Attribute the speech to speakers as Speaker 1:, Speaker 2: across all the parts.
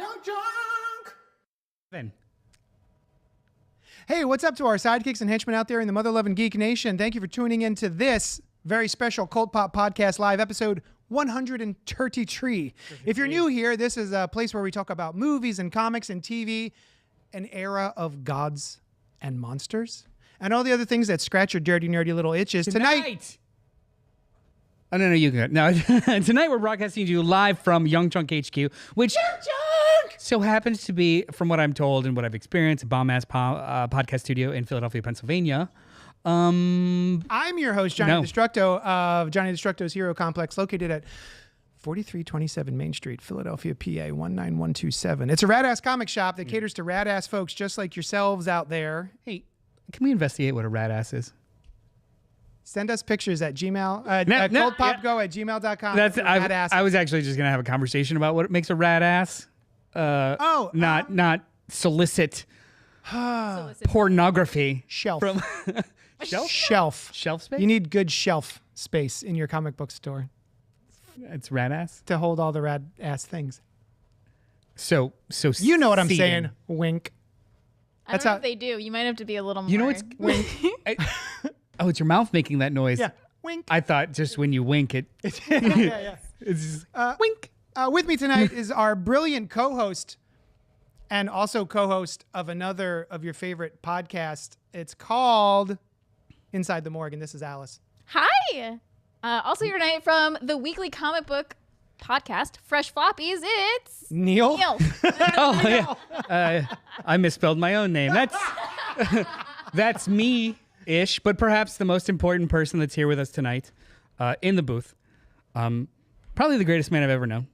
Speaker 1: Young Drunk!
Speaker 2: Then.
Speaker 1: Hey, what's up to our sidekicks and henchmen out there in the Mother Loving Geek Nation? Thank you for tuning in to this very special Cult Pop Podcast Live episode 133. If you're new here, this is a place where we talk about movies and comics and TV, an era of gods and monsters, and all the other things that scratch your dirty, nerdy little itches. Tonight.
Speaker 2: Oh, no, you can. No, tonight we're broadcasting to you live from Young Drunk HQ, which so happens to be, from what I'm told and what I've experienced, a bomb-ass podcast studio in Philadelphia, Pennsylvania.
Speaker 1: I'm your host, Johnny Destructo of Johnny Destructo's Hero Complex, located at 4327 Main Street, Philadelphia, PA 19127. It's a rad-ass comic shop that caters to rad-ass folks just like yourselves out there.
Speaker 2: Hey, can we investigate what a rad-ass is?
Speaker 1: Send us pictures at Gmail, cultpopgo@gmail.com.
Speaker 2: I was actually just going to have a conversation about what makes a rad-ass. Not solicit pornography.
Speaker 1: Shelf.
Speaker 2: From
Speaker 1: Shelf
Speaker 2: space?
Speaker 1: You need good shelf space in your comic book store.
Speaker 2: It's rad-ass?
Speaker 1: To hold all the rad-ass things.
Speaker 2: So
Speaker 1: you know what I'm saying, wink.
Speaker 3: I don't know if they do. You might have to be a little more.
Speaker 2: You know what's wink? Oh, it's your mouth making that noise.
Speaker 1: Yeah, wink.
Speaker 2: I thought just when you wink it.
Speaker 1: yeah.
Speaker 2: It's just, wink.
Speaker 1: With me tonight is our brilliant co-host and also co-host of another of your favorite podcasts. It's called Inside the Morgue, and this is Alice.
Speaker 3: Hi. Also here tonight from the weekly comic book podcast, Fresh Floppies, it's
Speaker 1: Neil.
Speaker 2: Oh, yeah. I misspelled my own name. That's me-ish, but perhaps the most important person that's here with us tonight in the booth. Probably the greatest man I've ever known,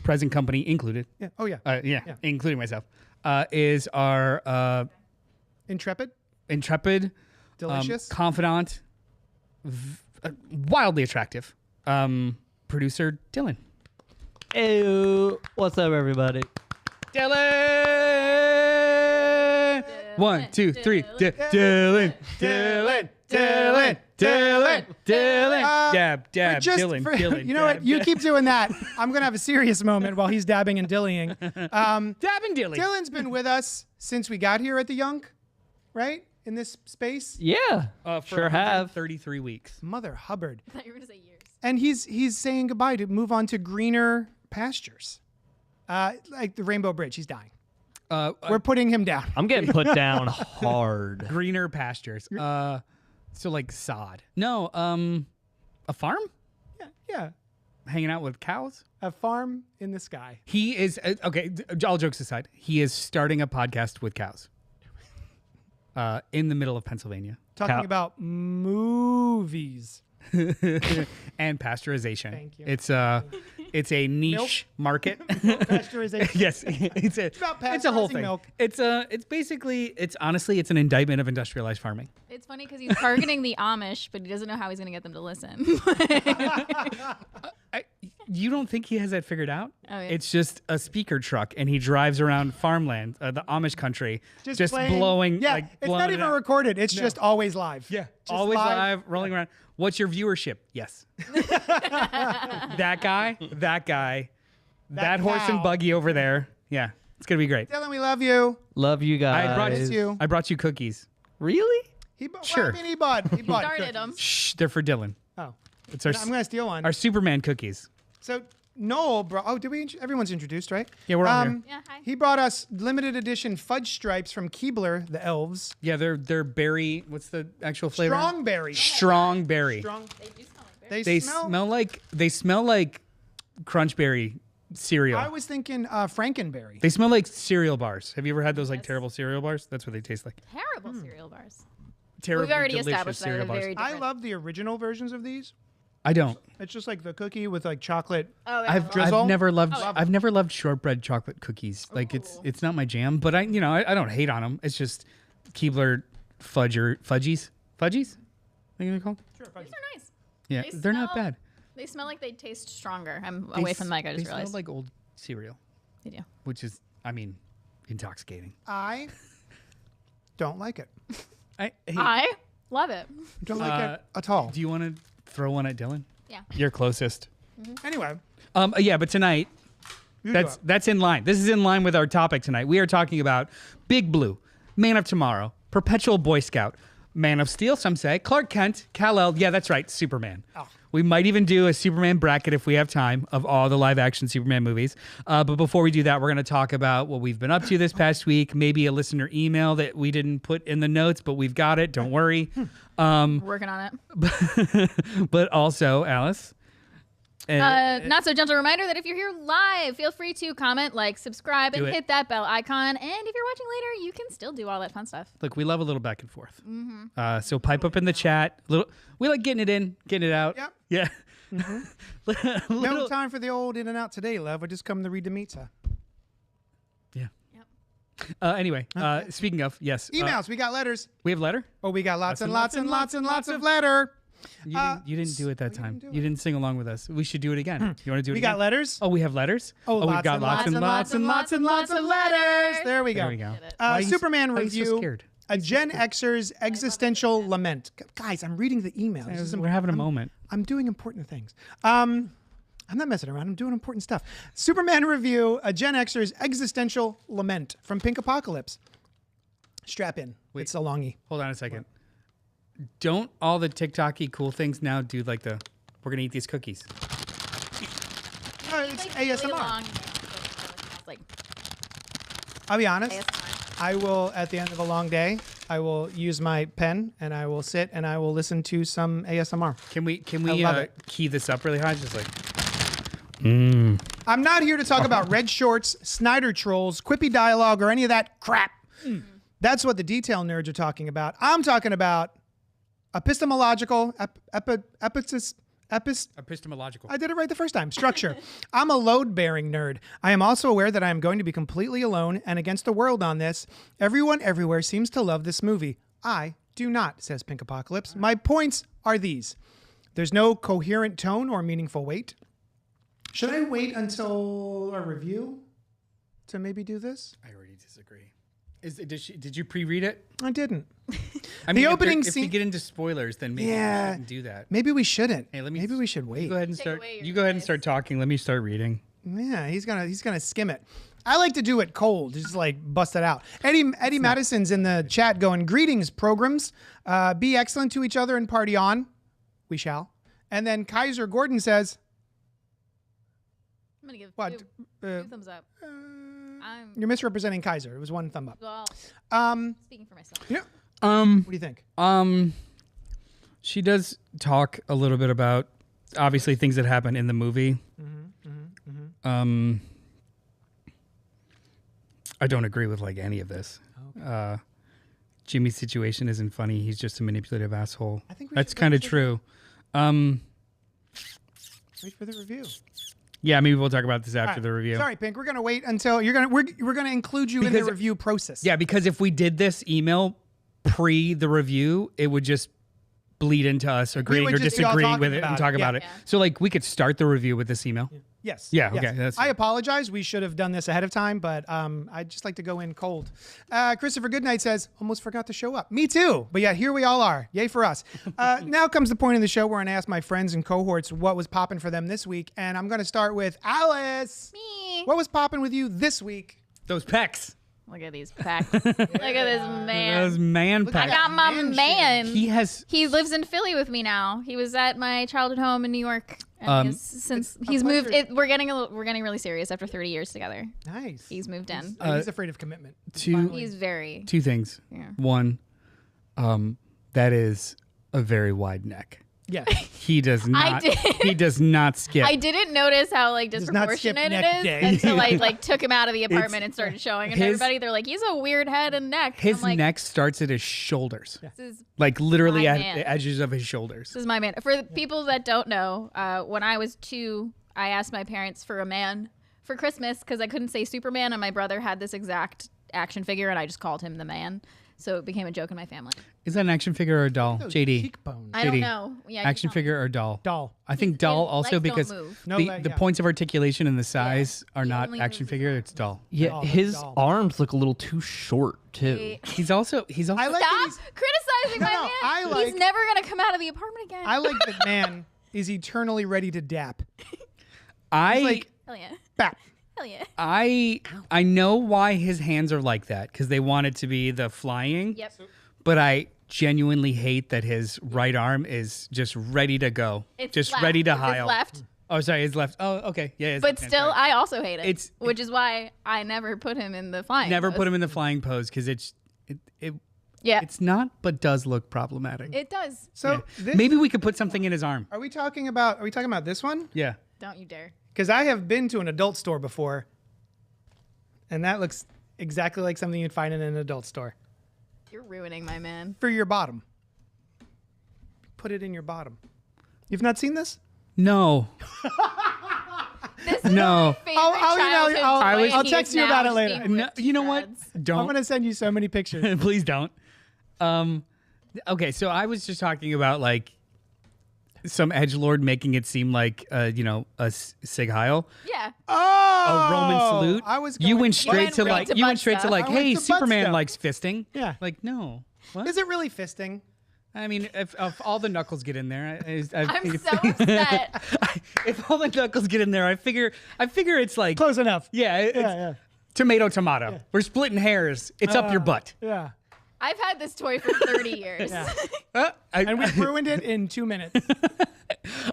Speaker 2: present company included.
Speaker 1: Yeah. Oh, yeah.
Speaker 2: Yeah, including myself, is our
Speaker 1: Intrepid, delicious,
Speaker 2: confidant, wildly attractive producer, Dylan.
Speaker 4: Hey, what's up, everybody?
Speaker 2: Dylan! 1, 2, 3. Dylan. Dab, Dylan.
Speaker 1: You know what? You keep doing that. I'm going to have a serious moment while he's dabbing and dillying.
Speaker 2: Dabbing dilly.
Speaker 1: Dylan's been with us since we got here at the Young, right? In this space.
Speaker 4: Yeah, sure have.
Speaker 2: 33 weeks.
Speaker 1: Mother Hubbard.
Speaker 3: I thought you were going to say years.
Speaker 1: And he's saying goodbye to move on to greener pastures. Like the Rainbow Bridge. He's dying. We're putting him down.
Speaker 4: I'm getting put down hard.
Speaker 2: Greener pastures. So like sod. No, a farm?
Speaker 1: Yeah.
Speaker 2: Hanging out with cows?
Speaker 1: A farm in the sky.
Speaker 2: He is, okay, all jokes aside, he is starting a podcast with cows. In the middle of Pennsylvania.
Speaker 1: Talking about movies.
Speaker 2: And pasteurization.
Speaker 1: Thank you.
Speaker 2: It's a niche market.
Speaker 1: Pasteurization.
Speaker 2: Yes, it's a whole thing.
Speaker 1: Milk.
Speaker 2: It's honestly it's an indictment of industrialized farming.
Speaker 3: It's funny because he's targeting the Amish, but he doesn't know how he's going to get them to listen.
Speaker 2: You don't think he has that figured out?
Speaker 3: Oh, yeah.
Speaker 2: It's just a speaker truck, and he drives around farmland, the Amish country, just
Speaker 1: playing,
Speaker 2: blowing.
Speaker 1: Yeah,
Speaker 2: like,
Speaker 1: it's
Speaker 2: blowing
Speaker 1: not even recorded. It's just always live.
Speaker 2: Yeah,
Speaker 1: just
Speaker 2: always live, rolling around. What's your viewership? Yes. that guy, that horse and buggy over there. Yeah, it's gonna be great.
Speaker 1: Dylan, we love you.
Speaker 4: Love you guys.
Speaker 2: I brought you cookies.
Speaker 4: Really?
Speaker 2: Sure.
Speaker 1: Well, I mean, he bought
Speaker 3: Started him.
Speaker 2: Shh, they're for Dylan.
Speaker 1: Oh,
Speaker 2: It's our
Speaker 1: I'm gonna steal one.
Speaker 2: our Superman cookies.
Speaker 1: So Noel brought. Oh, did we? Everyone's introduced, right?
Speaker 2: Yeah, we're all here.
Speaker 3: Yeah, hi.
Speaker 1: He brought us limited edition fudge stripes from Keebler, the elves.
Speaker 2: Yeah, they're berry. What's the actual flavor?
Speaker 1: Strongberry.
Speaker 2: Strong berry.
Speaker 1: Strong.
Speaker 3: They do smell like berries.
Speaker 1: They
Speaker 2: smell like Crunchberry cereal.
Speaker 1: I was thinking Frankenberry.
Speaker 2: They smell like cereal bars. Have you ever had those like terrible cereal bars? That's what they taste like.
Speaker 3: Terrible cereal bars.
Speaker 2: Terrible.
Speaker 3: We've already
Speaker 2: delicious
Speaker 3: established that
Speaker 2: cereal
Speaker 3: they're
Speaker 2: bars.
Speaker 3: very
Speaker 1: I
Speaker 3: different.
Speaker 1: love the original versions of these.
Speaker 2: I don't.
Speaker 1: It's just like the cookie with like chocolate.
Speaker 3: Oh, yeah,
Speaker 1: drizzle?
Speaker 2: I've never loved shortbread chocolate cookies. Like it's not my jam, but I don't hate on them. It's just Keebler fudgies. Fudgies? What are they called?
Speaker 1: Sure,
Speaker 3: These are nice.
Speaker 2: Yeah, they're not bad.
Speaker 3: They smell like they taste stronger. I'm away from the mic. I just
Speaker 2: They
Speaker 3: realized.
Speaker 2: smell like old cereal,
Speaker 3: They do.
Speaker 2: which is, intoxicating.
Speaker 1: I don't like it.
Speaker 3: I love it.
Speaker 1: Don't like it at all.
Speaker 2: Do you want to throw one at Dylan?
Speaker 3: Yeah.
Speaker 2: You're closest.
Speaker 1: Anyway,
Speaker 2: Yeah, but tonight That's in line. This is in line with our topic tonight. We are talking about Big Blue, Man of Tomorrow, Perpetual Boy Scout, Man of Steel, some say, Clark Kent, Kal-El, yeah, that's right, Superman.
Speaker 1: Oh.
Speaker 2: We might even do a Superman bracket if we have time of all the live-action Superman movies. But before we do that, we're going to talk about what we've been up to this past week, maybe a listener email that we didn't put in the notes, but we've got it, don't worry.
Speaker 3: Working on it.
Speaker 2: But also, Alice...
Speaker 3: Not so gentle reminder that if you're here live, feel free to comment, like, subscribe, and hit that bell icon. And if you're watching later, you can still do all that fun stuff.
Speaker 2: Look, we love a little back and forth. So pipe up in the chat. We like getting it in, getting it out.
Speaker 1: Yep.
Speaker 2: Yeah.
Speaker 1: No time for the old in and out today, love. We're just coming to read the pizza.
Speaker 2: Yeah.
Speaker 3: Yep.
Speaker 2: Anyway, speaking of, yes.
Speaker 1: Emails. We got letters.
Speaker 2: We have letter?
Speaker 1: Oh, we got lots and lots and lots and lots of letter.
Speaker 2: You didn't do it that time. You didn't sing along with us. We should do it again. You want to do it
Speaker 1: We
Speaker 2: again?
Speaker 1: got letters.
Speaker 2: Oh, we have letters?
Speaker 1: Oh,
Speaker 2: we've got lots and lots and lots and lots of letters.
Speaker 1: There we go.
Speaker 2: There we go.
Speaker 1: Superman
Speaker 2: why are you
Speaker 1: review.
Speaker 2: so scared?
Speaker 1: A Gen Xer's existential lament. Guys, I'm reading the emails.
Speaker 2: We're having a moment.
Speaker 1: I'm doing important things. I'm not messing around. I'm doing important stuff. Superman review. A Gen Xer's existential lament from Pink Apocalypse. Strap in.
Speaker 2: Wait.
Speaker 1: It's a longie.
Speaker 2: Hold on a second. Don't all the TikTok-y cool things now do like we're going to eat these cookies?
Speaker 1: It's
Speaker 3: Really
Speaker 1: ASMR.
Speaker 3: long. Like
Speaker 1: I'll be honest.
Speaker 3: ASMR.
Speaker 1: I will, at the end of a long day, I will use my pen and I will sit and I will listen to some ASMR.
Speaker 2: Can we
Speaker 1: love it.
Speaker 2: key this up really high? Just like...
Speaker 1: I'm not here to talk about red shorts, Snyder trolls, quippy dialogue, or any of that crap. That's what the detail nerds are talking about. I'm talking about epistemological,
Speaker 2: epistemological.
Speaker 1: I did it right the first time. Structure. I'm a load-bearing nerd. I am also aware that I am going to be completely alone and against the world on this. Everyone everywhere seems to love this movie. I do not, says Pink Apocalypse. My points are these. There's no coherent tone or meaningful weight. Should I wait until a review to maybe do this?
Speaker 2: I already disagree. Did you pre-read it?
Speaker 1: I didn't.
Speaker 2: I mean,
Speaker 1: opening
Speaker 2: if
Speaker 1: scene-
Speaker 2: you get into spoilers, then maybe we shouldn't do that.
Speaker 1: Maybe we shouldn't.
Speaker 2: Hey,
Speaker 1: maybe we should wait.
Speaker 2: Go ahead and start.
Speaker 3: away your
Speaker 2: You go ahead and
Speaker 3: advice.
Speaker 2: start talking. Let me start reading.
Speaker 1: Yeah, he's gonna skim it. I like to do it cold, just like bust it out. Eddie Madison's in the chat going, "Greetings, programs. Be excellent to each other and party on. We shall." And then Kaiser Gordon says,
Speaker 3: I'm gonna give
Speaker 1: "What?
Speaker 3: two thumbs up.
Speaker 1: You're misrepresenting Kaiser. It was one thumb up."
Speaker 3: Well, speaking for myself.
Speaker 1: Yeah. What do you think?
Speaker 2: She does talk a little bit about obviously things that happen in the movie. I don't agree with like any of this. Okay. Jimmy's situation isn't funny. He's just a manipulative asshole.
Speaker 1: I think
Speaker 2: that's kind of true.
Speaker 1: Wait for the review.
Speaker 2: Yeah, maybe we'll talk about this after the review.
Speaker 1: Sorry, Pink. We're gonna wait until we're gonna include you in the review process.
Speaker 2: Yeah, because if we did this email pre the review, it would just bleed into us agreeing
Speaker 1: would
Speaker 2: or
Speaker 1: just be all
Speaker 2: disagreeing with
Speaker 1: talking
Speaker 2: it and
Speaker 1: about
Speaker 2: talk
Speaker 1: it.
Speaker 2: about
Speaker 1: Yeah.
Speaker 2: it. So like we could start the review with this email.
Speaker 1: Yes.
Speaker 2: Yeah,
Speaker 1: yes.
Speaker 2: okay, that's
Speaker 1: I
Speaker 2: fine.
Speaker 1: apologize. We should have done this ahead of time, but I'd just like to go in cold. Christopher Goodnight says, almost forgot to show up. Me too. But yeah, here we all are. Yay for us. Now comes the point in the show where I ask my friends and cohorts what was popping for them this week. And I'm going to start with Alice.
Speaker 3: Me.
Speaker 1: What was popping with you this week?
Speaker 2: Those pecs.
Speaker 3: Look at these packs. Look at this man.
Speaker 2: Those man
Speaker 3: I
Speaker 2: pecs.
Speaker 3: got my man.
Speaker 2: He
Speaker 3: lives in Philly with me now. He was at my childhood home in New York. And since he's moved, we're getting really serious after 30 years together.
Speaker 1: Nice.
Speaker 3: He's moved in.
Speaker 1: He's afraid of commitment.
Speaker 3: He's very.
Speaker 2: Two things.
Speaker 3: Yeah.
Speaker 2: One, that is a very wide neck.
Speaker 1: Yeah.
Speaker 2: He does not.
Speaker 3: did.
Speaker 2: He does not skip.
Speaker 3: I didn't notice how like
Speaker 1: Does not skip
Speaker 3: disproportionate
Speaker 1: neck
Speaker 3: it is
Speaker 1: day.
Speaker 3: until I like took him out of the apartment and started showing it to
Speaker 2: his-
Speaker 3: everybody. They're like, he's a weird head and neck.
Speaker 2: His
Speaker 3: I'm like,
Speaker 2: neck starts at his shoulders,
Speaker 3: This is
Speaker 2: like literally
Speaker 3: My
Speaker 2: at
Speaker 3: man.
Speaker 2: the edges of his shoulders.
Speaker 3: This is my man. For the people that don't know, when I was 2, I asked my parents for a man for Christmas because I couldn't say Superman, and my brother had this exact action figure, and I just called him the man. So it became a joke in my family.
Speaker 2: Is that an action figure or a doll?
Speaker 1: Those
Speaker 2: JD.
Speaker 1: cheekbones.
Speaker 3: I don't
Speaker 2: JD.
Speaker 3: know. Yeah, you
Speaker 2: Action
Speaker 3: tell me.
Speaker 2: figure or doll?
Speaker 1: Doll.
Speaker 2: I think doll also
Speaker 3: legs don't
Speaker 2: because
Speaker 3: move.
Speaker 1: No,
Speaker 2: the
Speaker 1: yeah.
Speaker 2: points of articulation and the size are
Speaker 3: He
Speaker 2: not
Speaker 3: only
Speaker 2: action
Speaker 3: moves his
Speaker 2: figure.
Speaker 3: arms.
Speaker 2: It's doll.
Speaker 4: Yeah,
Speaker 1: Doll,
Speaker 4: his
Speaker 1: doll.
Speaker 4: arms look a little too short too.
Speaker 3: He-
Speaker 2: He's also
Speaker 1: I like that
Speaker 3: Stop
Speaker 1: he's,
Speaker 3: criticizing my
Speaker 1: No,
Speaker 3: man.
Speaker 1: I like-
Speaker 3: He's never gonna come out of the apartment again.
Speaker 1: I like that man is eternally ready to dap.
Speaker 2: I
Speaker 1: He's like,
Speaker 3: Hell yeah.
Speaker 1: bap,
Speaker 3: Hell yeah.
Speaker 2: I know why his hands are like that because they want it to be the flying.
Speaker 3: Yep.
Speaker 2: But I genuinely hate that his right arm is just ready to go,
Speaker 3: It's
Speaker 2: just
Speaker 3: left.
Speaker 2: ready to
Speaker 3: It's
Speaker 2: heil.
Speaker 3: left.
Speaker 2: Oh, sorry, his left. Oh, okay, yeah. his
Speaker 3: But
Speaker 2: left hand,
Speaker 3: still,
Speaker 2: sorry.
Speaker 3: I also hate it.
Speaker 2: It's-
Speaker 3: which is why I never put him in the flying.
Speaker 2: Never
Speaker 3: pose.
Speaker 2: put him in the flying pose because
Speaker 3: Yeah,
Speaker 2: it's not, but does look problematic.
Speaker 3: it does.
Speaker 1: So this,
Speaker 2: Maybe we could put something in his arm.
Speaker 1: are we talking about this one?
Speaker 2: Yeah.
Speaker 3: Don't you dare.
Speaker 1: Because I have been to an adult store before, and that looks exactly like something you'd find in an adult store.
Speaker 3: You're ruining my man.
Speaker 1: For your bottom. Put it in your bottom. You've not seen this?
Speaker 2: No.
Speaker 3: This is
Speaker 2: No.
Speaker 3: my favorite
Speaker 1: I'll email you-
Speaker 3: childhood
Speaker 1: I'll-
Speaker 3: toy,
Speaker 1: I'll
Speaker 3: and
Speaker 1: text
Speaker 3: he's
Speaker 1: you about
Speaker 3: now
Speaker 1: it later.
Speaker 3: just being
Speaker 2: No,
Speaker 3: ripped to
Speaker 2: you know what?
Speaker 3: shreds.
Speaker 1: I'm
Speaker 2: Don't.
Speaker 1: going to send you so many pictures.
Speaker 2: Please don't. Okay, so I was just talking about like some edgelord making it seem like a Sig Heil,
Speaker 3: Yeah.
Speaker 1: Oh!
Speaker 2: a Roman salute.
Speaker 1: I was
Speaker 2: you
Speaker 1: going-
Speaker 2: went straight
Speaker 3: went
Speaker 2: to
Speaker 3: right
Speaker 2: like
Speaker 3: to
Speaker 2: you
Speaker 3: butt
Speaker 2: went straight to
Speaker 3: stuff.
Speaker 2: like,
Speaker 1: I went
Speaker 2: hey,
Speaker 1: to butt
Speaker 2: Superman
Speaker 1: stuff.
Speaker 2: likes fisting.
Speaker 1: Yeah.
Speaker 2: Like no. What?
Speaker 1: Is it really fisting?
Speaker 2: I mean, if all the knuckles get in there,
Speaker 3: I'm so upset.
Speaker 2: if all the knuckles get in there, I figure it's like
Speaker 1: Close enough.
Speaker 2: yeah, it's
Speaker 1: yeah.
Speaker 2: tomato. We're splitting hairs. It's up your butt.
Speaker 1: Yeah.
Speaker 3: I've had this toy for 30 years.
Speaker 1: And we ruined it in 2 minutes.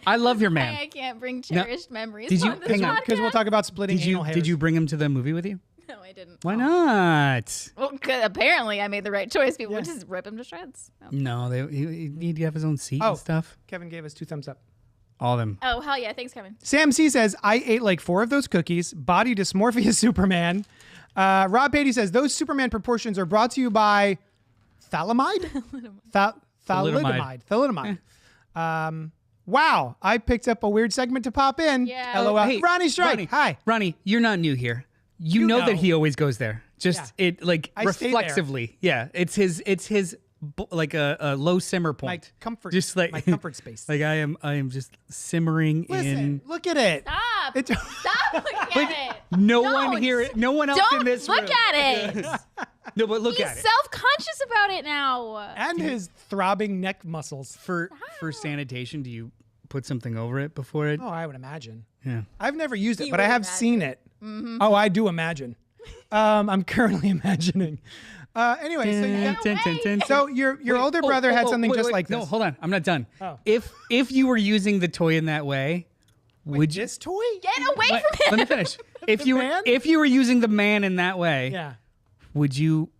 Speaker 2: I love your
Speaker 3: I
Speaker 2: man.
Speaker 3: can't bring cherished memories
Speaker 2: Did you-
Speaker 3: on this
Speaker 2: hang on,
Speaker 1: Because we'll
Speaker 3: podcast.
Speaker 1: talk about splitting anal hairs.
Speaker 2: Did you bring him to the movie with you?
Speaker 3: No, I didn't.
Speaker 2: Why not?
Speaker 3: Well, 'cause apparently I made the right choice. People would just rip him to shreds. Oh.
Speaker 2: No, he need to have his own seat
Speaker 1: Oh.
Speaker 2: and stuff.
Speaker 1: Kevin gave us 2 thumbs up.
Speaker 2: All of them.
Speaker 3: Oh, hell yeah. Thanks, Kevin.
Speaker 1: Sam C says, I ate like 4 of those cookies. Body dysmorphia Superman. Rob Beatty says, those Superman proportions are brought to you by Thalamide? Thalidomide. Wow. I picked up a weird segment to pop in.
Speaker 3: Yeah.
Speaker 1: LOL.
Speaker 2: Hey,
Speaker 1: Ronnie Strike. Hi.
Speaker 2: Ronnie, you're not new here. You know
Speaker 1: know.
Speaker 2: that he always goes there. Just
Speaker 1: Yeah.
Speaker 2: it like
Speaker 1: I stay there.
Speaker 2: reflexively. Yeah, it's his like a low simmer point.
Speaker 1: My comfort space.
Speaker 2: Like I am just simmering
Speaker 1: Listen,
Speaker 2: in.
Speaker 1: look at it.
Speaker 3: Stop.
Speaker 1: It-
Speaker 3: Stop looking at it.
Speaker 2: No
Speaker 3: Don't.
Speaker 2: one here. No one else
Speaker 3: Don't
Speaker 2: in this
Speaker 3: look
Speaker 2: room.
Speaker 3: at it.
Speaker 2: No, but look
Speaker 3: He's
Speaker 2: at it.
Speaker 3: self-conscious about it now.
Speaker 1: And his throbbing neck muscles.
Speaker 2: For sanitation, do you put something over it before it?
Speaker 1: Oh, I would imagine.
Speaker 2: Yeah.
Speaker 1: I've never used it,
Speaker 3: You
Speaker 1: but I
Speaker 3: would
Speaker 1: have
Speaker 3: imagine.
Speaker 1: seen it. Oh, I do imagine. I'm currently imagining. Anyway, so, you got- so your older brother had something just like this.
Speaker 2: No, hold on. I'm not done.
Speaker 1: Oh.
Speaker 2: If you were using the toy in that way, would you?
Speaker 1: This toy?
Speaker 3: Get away
Speaker 2: Let,
Speaker 3: from him.
Speaker 2: let me finish. If you
Speaker 1: man?
Speaker 2: if you were using the man in that way,
Speaker 1: Yeah.
Speaker 2: would you?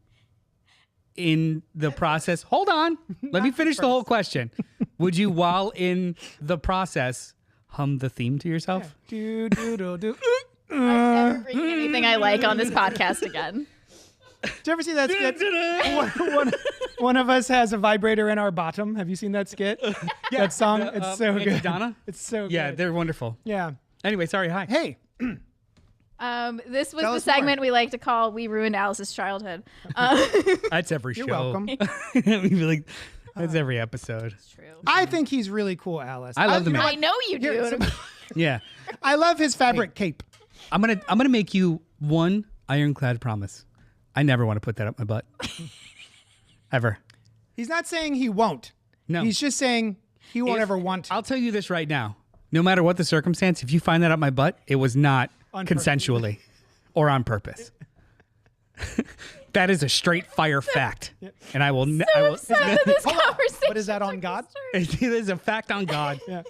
Speaker 2: In the process, hold on. Let me finish the whole question. Would you, while in the process, hum the theme to yourself?
Speaker 1: Do do do do.
Speaker 3: I'm never bringing anything I like on this podcast again.
Speaker 1: Did you ever see that skit? one of us has a vibrator in our bottom. Have you seen that skit? That song? It's so
Speaker 2: Auntie
Speaker 1: good.
Speaker 2: Donna?
Speaker 1: It's so good.
Speaker 2: Yeah, they're wonderful.
Speaker 1: Yeah.
Speaker 2: Anyway, sorry. Hi.
Speaker 1: Hey.
Speaker 3: This was
Speaker 1: Tell
Speaker 3: the
Speaker 1: us more.
Speaker 3: segment we like to call "We Ruined Alice's Childhood."
Speaker 2: That's every
Speaker 1: You're
Speaker 2: show.
Speaker 1: welcome.
Speaker 2: We'd be like, that's every episode.
Speaker 3: True.
Speaker 1: I think he's really cool, Alice.
Speaker 2: I love the
Speaker 1: you know
Speaker 2: man.
Speaker 3: I know you do.
Speaker 1: Here, so-
Speaker 2: Yeah.
Speaker 1: I love his fabric cape.
Speaker 2: I'm gonna make you one ironclad promise. I never want to put that up my butt. Ever.
Speaker 1: He's not saying he won't.
Speaker 2: No.
Speaker 1: He's just saying he won't ever want to.
Speaker 2: I'll tell you this right now. No matter what the circumstance, if you find that up my butt, it was not
Speaker 1: On purpose.
Speaker 2: consensually or on purpose. That is a straight fire fact. And I will I will
Speaker 3: Upset that this conversation.
Speaker 1: But is that on God?
Speaker 2: it is a fact on God.
Speaker 1: Yeah.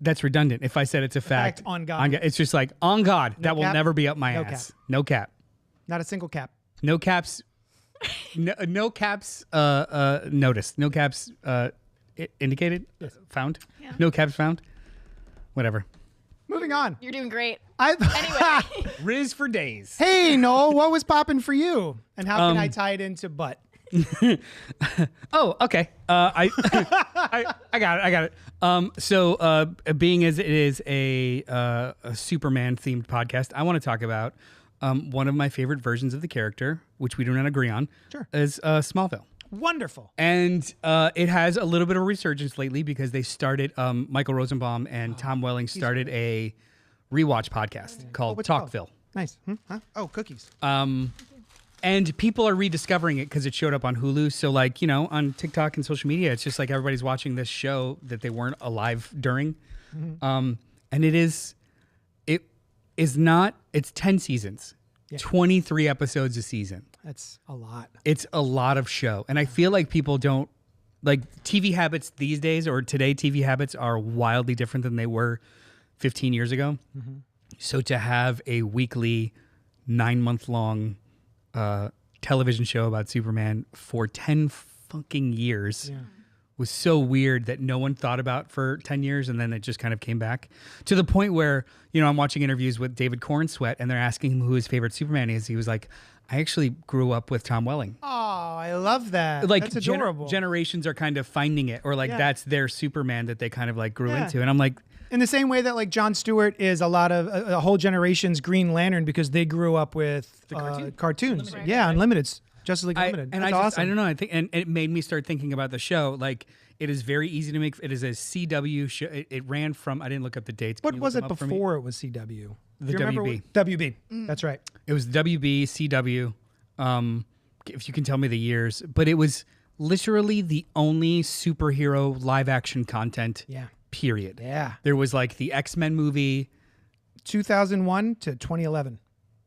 Speaker 2: That's redundant. If I said it's a fact,
Speaker 1: fact on God.
Speaker 2: it's just like on God. that will
Speaker 1: cap?
Speaker 2: never be up my
Speaker 1: No
Speaker 2: ass.
Speaker 1: cap.
Speaker 2: No cap.
Speaker 1: Not a single cap.
Speaker 2: No caps. No caps. Noticed. No caps. Indicated. Found.
Speaker 3: Yeah.
Speaker 2: No caps found. Whatever.
Speaker 1: Moving on.
Speaker 3: You're doing great.
Speaker 1: Anyway.
Speaker 2: Riz for days.
Speaker 1: Hey, Noel, what was popping for you? And how can I tie it into butt?
Speaker 2: Oh, okay. I got it. So being as it is a Superman themed podcast, I want to talk about one of my favorite versions of the character, which we do not agree on.
Speaker 1: Sure.
Speaker 2: Is Smallville.
Speaker 1: Wonderful.
Speaker 2: And it has a little bit of resurgence lately because they started, Michael Rosenbaum and Tom Welling started a rewatch podcast called
Speaker 1: what's it called?
Speaker 2: Talkville.
Speaker 1: Nice. Huh? Oh, cookies.
Speaker 2: And people are rediscovering it because it showed up on Hulu. So, like, you know, on TikTok and social media, it's just like everybody's watching this show that they weren't alive during. And is not. It's 10 seasons, 23 episodes a season.
Speaker 1: That's a lot.
Speaker 2: It's a lot of show, and I feel like people don't like TV habits these days, or today. TV habits are wildly different than they were 15 years ago. So to have a weekly 9-month-long television show about Superman for 10 fucking years was so weird that no one thought about for 10 years, and then it just kind of came back to the point where, I'm watching interviews with David Cornsweet, and they're asking him who his favorite Superman is. He was like, I actually grew up with Tom Welling.
Speaker 1: Oh, I love that.
Speaker 2: Like,
Speaker 1: that's adorable.
Speaker 2: Generations are kind of finding it, or like that's their Superman that they kind of like grew into. And I'm like,
Speaker 1: in the same way that like Jon Stewart is a lot of a whole generation's Green Lantern because they grew up with cartoons.
Speaker 3: Unlimited.
Speaker 1: Yeah, Unlimited's Justice League Unlimited.
Speaker 2: And
Speaker 1: That's awesome.
Speaker 2: I don't know. I think, and it made me start thinking about the show. Like, it is very easy to make. It is a CW show. It ran from. I didn't look up the dates.
Speaker 1: What was it before it was CW?
Speaker 2: The
Speaker 1: Do you remember
Speaker 2: WB.
Speaker 1: WB. That's right.
Speaker 2: It was WB, CW. If you can tell me the years, but it was literally the only superhero live action content.
Speaker 1: Yeah.
Speaker 2: Period.
Speaker 1: Yeah.
Speaker 2: There was like the X-Men movie.
Speaker 1: 2001 to 2011.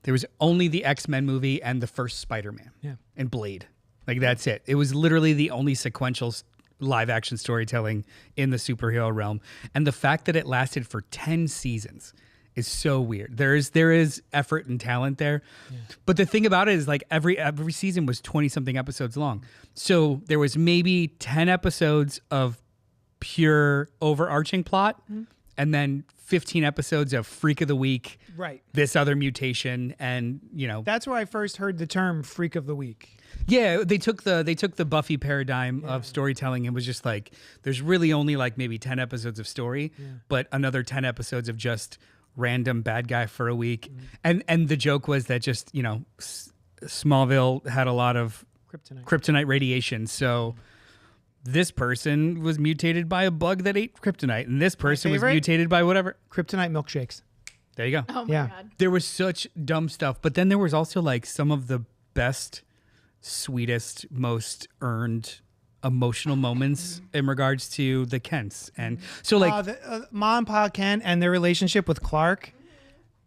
Speaker 2: There was only the X-Men movie and the first Spider-Man.
Speaker 1: Yeah.
Speaker 2: And Blade. Like, that's it. It was literally the only sequential live action storytelling in the superhero realm. And the fact that it lasted for 10 seasons is so weird. There is effort and talent there. Yeah. But the thing about it is, like, every season was 20 something episodes long. So there was maybe 10 episodes of pure overarching plot, and then 15 episodes of Freak of the Week,
Speaker 1: Right.
Speaker 2: this other mutation, and
Speaker 1: That's where I first heard the term Freak of the Week.
Speaker 2: yeah, they took the Buffy paradigm of storytelling and was just like, there's really only like maybe 10 episodes of story, but another 10 episodes of just random bad guy for a week. And the joke was that just Smallville had a lot of kryptonite radiation, so this person was mutated by a bug that ate kryptonite, and this person was mutated by whatever.
Speaker 1: Kryptonite milkshakes.
Speaker 2: There you go.
Speaker 3: Oh my God.
Speaker 2: There was such dumb stuff, but then there was also like some of the best, sweetest, most earned emotional moments in regards to the Kents. And so like
Speaker 1: Mom and Pa Kent and their relationship with Clark.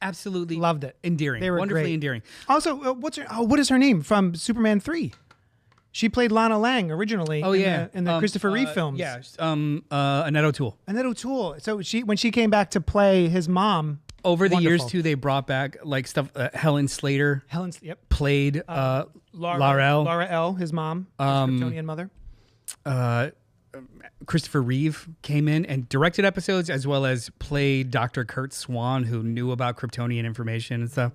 Speaker 2: absolutely
Speaker 1: Loved it.
Speaker 2: endearing.
Speaker 1: They were
Speaker 2: wonderfully
Speaker 1: great.
Speaker 2: endearing.
Speaker 1: Also, what is her name from Superman 3? She played Lana Lang originally in the Christopher Reeve films.
Speaker 2: Yeah, Annette O'Toole.
Speaker 1: Annette O'Toole. So when she came back to play his mom,
Speaker 2: Over the years
Speaker 1: wonderful.
Speaker 2: too, they brought back like stuff. Helen Slater played
Speaker 1: Laura L, his mom, his Kryptonian mother.
Speaker 2: Christopher Reeve came in and directed episodes, as well as played Dr. Kurt Swan, who knew about Kryptonian information and stuff.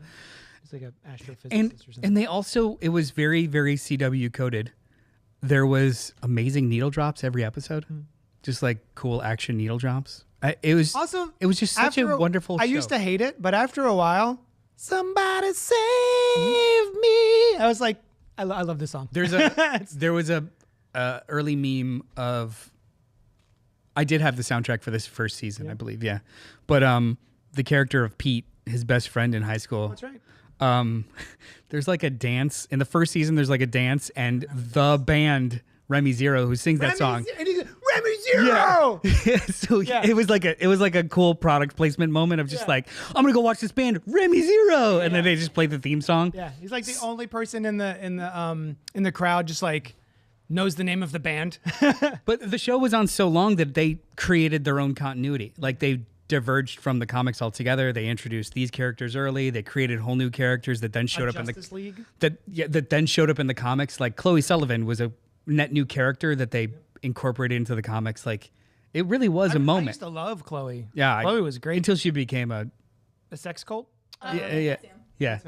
Speaker 1: It's like an astrophysicist
Speaker 2: And
Speaker 1: or something.
Speaker 2: and they also, it was very, very CW coded. There was amazing needle drops every episode, just like cool action needle drops. It was just such a wonderful show.
Speaker 1: I used to hate it, but after a while, somebody save me. I was like, I love this song.
Speaker 2: There was a early meme of. I did have the soundtrack for this first season, I believe, yeah. But the character of Pete, his best friend in high school.
Speaker 1: That's right.
Speaker 2: There's like a dance in the first season. There's like a dance, and the band Remy Zero, who sings that song.
Speaker 1: Remy Zero.
Speaker 2: Yeah. So it was like a cool product placement moment of just like, I'm gonna go watch this band Remy Zero, and then they just played the theme song.
Speaker 1: Yeah, he's like the only person in the crowd just like knows the name of the band.
Speaker 2: But the show was on so long that they created their own continuity. Like, they diverged from the comics altogether. They introduced these characters early. They created whole new characters that then showed up in the
Speaker 1: Justice League.
Speaker 2: that then showed up in the comics. Like Chloe Sullivan was a net new character that they incorporated into the comics. Like, it really was a
Speaker 1: I
Speaker 2: moment.
Speaker 1: used to love Chloe.
Speaker 2: Yeah,
Speaker 1: Chloe was great.
Speaker 2: until she became a
Speaker 1: sex cult.
Speaker 2: yeah.
Speaker 3: Yeah.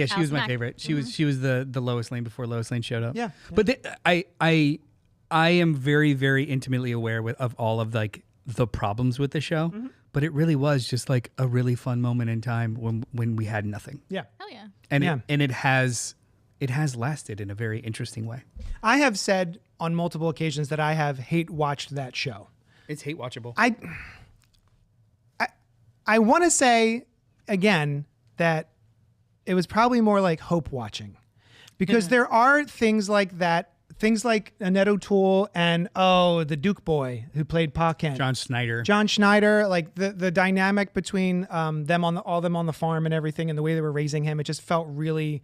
Speaker 2: She was my
Speaker 3: Smack.
Speaker 2: favorite. She was the Lois Lane before Lois Lane showed up.
Speaker 1: Yeah.
Speaker 2: But I am very, very intimately aware of all of like the problems with the show. But it really was just like a really fun moment in time when we had nothing.
Speaker 1: Yeah.
Speaker 3: Hell yeah.
Speaker 2: And it has lasted in a very interesting way.
Speaker 1: I have said on multiple occasions that I have hate watched that show.
Speaker 2: It's hate watchable.
Speaker 1: I want to say again that it was probably more like hope watching, because there are things like that things like Annette O'Toole and the Duke boy who played Pa Kent. John Schneider, like the dynamic between them on the farm and everything, and the way they were raising him, it just felt really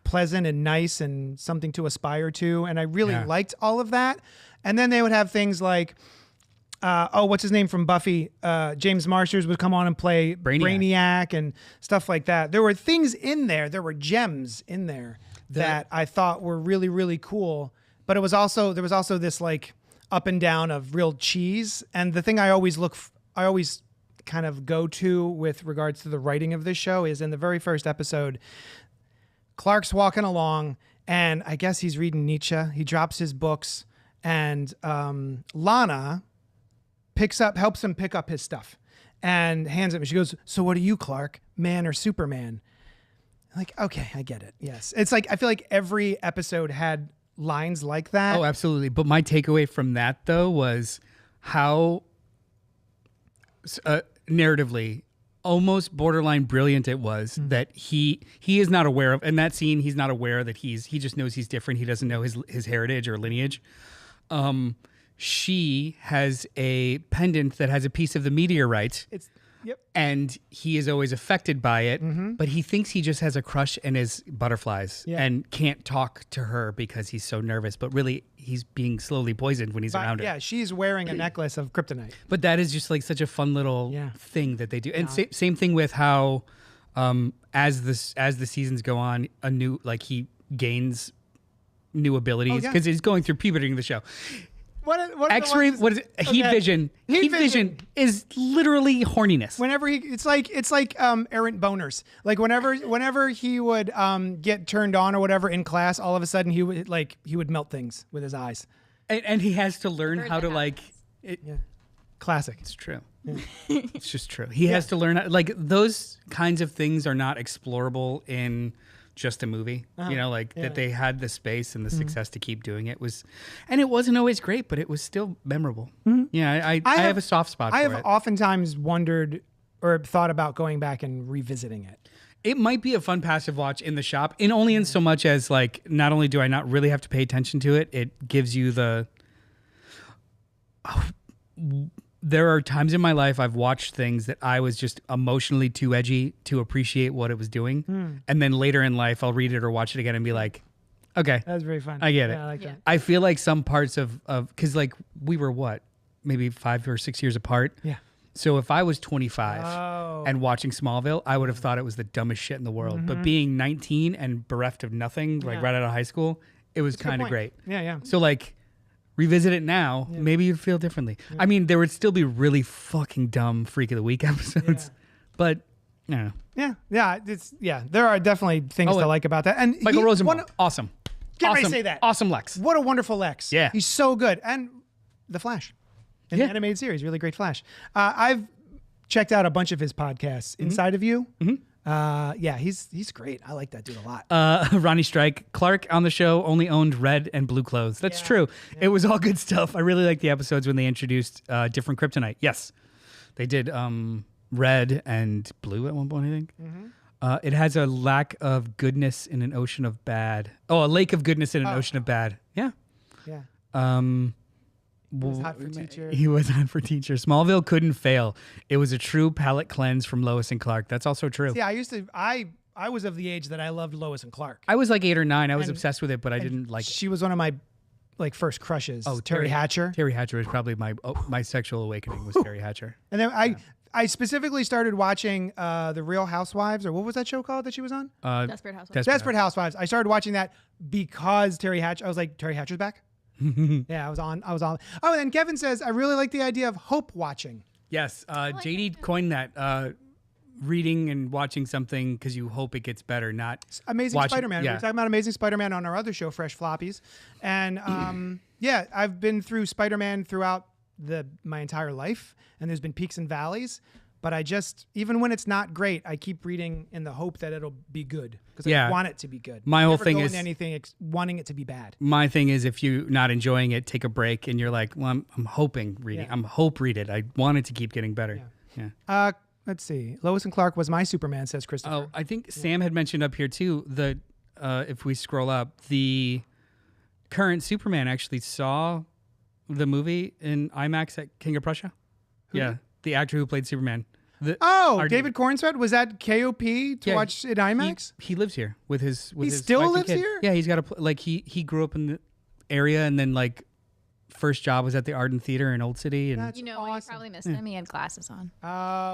Speaker 1: pleasant and nice and something to aspire to. And I really liked all of that. And then they would have things like, what's his name from Buffy? James Marsters would come on and play Brainiac and stuff like that. There were things in there. There were gems in there that I thought were really, really cool. But there was also this like up and down of real cheese. And the thing I always kind of go to with regards to the writing of this show is in the very first episode, Clark's walking along and I guess he's reading Nietzsche. He drops his books and Lana helps him pick up his stuff and hands it. She goes, "So what are you, Clark? Man or Superman?" I'm like, okay, I get it. Yes. It's like, I feel like every episode had lines like that.
Speaker 2: Oh, absolutely. But my takeaway from that though was how narratively almost borderline brilliant it was that he is not aware of, in that scene, he's not aware that he just knows he's different. He doesn't know his heritage or lineage. She has a pendant that has a piece of the meteorite. And he is always affected by it, but he thinks he just has a crush and is butterflies and can't talk to her because he's so nervous. But really, he's being slowly poisoned when he's around her.
Speaker 1: Yeah, she's wearing a necklace of kryptonite.
Speaker 2: But that is just like such a fun little thing that they do. And same thing with how, as the seasons go on, he gains new abilities because he's going through puberty in the show. X-ray, what is it? Heat vision. Heat vision is literally horniness.
Speaker 1: Whenever it's like errant boners. Like whenever he would get turned on or whatever in class, all of a sudden he would melt things with his eyes.
Speaker 2: And he has to learn how to like it.
Speaker 1: Yeah. Classic.
Speaker 2: It's true. Yeah. It's just true. He has to learn those kinds of things are not explorable in just a movie, that they had the space and the success to keep doing it and it wasn't always great, but it was still memorable. I have a soft spot for it.
Speaker 1: I have oftentimes wondered or thought about going back and revisiting it.
Speaker 2: It might be a fun passive watch in the shop, and only in so much as not only do I not really have to pay attention to it, it gives you there are times in my life I've watched things that I was just emotionally too edgy to appreciate what it was doing. And then later in life, I'll read it or watch it again and be like, okay.
Speaker 1: That's very fun.
Speaker 2: I get it.
Speaker 1: I like that.
Speaker 2: I feel like some parts of because we were maybe 5 or 6 years apart.
Speaker 1: Yeah.
Speaker 2: So if I was 25 and watching Smallville, I would have thought it was the dumbest shit in the world. But being 19 and bereft of nothing, right out of high school, it was kind of great.
Speaker 1: Yeah.
Speaker 2: So revisit it now, maybe you'd feel differently. I mean, there would still be really fucking dumb Freak of the Week episodes, but
Speaker 1: yeah. There are definitely things to like about that. And
Speaker 2: Michael Rosenbaum, awesome.
Speaker 1: Get ready to say that.
Speaker 2: Awesome Lex.
Speaker 1: What a wonderful Lex.
Speaker 2: Yeah.
Speaker 1: He's so good. And The Flash. In the animated series, really great Flash. I've checked out a bunch of his podcasts. Inside of You. He's great. I like that dude a lot.
Speaker 2: Ronnie Strike. Clark on the show only owned red and blue clothes. That's true. Yeah. It was all good stuff. I really like the episodes when they introduced different kryptonite. Yes, they did red and blue at one point, I think. It has a lack of goodness in an ocean of bad. Oh, a lake of goodness in an ocean of bad. Yeah.
Speaker 1: Yeah. He was hot for teacher.
Speaker 2: He was hot for teacher. Smallville couldn't fail. It was a true palate cleanse from Lois and Clark. That's also true.
Speaker 1: Yeah, I was of the age that I loved Lois and Clark.
Speaker 2: I was 8 or 9. I was obsessed with it, but I didn't like it.
Speaker 1: She was one of my first crushes. Oh, Terry Hatcher.
Speaker 2: Terry Hatcher was probably my sexual awakening was Terry Hatcher.
Speaker 1: And then I specifically started watching The Real Housewives, or what was that show called that she was on?
Speaker 3: Desperate Housewives.
Speaker 1: Desperate Housewives. I started watching that because Terry Hatcher. I was like, Terry Hatcher's back. Yeah, I was on. Oh, and then Kevin says, I really like the idea of hope watching.
Speaker 2: Yes, JD coined that. Reading and watching something because you hope it gets better, not
Speaker 1: Amazing Spider-Man. We were talking about Amazing Spider-Man on our other show, Fresh Floppies. And I've been through Spider-Man throughout my entire life, and there's been peaks and valleys. But I just, even when it's not great, I keep reading in the hope that it'll be good because I want it to be good.
Speaker 2: My whole thing is
Speaker 1: anything wanting it to be bad.
Speaker 2: My thing is, if you're not enjoying it, take a break, and you're like, well, I'm hoping reading.
Speaker 1: Yeah.
Speaker 2: I'm read it. I want it to keep getting better.
Speaker 1: Yeah. Let's see. Lois and Clark was my Superman, says Christopher.
Speaker 2: Oh, I think Sam had mentioned up here too. If we scroll up, because current Superman actually saw the movie in IMAX at King of Prussia. Yeah, the actor who played Superman.
Speaker 1: David Cornsweet, was that KOP to watch at IMAX?
Speaker 2: He lives here with his.
Speaker 1: He still
Speaker 2: wife and
Speaker 1: lives
Speaker 2: kid.
Speaker 1: here?
Speaker 2: Yeah, he's got he grew up in the area, and then like first job was at the Arden Theater in Old City, and
Speaker 1: That's
Speaker 3: You
Speaker 1: awesome.
Speaker 3: probably missed him. He had glasses on.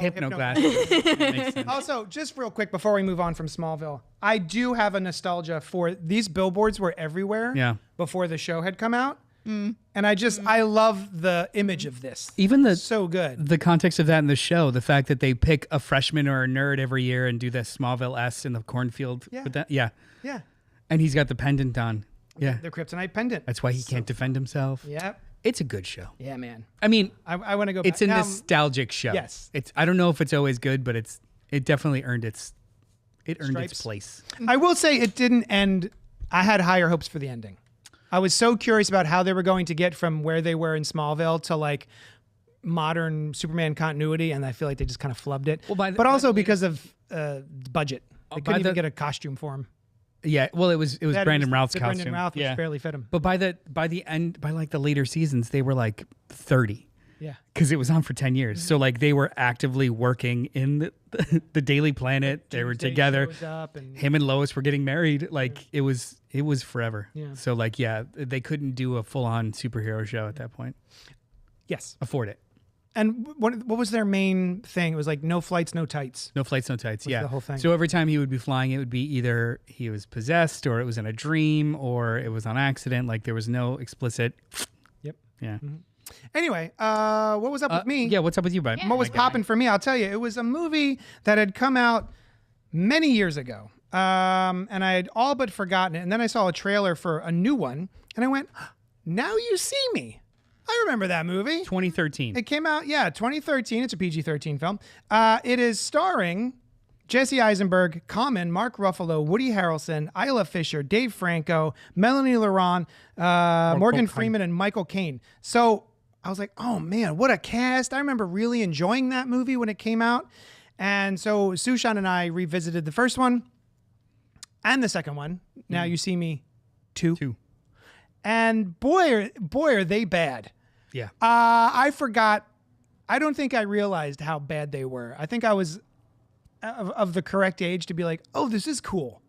Speaker 2: hypno glasses. Makes sense.
Speaker 1: Also, just real quick before we move on from Smallville, I do have a nostalgia for these billboards were everywhere
Speaker 2: Yeah.
Speaker 1: before the show had come out. And I love the image of this.
Speaker 2: Even the
Speaker 1: So good.
Speaker 2: the context of that in the show, the fact that they pick a freshman or a nerd every year and do the Smallville S in the cornfield.
Speaker 1: Yeah.
Speaker 2: With that. Yeah.
Speaker 1: Yeah.
Speaker 2: And he's got the pendant on. Yeah.
Speaker 1: The Kryptonite pendant.
Speaker 2: That's why he can't defend himself.
Speaker 1: Yep.
Speaker 2: It's a good show.
Speaker 1: Yeah, man.
Speaker 2: I mean,
Speaker 1: I want to go back.
Speaker 2: it's a
Speaker 1: Now,
Speaker 2: nostalgic show.
Speaker 1: Yes.
Speaker 2: I don't know if it's always good, but it definitely earned its
Speaker 1: Stripes.
Speaker 2: place.
Speaker 1: I will say it didn't end. I had higher hopes for the ending. I was so curious about how they were going to get from where they were in Smallville to like modern Superman continuity, and I feel like they just kind of flubbed it.
Speaker 2: Well, by
Speaker 1: also because of budget. They
Speaker 2: by
Speaker 1: couldn't even
Speaker 2: the-
Speaker 1: get a costume for him.
Speaker 2: Yeah. Well, it was Brandon Routh's costume.
Speaker 1: Brandon Routh, which
Speaker 2: yeah.
Speaker 1: barely fit him.
Speaker 2: But by the end, by like the later seasons, they were like 30.
Speaker 1: Yeah.
Speaker 2: Because it was on for 10 years. So like they were actively working in the Daily Planet. They were
Speaker 1: Tuesday
Speaker 2: together.
Speaker 1: shows up and-
Speaker 2: Him and Lois were getting married. Like it was forever.
Speaker 1: Yeah.
Speaker 2: So like, yeah, they couldn't do a full on superhero show at that point.
Speaker 1: Yes.
Speaker 2: Afford it.
Speaker 1: And what was their main thing? It was like no flights, no tights.
Speaker 2: No flights, no tights. Yeah.
Speaker 1: the whole thing.
Speaker 2: So every time he would be flying, it would be either he was possessed or it was in a dream or it was on accident. Like there was no explicit.
Speaker 1: Yep.
Speaker 2: Yeah.
Speaker 1: Anyway, what was up with me?
Speaker 2: Yeah. What's up with you, bud?
Speaker 1: What was popping for me? I'll tell you. It was a movie that had come out many years ago, and I had all but forgotten it. And then I saw a trailer for a new one, and I went, "Now You See Me." I remember that movie.
Speaker 2: 2013.
Speaker 1: It came out, 2013. It's a PG-13 film. It is starring Jesse Eisenberg, Common, Mark Ruffalo, Woody Harrelson, Isla Fisher, Dave Franco, Melanie Laurent, Morgan Freeman, and Michael Caine. So I was like, oh man, what a cast. I remember really enjoying that movie when it came out. And so Sushan and I revisited the first one and the second one. Now You See Me 2. And boy, are they bad.
Speaker 2: Yeah.
Speaker 1: I forgot. I don't think I realized how bad they were. I think I was of the correct age to be like, oh, this is cool.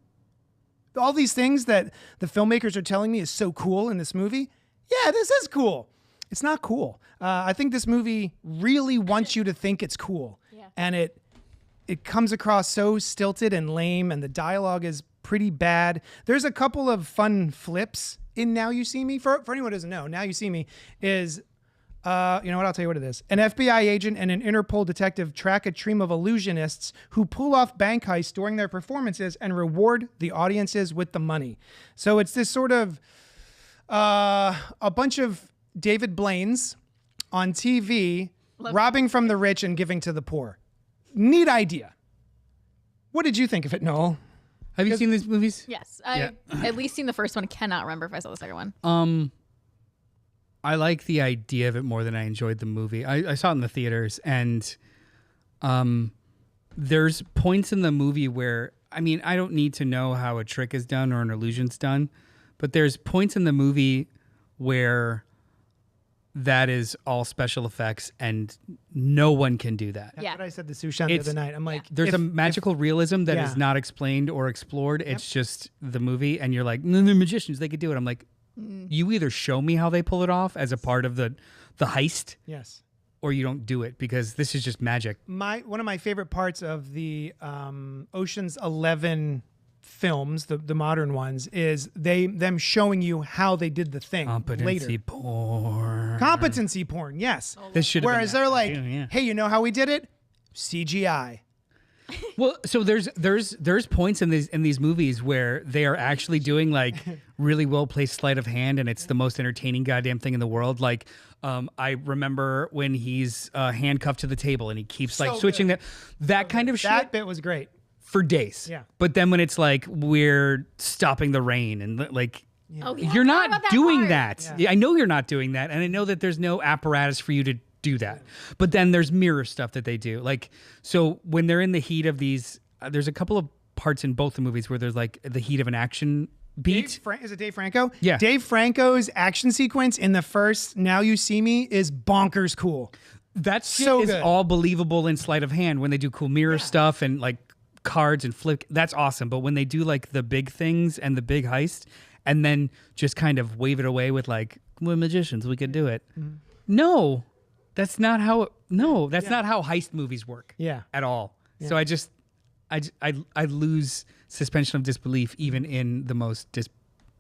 Speaker 1: All these things that the filmmakers are telling me is so cool in this movie. Yeah, this is cool. It's not cool. I think this movie really wants you to think it's cool.
Speaker 3: Yeah.
Speaker 1: And it comes across so stilted and lame, and the dialogue is pretty bad. There's a couple of fun flips in Now You See Me. For anyone who doesn't know, Now You See Me is, you know what, I'll tell you what it is. An FBI agent and an Interpol detective track a team of illusionists who pull off bank heists during their performances and reward the audiences with the money. So it's this sort of a bunch of David Blaine's on TV robbing from the rich and giving to the poor. Neat idea. What did you think of it, Noel?
Speaker 2: Have you seen these movies?
Speaker 3: Yes. I at least seen the first one. Cannot remember if I saw the second one.
Speaker 2: I like the idea of it more than I enjoyed the movie. I saw it in the theaters, and there's points in the movie where, I mean, I don't need to know how a trick is done or an illusion's done, but there's points in the movie where that is all special effects and no one can do that.
Speaker 1: That's
Speaker 3: Yeah.
Speaker 1: what I said to Sushan the other night. I'm like,
Speaker 2: There's a magical realism that
Speaker 1: yeah.
Speaker 2: is not explained or explored. It's just the movie, and you're like, no, they're magicians. They could do it. I'm like, you either show me how they pull it off as a part of the heist,
Speaker 1: yes.
Speaker 2: or you don't do it, because this is just magic.
Speaker 1: One of my favorite parts of the Ocean's 11 films, the modern ones, is them showing you how they did the thing
Speaker 2: Competency
Speaker 1: later.
Speaker 2: porn.
Speaker 1: Competency porn, yes.
Speaker 2: This should have been
Speaker 1: Whereas
Speaker 2: that
Speaker 1: they're like,
Speaker 2: too, yeah.
Speaker 1: hey, you know how we did it? CGI.
Speaker 2: Well, so there's points in these movies where they are actually doing like really well placed sleight of hand, and it's the most entertaining goddamn thing in the world. Like, I remember when he's handcuffed to the table and he keeps like
Speaker 1: So
Speaker 2: switching
Speaker 1: good.
Speaker 2: that kind of shit
Speaker 1: That bit was great.
Speaker 2: for days.
Speaker 1: Yeah.
Speaker 2: But then when it's like we're stopping the rain and like.
Speaker 3: Oh, yeah.
Speaker 2: You're
Speaker 3: I forgot
Speaker 2: not
Speaker 3: about that
Speaker 2: doing
Speaker 3: part.
Speaker 2: that. I know you're not doing that, and I know that there's no apparatus for you to do that. But then there's mirror stuff that they do. Like, so when they're in the heat of these, there's a couple of parts in both the movies where there's like the heat of an action beat.
Speaker 1: Is it Dave Franco?
Speaker 2: Yeah.
Speaker 1: Dave Franco's action sequence in the first Now You See Me is bonkers cool.
Speaker 2: That shit
Speaker 1: So
Speaker 2: is
Speaker 1: good.
Speaker 2: all believable in sleight of hand when they do cool mirror stuff and like cards and flick. That's awesome. But when they do like the big things and the big heist and then just kind of wave it away with like, we're magicians, we could do it.
Speaker 1: Mm-hmm.
Speaker 2: No, that's not how. That's not how heist movies work.
Speaker 1: Yeah.
Speaker 2: At all. So I lose suspension of disbelief even in the most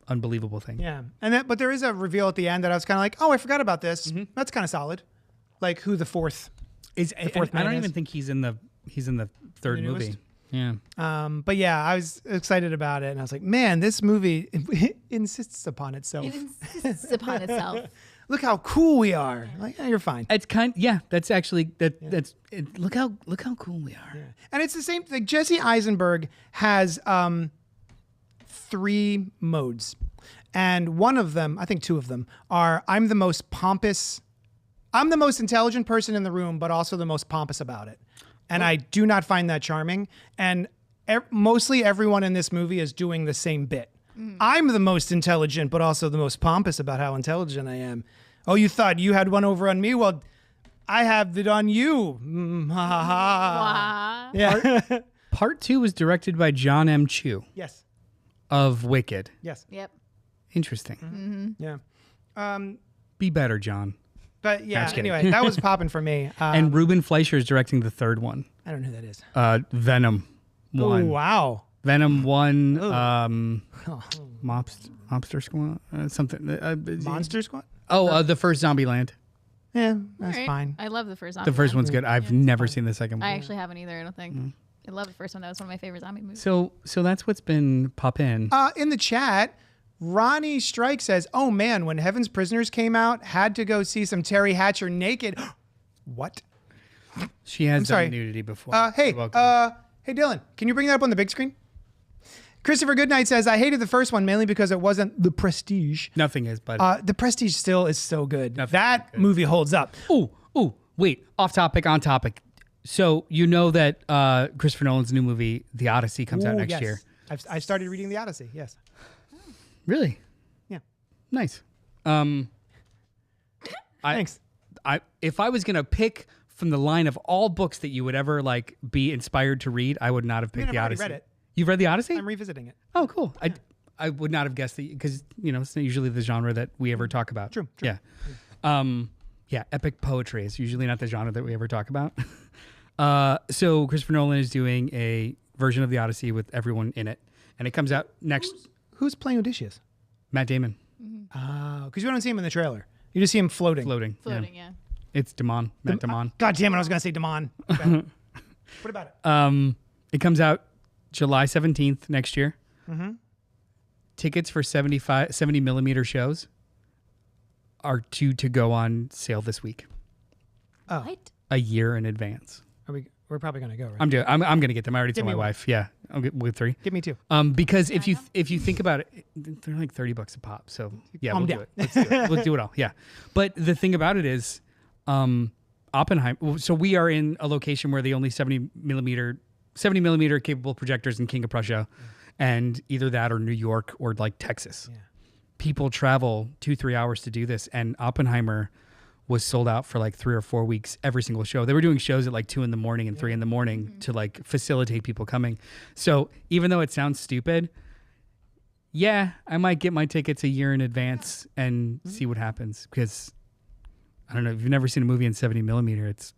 Speaker 2: unbelievable thing.
Speaker 1: Yeah. But there is a reveal at the end that I was kind of like, oh, I forgot about this.
Speaker 2: Mm-hmm.
Speaker 1: That's kind of solid. Like who the fourth. fourth
Speaker 2: I don't
Speaker 1: man
Speaker 2: even
Speaker 1: is.
Speaker 2: think he's in the third
Speaker 1: The
Speaker 2: movie.
Speaker 1: newest?
Speaker 2: Yeah.
Speaker 1: But yeah, I was excited about it, and I was like, man, this movie insists upon itself.
Speaker 3: It insists upon itself.
Speaker 1: Look how cool we are. Like, yeah, you're fine.
Speaker 2: It's that's actually that's it, look how cool we are.
Speaker 1: And it's the same. Like Jesse Eisenberg has 3 modes, and one of them, I think 2 of them, are I'm the most intelligent person in the room, but also the most pompous about it. And I do not find that charming. And mostly everyone in this movie is doing the same bit. I'm the most intelligent, but also the most pompous about how intelligent I am. Oh, you thought you had one over on me? Well, I have it on you. Ha ha ha.
Speaker 3: Wow.
Speaker 1: Yeah.
Speaker 2: Part 2 was directed by John M. Chu
Speaker 1: Yes.
Speaker 2: of Wicked.
Speaker 1: Yes.
Speaker 3: Yep.
Speaker 2: Interesting.
Speaker 1: Yeah.
Speaker 2: Be better, John.
Speaker 1: But yeah,
Speaker 2: just kidding.
Speaker 1: anyway, that was popping for me.
Speaker 2: And Ruben Fleischer is directing the third one.
Speaker 1: I don't know who that is.
Speaker 2: Venom 1.
Speaker 1: Oh, wow.
Speaker 2: Venom 1, Mobster Squad, something.
Speaker 1: Monster Squad?
Speaker 2: The first Zombieland.
Speaker 1: Yeah, that's
Speaker 3: Alright.
Speaker 1: fine.
Speaker 3: I love the first zombie.
Speaker 2: The first
Speaker 3: one.
Speaker 2: one's good. I've never seen the second one.
Speaker 3: I actually haven't either, I don't think. I love the first one. That was one of my favorite zombie movies.
Speaker 2: So that's what's been poppin'.
Speaker 1: In the chat, Ronnie Strike says, oh man, when Heaven's Prisoners came out, had to go see some Terry Hatcher naked. What?
Speaker 2: She has
Speaker 1: sorry.
Speaker 2: done nudity before.
Speaker 1: Hey,
Speaker 2: You're welcome.
Speaker 1: hey Dylan, can you bring that up on the big screen? Christopher Goodnight says, I hated the first one mainly because it wasn't The Prestige.
Speaker 2: Nothing is, but
Speaker 1: The Prestige still is so good.
Speaker 2: Nothing
Speaker 1: That
Speaker 2: is good.
Speaker 1: movie holds up.
Speaker 2: Ooh, wait, off topic, on topic. So you know that Christopher Nolan's new movie, The Odyssey, comes out
Speaker 1: Ooh,
Speaker 2: next
Speaker 1: yes.
Speaker 2: year.
Speaker 1: I started reading The Odyssey, yes.
Speaker 2: Really?
Speaker 1: Yeah.
Speaker 2: Nice.
Speaker 1: Thanks.
Speaker 2: If I was gonna pick from the line of all books that you would ever like be inspired to read, I would not have picked
Speaker 1: I've
Speaker 2: The
Speaker 1: already
Speaker 2: Odyssey.
Speaker 1: read it.
Speaker 2: You've read The Odyssey?
Speaker 1: I'm revisiting it.
Speaker 2: Oh, cool. I would not have guessed that because it's not usually the genre that we ever talk about.
Speaker 1: True.
Speaker 2: Yeah. Yeah. Epic poetry is usually not the genre that we ever talk about. So Christopher Nolan is doing a version of The Odyssey with everyone in it, and it comes out next.
Speaker 1: Who's playing Odysseus?
Speaker 2: Matt Damon
Speaker 1: Oh, because you don't see him in the trailer. You just see him floating.
Speaker 2: floating.
Speaker 3: Floating, yeah.
Speaker 2: It's Damon. Matt Damon.
Speaker 1: God damn it, I was going to say Damon. Okay. What about it?
Speaker 2: It comes out July 17th next year. Tickets for 70 millimeter shows are due to go on sale this week,
Speaker 3: What?
Speaker 2: a year in advance.
Speaker 1: We're probably going to go, right?
Speaker 2: I'm going to get them. I already told
Speaker 1: me
Speaker 2: my
Speaker 1: one.
Speaker 2: wife. Yeah, I'll get with 3.
Speaker 1: Give me 2.
Speaker 2: Because if you think about it, they're like $30 a pop. So yeah,
Speaker 1: Calm
Speaker 2: we'll
Speaker 1: down.
Speaker 2: do it. Let's do it. We'll do it all. Yeah. But the thing about it is, Oppenheimer. So we are in a location where the only 70 millimeter capable projectors in King of Prussia, and either that or New York or like Texas.
Speaker 1: Yeah.
Speaker 2: People travel 2-3 hours to do this, and Oppenheimer was sold out for like 3 or 4 weeks every single show. They were doing shows at like 2 a.m. and 3 a.m. to like facilitate people coming. So even though it sounds stupid, yeah, I might get my tickets a year in advance and see what happens, because I don't know, if you've never seen a movie in 70 millimeter, it's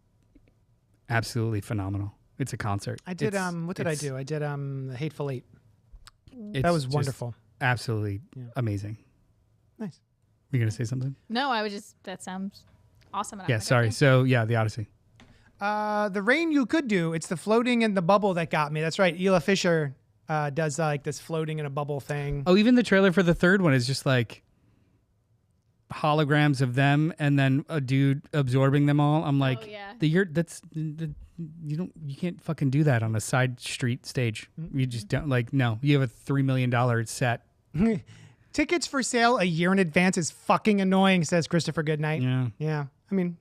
Speaker 2: absolutely phenomenal. It's a concert.
Speaker 1: I did, what did I do? I did The Hateful Eight. That was
Speaker 2: just
Speaker 1: wonderful.
Speaker 2: Absolutely amazing.
Speaker 1: Nice.
Speaker 2: You going to say something?
Speaker 3: No, that sounds awesome. And I'm
Speaker 2: Yeah,
Speaker 3: like,
Speaker 2: sorry.
Speaker 3: okay.
Speaker 2: So yeah, The Odyssey.
Speaker 1: The rain you could do. It's the floating in the bubble that got me. That's right. Ela Fisher does like this floating in a bubble thing.
Speaker 2: Oh, even the trailer for the third one is just like holograms of them and then a dude absorbing them all. I'm like,
Speaker 3: yeah.
Speaker 2: you can't fucking do that on a side street stage. You just don't, like, no, you have a $3 million set.
Speaker 1: Tickets for sale a year in advance is fucking annoying, says Christopher Goodnight.
Speaker 2: Yeah.
Speaker 1: Yeah. I mean,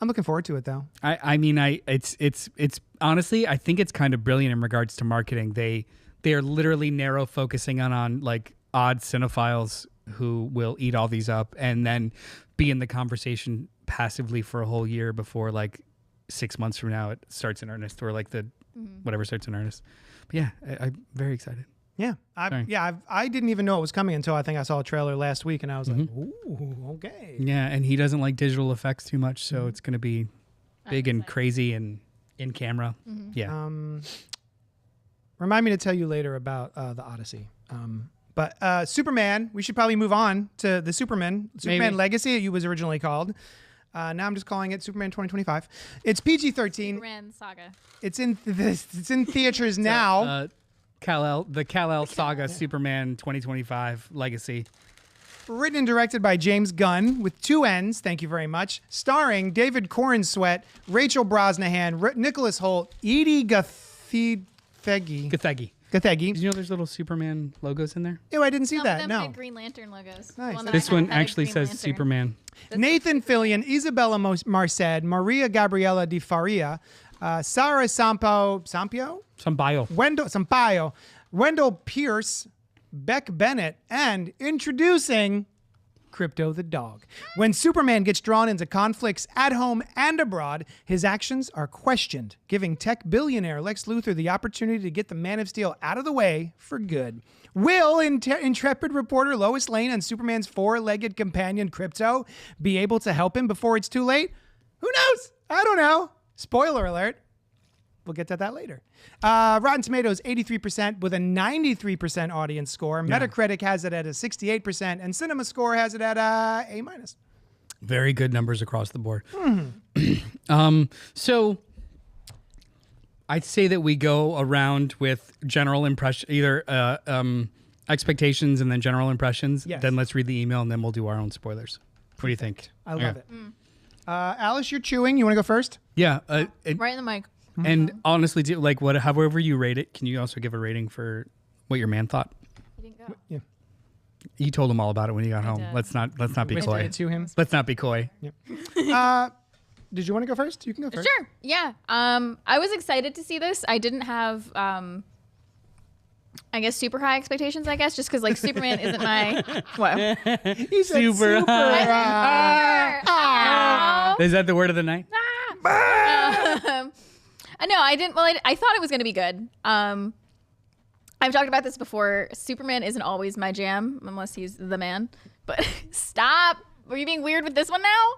Speaker 1: I'm looking forward to it though.
Speaker 2: I mean, it's honestly, I think it's kind of brilliant in regards to marketing. They they are literally narrow focusing on like odd cinephiles who will eat all these up and then be in the conversation passively for a whole year before like 6 months from now it starts in earnest, or like the whatever starts in earnest. But yeah, I'm very excited.
Speaker 1: Yeah, I didn't even know it was coming until I think I saw a trailer last week, and I was like, "Ooh, okay."
Speaker 2: Yeah, and he doesn't like digital effects too much, so it's going to be big and crazy and in camera. Yeah.
Speaker 1: Remind me to tell you later about the Odyssey. But Superman, we should probably move on to the Superman Legacy, it was originally called. Now I'm just calling it Superman 2025. It's PG-13.
Speaker 3: Superman Saga.
Speaker 1: It's in theaters now.
Speaker 2: The Kal-El Saga Superman 2025 Legacy.
Speaker 1: Written and directed by James Gunn with 2 N's, thank you very much. Starring David Corenswet, Rachel Brosnahan, Nicholas Hoult, Edie Gathegi.
Speaker 2: Gathegi. Did you know there's little Superman logos in there?
Speaker 1: Ew, I didn't see
Speaker 3: Some
Speaker 1: that.
Speaker 3: of them
Speaker 1: No.
Speaker 3: had Green Lantern logos.
Speaker 1: Nice.
Speaker 2: This one actually says Superman.
Speaker 1: Nathan Fillion, Isabella Marced, Maria Gabriela Di Faria, Sarah Sampaio, Wendell Pierce, Beck Bennett, and introducing Krypto the dog. When Superman gets drawn into conflicts at home and abroad, his actions are questioned, giving tech billionaire Lex Luthor the opportunity to get the Man of Steel out of the way for good. Will intrepid reporter Lois Lane and Superman's 4-legged companion Krypto be able to help him before it's too late? Who knows? I don't know. Spoiler alert. We'll get to that later. Rotten Tomatoes, 83% with a 93% audience score. Metacritic has it at a 68%, and Cinema Score has it at a A-.
Speaker 2: Very good numbers across the board. So I'd say that we go around with general impression, either expectations and then general impressions.
Speaker 1: Yes.
Speaker 2: Then let's read the email, and then we'll do our own spoilers. What do you think?
Speaker 1: I love it. Alice, you're chewing. You want to go first?
Speaker 2: Yeah.
Speaker 3: Right in the mic.
Speaker 2: And honestly, however you rate it, can you also give a rating for what your man thought?
Speaker 3: You didn't go.
Speaker 1: Yeah.
Speaker 2: You told him all about it when you got home.
Speaker 3: did.
Speaker 2: Let's not be
Speaker 1: Whispered
Speaker 2: coy.
Speaker 1: it to him.
Speaker 2: Let's not be coy.
Speaker 1: Did you want to go first? You can go first.
Speaker 3: Sure. Yeah. I was excited to see this. I didn't have, I guess, super high expectations, I guess, just because, like, Superman isn't my... What?
Speaker 1: He said
Speaker 2: Super
Speaker 3: Oh.
Speaker 2: Is that the word of the night?
Speaker 3: No, I didn't. Well, I thought it was going to be good. I've talked about this before. Superman isn't always my jam, unless he's the man. But stop. Were you being weird with this one now?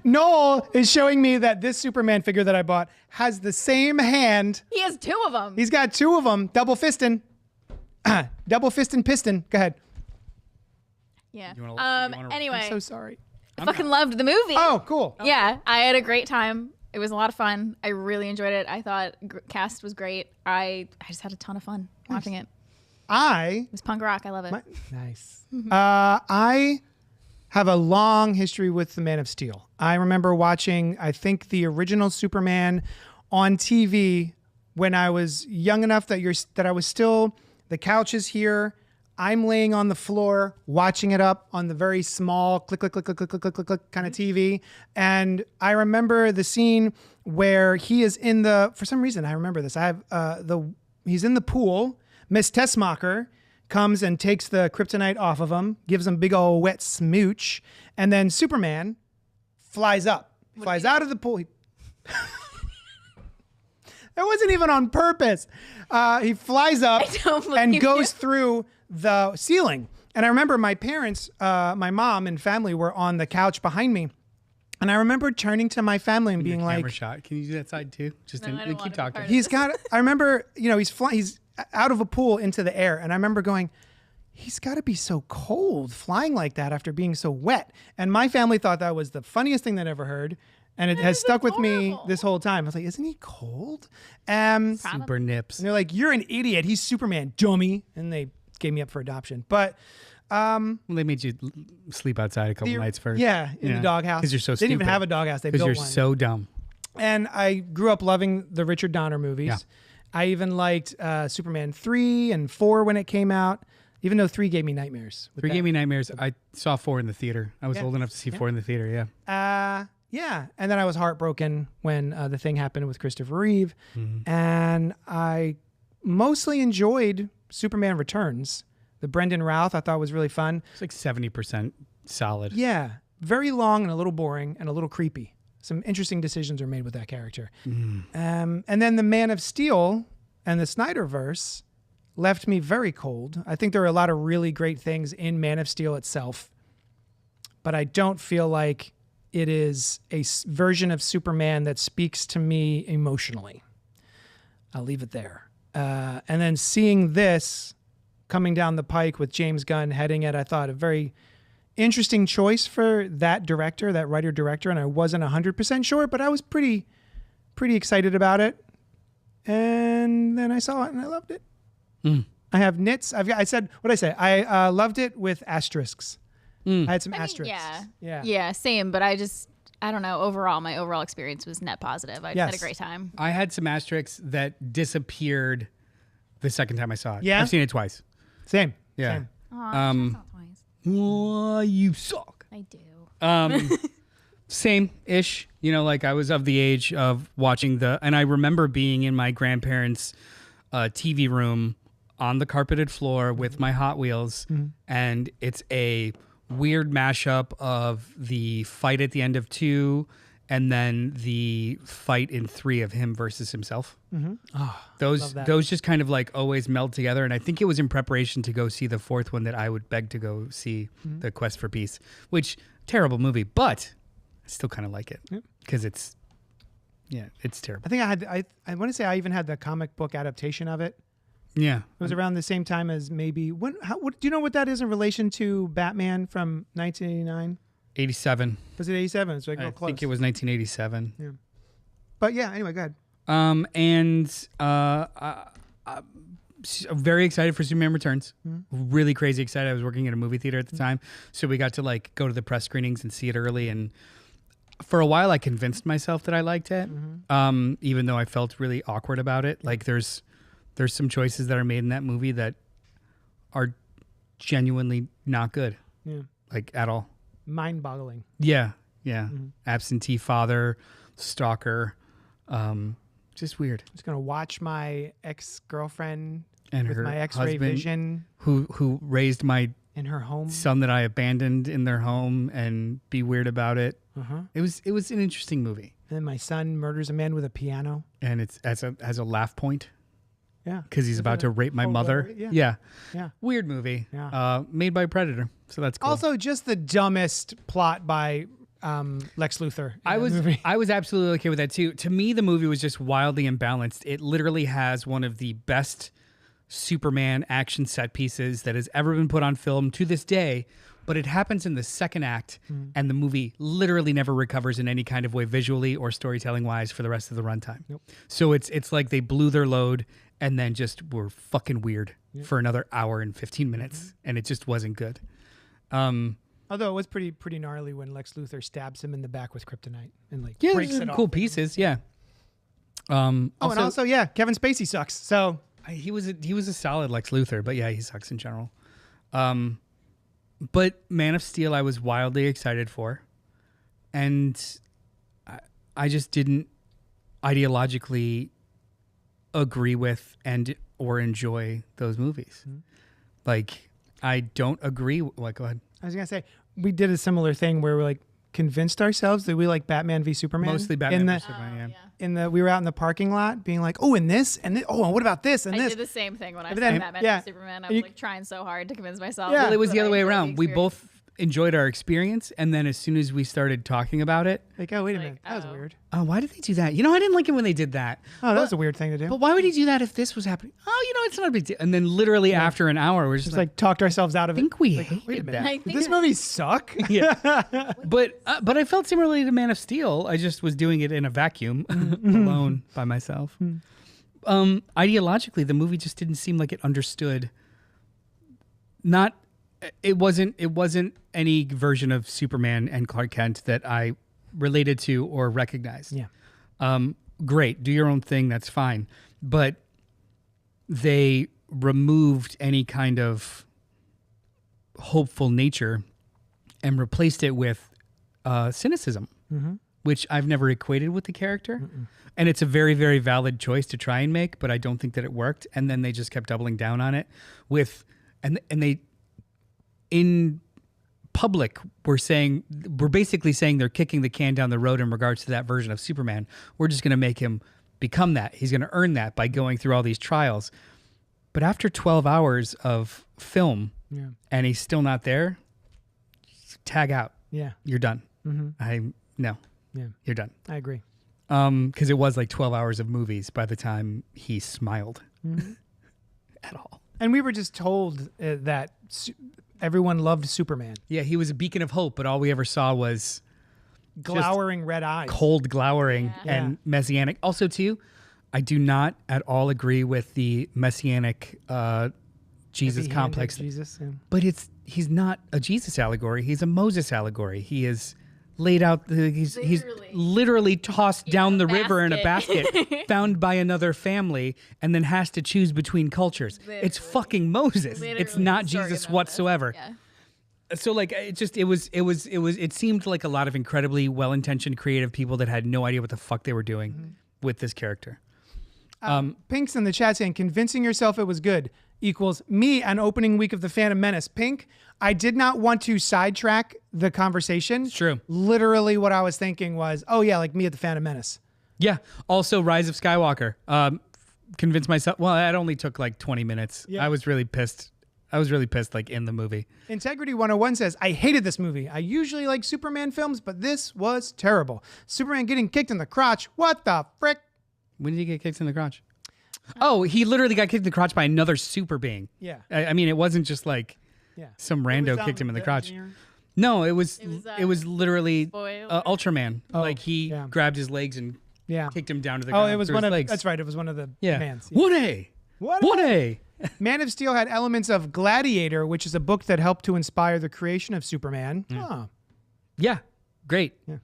Speaker 1: Noel is showing me that this Superman figure that I bought has the same hand.
Speaker 3: He has 2 of them.
Speaker 1: He's got 2 of them. Double fisting. Double fisting piston. Go ahead.
Speaker 3: Yeah.
Speaker 2: You wanna-
Speaker 3: Anyway,
Speaker 1: I'm so sorry.
Speaker 3: I fucking loved the movie.
Speaker 1: Oh, cool.
Speaker 3: Yeah, I had a great time. It was a lot of fun. I really enjoyed it. I thought cast was great. I just had a ton of fun watching it. It was punk rock. I love it.
Speaker 1: Nice. I have a long history with the Man of Steel. I remember watching, I think, the original Superman on TV when I was young enough that I was still, the couch is here. I'm laying on the floor watching it up on the very small click, click, click, click, click, click, click, click, click kind of TV. And I remember the scene where he is in for some reason, I remember this. I have he's in the pool. Miss Tessmacher comes and takes the kryptonite off of him, gives him big old wet smooch. And then Superman flies up, flies out of the pool. That wasn't even on purpose. He flies up and goes through the ceiling. And I remember my parents, my mom and family were on the couch behind me. And I remember turning to my family and being like,
Speaker 2: camera shot. Can you do that side too? Just
Speaker 3: No, I don't want
Speaker 2: keep
Speaker 3: to be
Speaker 2: talking.
Speaker 3: part of
Speaker 1: he's got, I remember, he's out of a pool into the air. And I remember going, he's got to be so cold flying like that after being so wet. And my family thought that was the funniest thing they'd ever heard. And it has stuck with me this whole time. I was like, isn't he cold?
Speaker 2: Super nips.
Speaker 1: And they're like, you're an idiot. He's Superman, dummy. And they gave me up for adoption. But
Speaker 2: Well, they made you sleep outside a couple nights first.
Speaker 1: yeah, in the doghouse.
Speaker 2: Because you're so
Speaker 1: They
Speaker 2: stupid.
Speaker 1: didn't even have a doghouse. They
Speaker 2: Because
Speaker 1: built
Speaker 2: you're
Speaker 1: one.
Speaker 2: so dumb.
Speaker 1: And I grew up loving the Richard Donner movies.
Speaker 2: Yeah.
Speaker 1: I even liked Superman 3 and 4 when it came out, even though 3 gave me nightmares.
Speaker 2: 3 gave me nightmares. I saw 4 in the theater. I was
Speaker 1: Yeah.
Speaker 2: old enough to see 4 in the theater, yeah.
Speaker 1: Yeah, and then I was heartbroken when the thing happened with Christopher Reeve, and I mostly enjoyed Superman Returns. The Brendan Routh I thought was really fun.
Speaker 2: It's like 70% solid.
Speaker 1: Yeah, very long and a little boring and a little creepy. Some interesting decisions are made with that character. And then the Man of Steel and the Snyderverse left me very cold. I think there are a lot of really great things in Man of Steel itself, but I don't feel like it is a version of Superman that speaks to me emotionally. I'll leave it there. And then seeing this coming down the pike with James Gunn heading it, I thought a very interesting choice for that director, that writer-director, and I wasn't 100% sure, but I was pretty excited about it. And then I saw it and I loved it. I have nits. I said, what did I say? I loved it with asterisks. I had some asterisks.
Speaker 3: Yeah, same. But I don't know. Overall, my overall experience was net positive. I had a great time.
Speaker 2: I had some asterisks that disappeared the second time I saw it.
Speaker 1: Yeah?
Speaker 2: I've seen it twice.
Speaker 1: Same.
Speaker 2: Yeah.
Speaker 1: Same.
Speaker 3: Aw, not twice.
Speaker 2: Oh, you suck.
Speaker 3: I do.
Speaker 2: Same-ish. You know, like I was of the age of watching and I remember being in my grandparents' TV room on the carpeted floor with my Hot Wheels, and it's a weird mashup of the fight at the end of 2 and then the fight in 3 of him versus himself. Those just kind of like always meld together, and I think it was in preparation to go see the 4th one that I would beg to go see, The Quest for Peace, which terrible movie, but I still kind of like it because it's terrible.
Speaker 1: I think I want to say I even had the comic book adaptation of it.
Speaker 2: Yeah.
Speaker 1: It was around the same time as maybe what do you know what that is in relation to Batman from 1989?
Speaker 2: 87.
Speaker 1: Was it 87? So I
Speaker 2: I think it was 1987.
Speaker 1: Yeah. But yeah, anyway, go ahead.
Speaker 2: Very excited for Superman Returns. Really crazy excited. I was working at a movie theater at the time, so we got to like go to the press screenings and see it early. And for a while, I convinced myself that I liked it, even though I felt really awkward about it. Like there's some choices that are made in that movie that are genuinely not good, like at all.
Speaker 1: Mind-boggling.
Speaker 2: Yeah. Absentee father, stalker, just weird.
Speaker 1: I'm just gonna watch my ex-girlfriend
Speaker 2: And
Speaker 1: with
Speaker 2: her
Speaker 1: my X-ray
Speaker 2: husband,
Speaker 1: vision
Speaker 2: who raised my
Speaker 1: in her home.
Speaker 2: son that I abandoned in their home and be weird about it. It was an interesting movie,
Speaker 1: And then my son murders a man with a piano.
Speaker 2: and it's has a laugh point
Speaker 1: Yeah.
Speaker 2: because he's about to rape my mother.
Speaker 1: Yeah.
Speaker 2: Weird movie.
Speaker 1: Yeah.
Speaker 2: Made by Predator, so that's cool.
Speaker 1: Also, just the dumbest plot by Lex Luthor. in
Speaker 2: I
Speaker 1: that
Speaker 2: was
Speaker 1: movie.
Speaker 2: I was absolutely okay with that too. To me, the movie was just wildly imbalanced. It literally has one of the best Superman action set pieces that has ever been put on film to this day, but it happens in the second act, and the movie literally never recovers in any kind of way visually or storytelling wise for the rest of the runtime. So it's like they blew their load and then just were fucking weird for another hour and 15 minutes, and it just wasn't good.
Speaker 1: Although it was pretty gnarly when Lex Luthor stabs him in the back with kryptonite and like
Speaker 2: Yeah,
Speaker 1: breaks
Speaker 2: there's
Speaker 1: it
Speaker 2: some
Speaker 1: off.
Speaker 2: cool pieces. Yeah.
Speaker 1: And also, yeah, Kevin Spacey sucks. So
Speaker 2: He was a solid Lex Luthor, but yeah, he sucks in general. But Man of Steel, I was wildly excited for, and I just didn't ideologically agree with or enjoy those movies. Like, I don't agree. Like, go ahead.
Speaker 1: I was gonna say we did a similar thing where we like convinced ourselves that we like Batman v Superman.
Speaker 2: Mostly Batman
Speaker 1: In
Speaker 2: v
Speaker 1: the,
Speaker 2: Superman. Yeah.
Speaker 1: we were out in the parking lot being like, oh, and this, and oh, and what about this and
Speaker 3: I
Speaker 1: this?
Speaker 3: did the same thing when I
Speaker 1: But
Speaker 3: saw
Speaker 1: then-
Speaker 3: Batman
Speaker 1: yeah.
Speaker 3: and Superman. I was like trying so hard to convince myself.
Speaker 1: Yeah.
Speaker 2: Well, it was the
Speaker 3: that
Speaker 2: other
Speaker 3: I
Speaker 2: way
Speaker 3: enjoyed the
Speaker 2: around. We
Speaker 3: experience.
Speaker 2: both enjoyed our experience, and then as soon as we started talking about it,
Speaker 1: Like, oh, wait a
Speaker 3: Like,
Speaker 1: minute, that was
Speaker 3: oh.
Speaker 1: weird.
Speaker 2: oh, why did they do that? You know, I didn't like it when they did that.
Speaker 1: Oh, that was a weird thing to do.
Speaker 2: But why would he do that if this was happening? Oh, you know, it's not a big deal. And then literally after an hour, we're just
Speaker 1: Just
Speaker 2: like,
Speaker 1: like talked ourselves out of
Speaker 2: I
Speaker 1: it.
Speaker 2: think we
Speaker 1: Like, wait a
Speaker 2: hated
Speaker 1: minute.
Speaker 2: that.
Speaker 3: I
Speaker 1: Did
Speaker 3: think
Speaker 1: this movie suck?
Speaker 2: But I felt similarly to Man of Steel. I just was doing it in a vacuum, alone by myself. Ideologically, the movie just didn't seem like it understood. It wasn't any version of Superman and Clark Kent that I related to or recognized.
Speaker 1: Yeah.
Speaker 2: Great, do your own thing. That's fine. But they removed any kind of hopeful nature and replaced it with cynicism. which I've never equated with the character. And it's a very, very valid choice to try and make, but I don't think that it worked. And then they just kept doubling down on it and they, in public, we're basically saying they're kicking the can down the road in regards to that version of Superman. We're just going to make him become that. He's going to earn that by going through all these trials. But after 12 hours of film and he's still not there, tag out.
Speaker 1: Yeah.
Speaker 2: You're done. No.
Speaker 1: Yeah.
Speaker 2: You're done.
Speaker 1: I agree.
Speaker 2: Because it was like 12 hours of movies by the time he smiled at all.
Speaker 1: And we were just told that everyone loved Superman.
Speaker 2: Yeah, he was a beacon of hope, but all we ever saw was
Speaker 1: Glowering red eyes.
Speaker 2: cold glowering and messianic. Also, too, I do not at all agree with the messianic Jesus
Speaker 1: Heavy-handed
Speaker 2: complex.
Speaker 1: Jesus. Yeah.
Speaker 2: But he's not a Jesus allegory. He's a Moses allegory. He is laid out. He's literally tossed down the river in a basket, found by another family, and then has to choose between cultures. It's fucking Moses. It's not Jesus whatsoever.
Speaker 3: Yeah.
Speaker 2: So like it seemed like a lot of incredibly well-intentioned creative people that had no idea what the fuck they were doing with this character.
Speaker 1: Pink's in the chat saying, convincing yourself it was good equals me on opening week of The Phantom Menace. Pink, I did not want to sidetrack the conversation.
Speaker 2: It's true.
Speaker 1: Literally what I was thinking was, oh yeah, like me at The Phantom Menace.
Speaker 2: Yeah. Also, Rise of Skywalker. Convinced myself. Well, it only took like 20 minutes.
Speaker 1: Yeah.
Speaker 2: I was really pissed. Like in the movie.
Speaker 1: Integrity 101 says, I hated this movie. I usually like Superman films, but this was terrible. Superman getting kicked in the crotch. What the frick?
Speaker 2: When did he get kicked in the crotch? Oh, he literally got kicked in the crotch by another super being.
Speaker 1: Yeah.
Speaker 2: I mean, it wasn't just like
Speaker 1: Yeah.
Speaker 2: some rando kicked him in the crotch.
Speaker 1: engineer?
Speaker 2: No, it was literally
Speaker 3: Spoiler.
Speaker 2: Ultraman.
Speaker 1: Oh,
Speaker 2: like he
Speaker 1: yeah.
Speaker 2: grabbed his legs and
Speaker 1: Yeah.
Speaker 2: kicked him down to the
Speaker 1: Oh,
Speaker 2: ground.
Speaker 1: it was
Speaker 2: through
Speaker 1: one
Speaker 2: his
Speaker 1: of,
Speaker 2: legs.
Speaker 1: that's right. It was one of the
Speaker 2: Yeah.
Speaker 1: mans.
Speaker 2: 1A. 1A.
Speaker 1: Man of Steel had elements of Gladiator, which is a book that helped to inspire the creation of Superman. Oh.
Speaker 2: Yeah. Great.
Speaker 1: Yeah.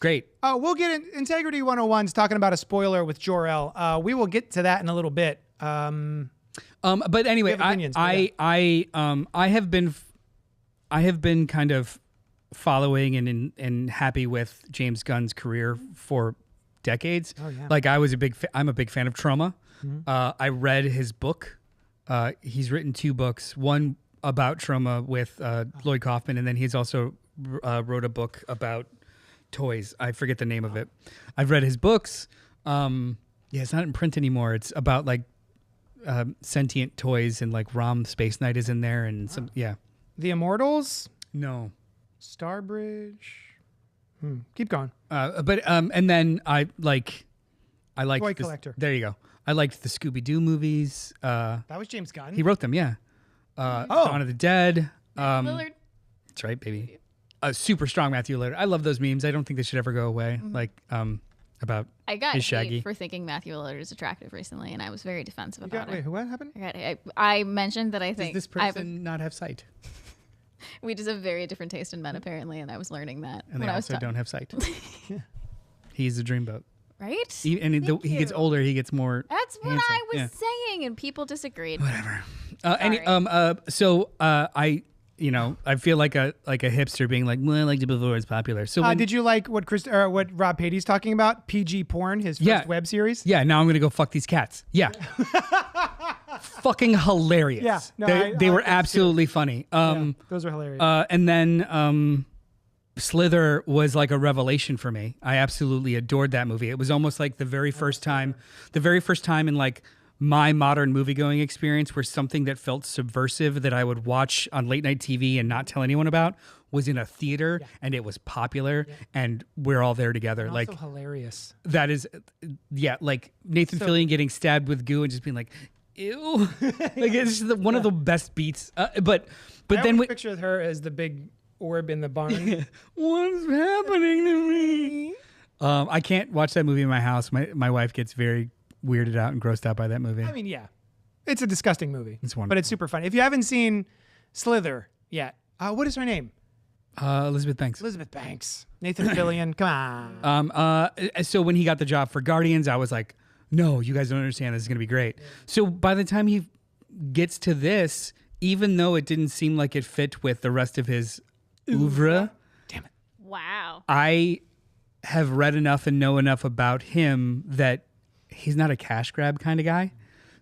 Speaker 2: Great.
Speaker 1: Oh, we'll get in. Integrity 101's talking about a spoiler with Jor-El. We will get to that in a little bit.
Speaker 2: But anyway,
Speaker 1: have opinions, but
Speaker 2: I have been kind of following and happy with James Gunn's career for decades.
Speaker 1: Oh, yeah.
Speaker 2: Like I'm a big fan of Trauma. I read his book. He's written 2 books, one about trauma with Lloyd Kaufman, and then he's also wrote a book about toys. I forget the name of it. I've read his books. It's not in print anymore. It's about like sentient toys, and like Rom Space Knight is in there, and some
Speaker 1: The Immortals,
Speaker 2: No.
Speaker 1: Starbridge. Keep going.
Speaker 2: And then I liked
Speaker 1: Toy Collector.
Speaker 2: There you go. I liked the Scooby-Doo movies.
Speaker 1: That was James Gunn.
Speaker 2: He wrote them, yeah. Dawn of the Dead.
Speaker 3: Lillard.
Speaker 2: That's right, baby. Super strong Matthew Lillard. I love those memes. I don't think they should ever go away. Like about
Speaker 3: I got
Speaker 2: his Shaggy.
Speaker 3: hate for thinking Matthew Lillard is attractive recently, and I was very defensive about it.
Speaker 1: Wait, what happened?
Speaker 3: I mentioned that I
Speaker 2: Does
Speaker 3: think
Speaker 2: this person not have sight?
Speaker 3: we just have very different taste in men, apparently, and I was learning that.
Speaker 2: And they
Speaker 3: when I was
Speaker 2: also don't have sight. He's a dreamboat.
Speaker 3: Right?
Speaker 2: He gets
Speaker 3: you.
Speaker 2: older, he gets more
Speaker 3: That's what
Speaker 2: handsome.
Speaker 3: I was
Speaker 2: Yeah.
Speaker 3: saying, and people disagreed.
Speaker 2: Whatever. I feel like a hipster being like, well, I liked it before it's popular. So
Speaker 1: Did you like what what Rob Patey's talking about? PG porn, his first web series.
Speaker 2: Yeah, now I'm gonna go fuck these cats. Yeah. Fucking hilarious.
Speaker 1: Yeah, no,
Speaker 2: they
Speaker 1: I
Speaker 2: were
Speaker 1: like those
Speaker 2: absolutely funny.
Speaker 1: Those are hilarious.
Speaker 2: And then Slither was like a revelation for me. I absolutely adored that movie. It was almost like the very first time in like my modern movie-going experience where something that felt subversive that I would watch on late night TV and not tell anyone about was in a theater and it was popular and we're all there together.
Speaker 1: And
Speaker 2: like
Speaker 1: also hilarious.
Speaker 2: that is, like Nathan Fillion getting stabbed with goo and just being like, ew. Like it's just one of the best beats. But
Speaker 1: I
Speaker 2: then
Speaker 1: always picture her as the big orb in the barn.
Speaker 2: what's happening to me? I can't watch that movie in my house. My wife gets very weirded out and grossed out by that movie.
Speaker 1: I mean, yeah, it's a disgusting movie.
Speaker 2: It's wonderful,
Speaker 1: but it's super fun. If you haven't seen Slither yet, what is her name?
Speaker 2: Elizabeth Banks.
Speaker 1: Elizabeth Banks. Nathan Fillion. Come on.
Speaker 2: So when he got the job for Guardians, I was like, no, you guys don't understand. This is going to be great. Yeah. So by the time he gets to this, even though it didn't seem like it fit with the rest of his oeuvre,
Speaker 1: Damn it.
Speaker 3: Wow.
Speaker 2: I have read enough and know enough about him that he's not a cash grab kind of guy.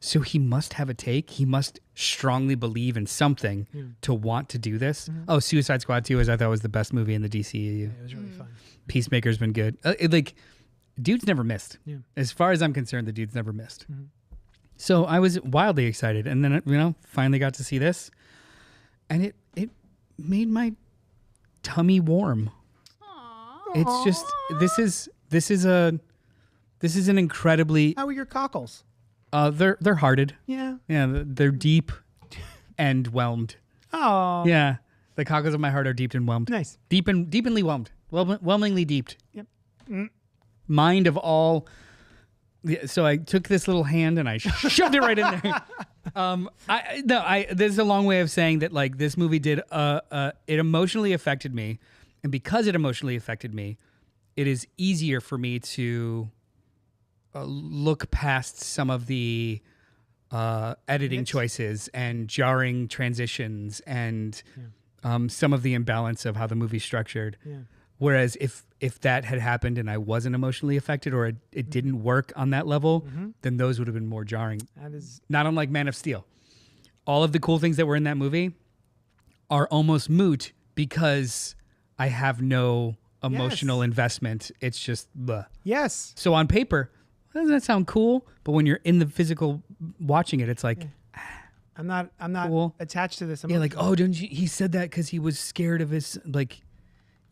Speaker 2: So he must have a take. He must strongly believe in something to want to do this. Oh, Suicide Squad 2 I thought was the best movie in the DCEU.
Speaker 1: Yeah, it was really fun.
Speaker 2: Peacemaker's been good. Dude's never missed. Yeah. As far as I'm concerned, the dude's never missed. So I was wildly excited. And then, finally got to see this. And it made my tummy warm.
Speaker 3: Aww.
Speaker 2: It's just, this is an incredibly,
Speaker 1: How are your cockles?
Speaker 2: they're hearted.
Speaker 1: Yeah.
Speaker 2: Yeah, they're deep and whelmed.
Speaker 1: Oh.
Speaker 2: Yeah. The cockles of my heart are deep and whelmed.
Speaker 1: Nice.
Speaker 2: Deeply whelmed. Whelmingly deeped.
Speaker 1: Yep.
Speaker 2: Mind of all. Yeah, so I took this little hand and I shoved it right in there. This is a long way of saying that this movie did it emotionally affected me, and because it emotionally affected me, it is easier for me to look past some of the editing choices and jarring transitions and some of the imbalance of how the movie's structured. Yeah. Whereas if that had happened and I wasn't emotionally affected or it didn't work on that level, then those would have been more jarring.
Speaker 1: That is
Speaker 2: not unlike Man of Steel. All of the cool things that were in that movie are almost moot because I have no emotional investment. It's just blah.
Speaker 1: Yes.
Speaker 2: So on paper, doesn't that sound cool? But when you're in the physical watching it, it's like,
Speaker 1: I'm not
Speaker 2: cool.
Speaker 1: attached to this.
Speaker 2: He said that because he was scared of his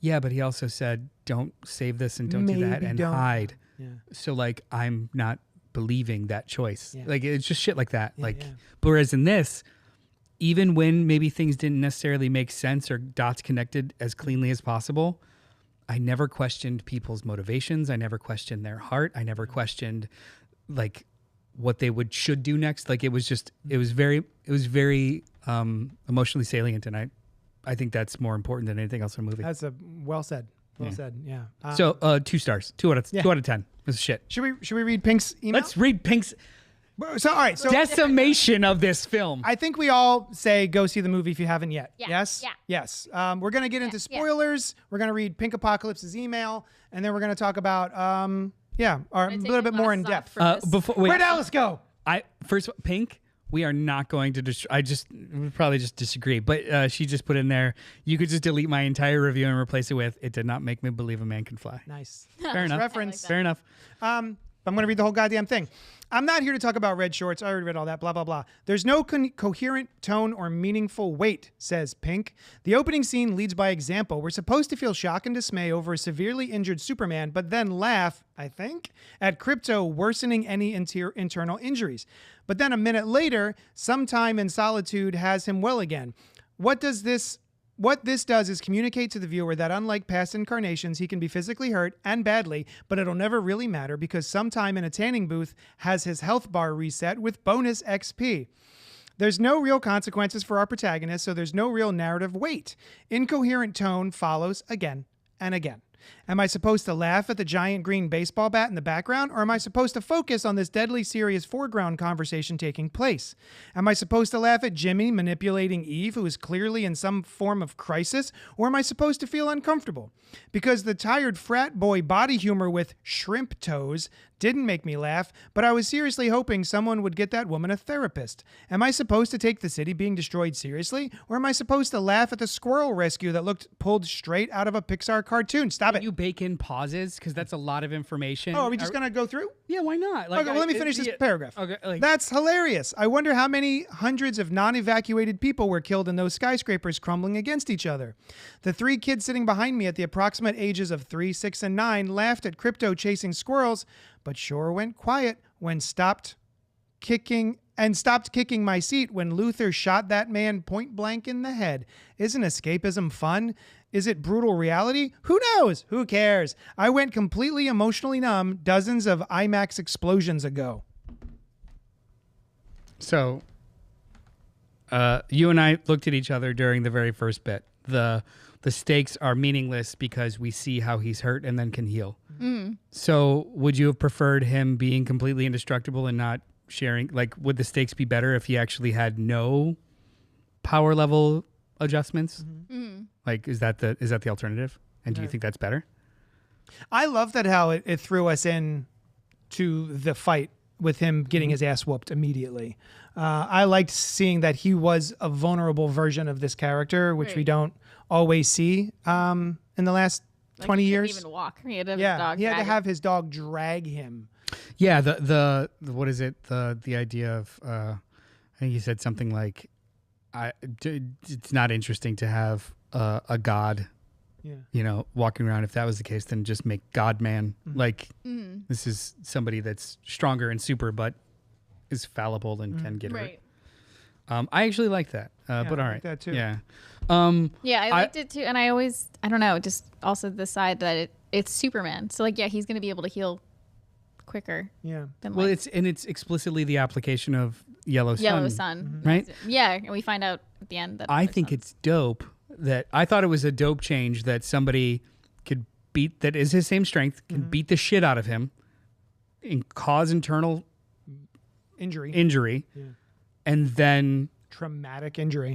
Speaker 2: yeah, but he also said, don't save this and don't do that and hide. Yeah. So I'm not believing that choice. Yeah. It's just shit like that. Whereas in this, even when maybe things didn't necessarily make sense or dots connected as cleanly as possible, I never questioned people's motivations. I never questioned their heart. I never questioned what they should do next. It was very emotionally salient, and I think that's more important than anything else in the movie.
Speaker 1: That's well said. Well said. Yeah.
Speaker 2: So 2 stars. 2 out of 10. This is shit.
Speaker 1: Should we read Pink's email?
Speaker 2: Let's read Pink's
Speaker 1: So all right. So
Speaker 2: decimation of this film.
Speaker 1: I think we all say go see the movie if you haven't yet.
Speaker 3: Yeah.
Speaker 1: Yes.
Speaker 3: Yeah.
Speaker 1: Yes. We're gonna get into spoilers. We're gonna read Pink Apocalypse's email, and then we're gonna talk about a little bit more in depth.
Speaker 2: Where'd
Speaker 1: Alice go?
Speaker 2: Pink. We are not going to we'll probably just disagree, but she just put in there, you could just delete my entire review and replace it with, it did not make me believe a man can fly.
Speaker 1: Nice.
Speaker 2: Fair enough.
Speaker 1: Reference.
Speaker 2: Fair enough.
Speaker 1: I'm going to read the whole goddamn thing. I'm not here to talk about red shorts. I already read all that, blah, blah, blah. There's no coherent tone or meaningful weight, says Pink. The opening scene leads by example. We're supposed to feel shock and dismay over a severely injured Superman, but then laugh, I think, at Krypto worsening any internal injuries. But then a minute later, some time in solitude has him well again. What this does is communicate to the viewer that unlike past incarnations, he can be physically hurt and badly, but it'll never really matter because sometime in a tanning booth has his health bar reset with bonus XP. There's no real consequences for our protagonist, so there's no real narrative weight. Incoherent tone follows again and again. Am I supposed to laugh at the giant green baseball bat in the background, or am I supposed to focus on this deadly serious foreground conversation taking place? Am I supposed to laugh at Jimmy manipulating Eve, who is clearly in some form of crisis, or am I supposed to feel uncomfortable? Because the tired frat boy body humor with shrimp toes didn't make me laugh, but I was seriously hoping someone would get that woman a therapist. Am I supposed to take the city being destroyed seriously, or am I supposed to laugh at the squirrel rescue that looked pulled straight out of a Pixar cartoon? Stop it.
Speaker 2: You bake in pauses because that's a lot of information.
Speaker 1: Oh, are we just going to go through?
Speaker 2: Yeah, why not?
Speaker 1: Okay, well, let me finish this paragraph.
Speaker 2: Okay,
Speaker 1: that's hilarious. I wonder how many hundreds of non-evacuated people were killed in those skyscrapers crumbling against each other. The 3 kids sitting behind me at the approximate ages of 3, 6, and 9 laughed at Krypto chasing squirrels, but sure went quiet when stopped kicking my seat when Luthor shot that man point blank in the head. Isn't escapism fun? Is it brutal reality? Who knows? Who cares? I went completely emotionally numb dozens of IMAX explosions ago.
Speaker 2: So, you and I looked at each other during the very first bit. The stakes are meaningless because we see how he's hurt and then can heal. Mm. So would you have preferred him being completely indestructible and not sharing? Would the stakes be better if he actually had no power level adjustments? Mm-hmm. Is that the alternative? And do you think that's better?
Speaker 1: I love that how it threw us in to the fight with him getting his ass whooped immediately. I liked seeing that he was a vulnerable version of this character, which we
Speaker 3: Right.
Speaker 1: don't always see in the last 20
Speaker 3: he
Speaker 1: years.
Speaker 3: couldn't even walk. He had to have his
Speaker 1: Yeah,
Speaker 3: dog
Speaker 1: he had to
Speaker 3: drag him.
Speaker 1: have his dog drag him.
Speaker 2: Yeah, the what is it? The idea of I think he said something like, it's not interesting to have a god,
Speaker 1: Yeah.
Speaker 2: walking around. If that was the case, then just make God Man.
Speaker 1: Mm-hmm.
Speaker 2: Like this is somebody that's stronger and super, but is fallible and can get
Speaker 3: Right.
Speaker 2: hurt. I actually like that, but
Speaker 1: I
Speaker 2: all
Speaker 1: like
Speaker 2: right,
Speaker 1: that too.
Speaker 2: Yeah,
Speaker 3: Yeah, I liked it too, and I always, I don't know, just also the side that it's Superman. So like, yeah, he's gonna be able to heal quicker
Speaker 1: Yeah.
Speaker 3: than
Speaker 2: well,
Speaker 3: like
Speaker 2: it's explicitly the application of Yellow Sun.
Speaker 3: Yellow Sun,
Speaker 2: right?
Speaker 3: Yeah, and we find out at the end that
Speaker 2: I
Speaker 3: other
Speaker 2: think
Speaker 3: suns-
Speaker 2: it's dope that I thought it was a dope change that somebody could beat that is his same strength can beat the shit out of him and cause internal
Speaker 1: Injury.
Speaker 2: injury, and then
Speaker 1: Traumatic injury.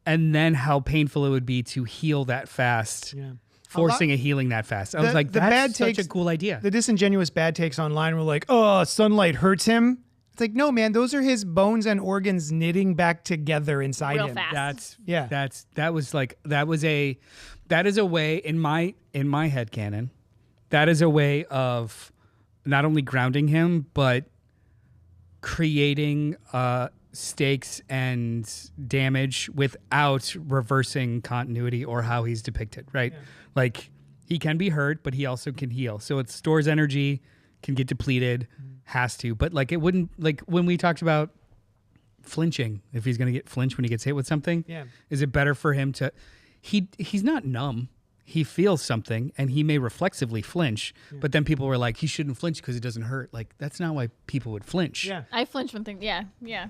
Speaker 1: Yeah.
Speaker 2: how painful it would be to heal that fast,
Speaker 1: Yeah.
Speaker 2: forcing a healing that fast. I was like,
Speaker 1: the
Speaker 2: that's
Speaker 1: bad
Speaker 2: such a
Speaker 1: takes-
Speaker 2: cool idea.
Speaker 1: The disingenuous bad takes online were like, oh, sunlight hurts him. It's like, no, man, those are his bones and organs knitting back together inside
Speaker 3: Real
Speaker 1: him.
Speaker 3: fast.
Speaker 1: Yeah.
Speaker 2: That is a way in my headcanon. That is a way of not only grounding him, but creating stakes and damage without reversing continuity or how he's depicted, right? Like he can be hurt, but he also can heal. So it stores energy, can get depleted, has to. But like it wouldn't, like when we talked about flinching, if he's going to get flinch when he gets hit with something,
Speaker 1: Yeah.
Speaker 2: is it better for him to, he's not numb. He feels something and he may reflexively flinch, but then people were like, he shouldn't flinch because it doesn't hurt. Like, that's not why people would flinch.
Speaker 1: Yeah.
Speaker 3: I flinch when things. Yeah.
Speaker 2: Yeah.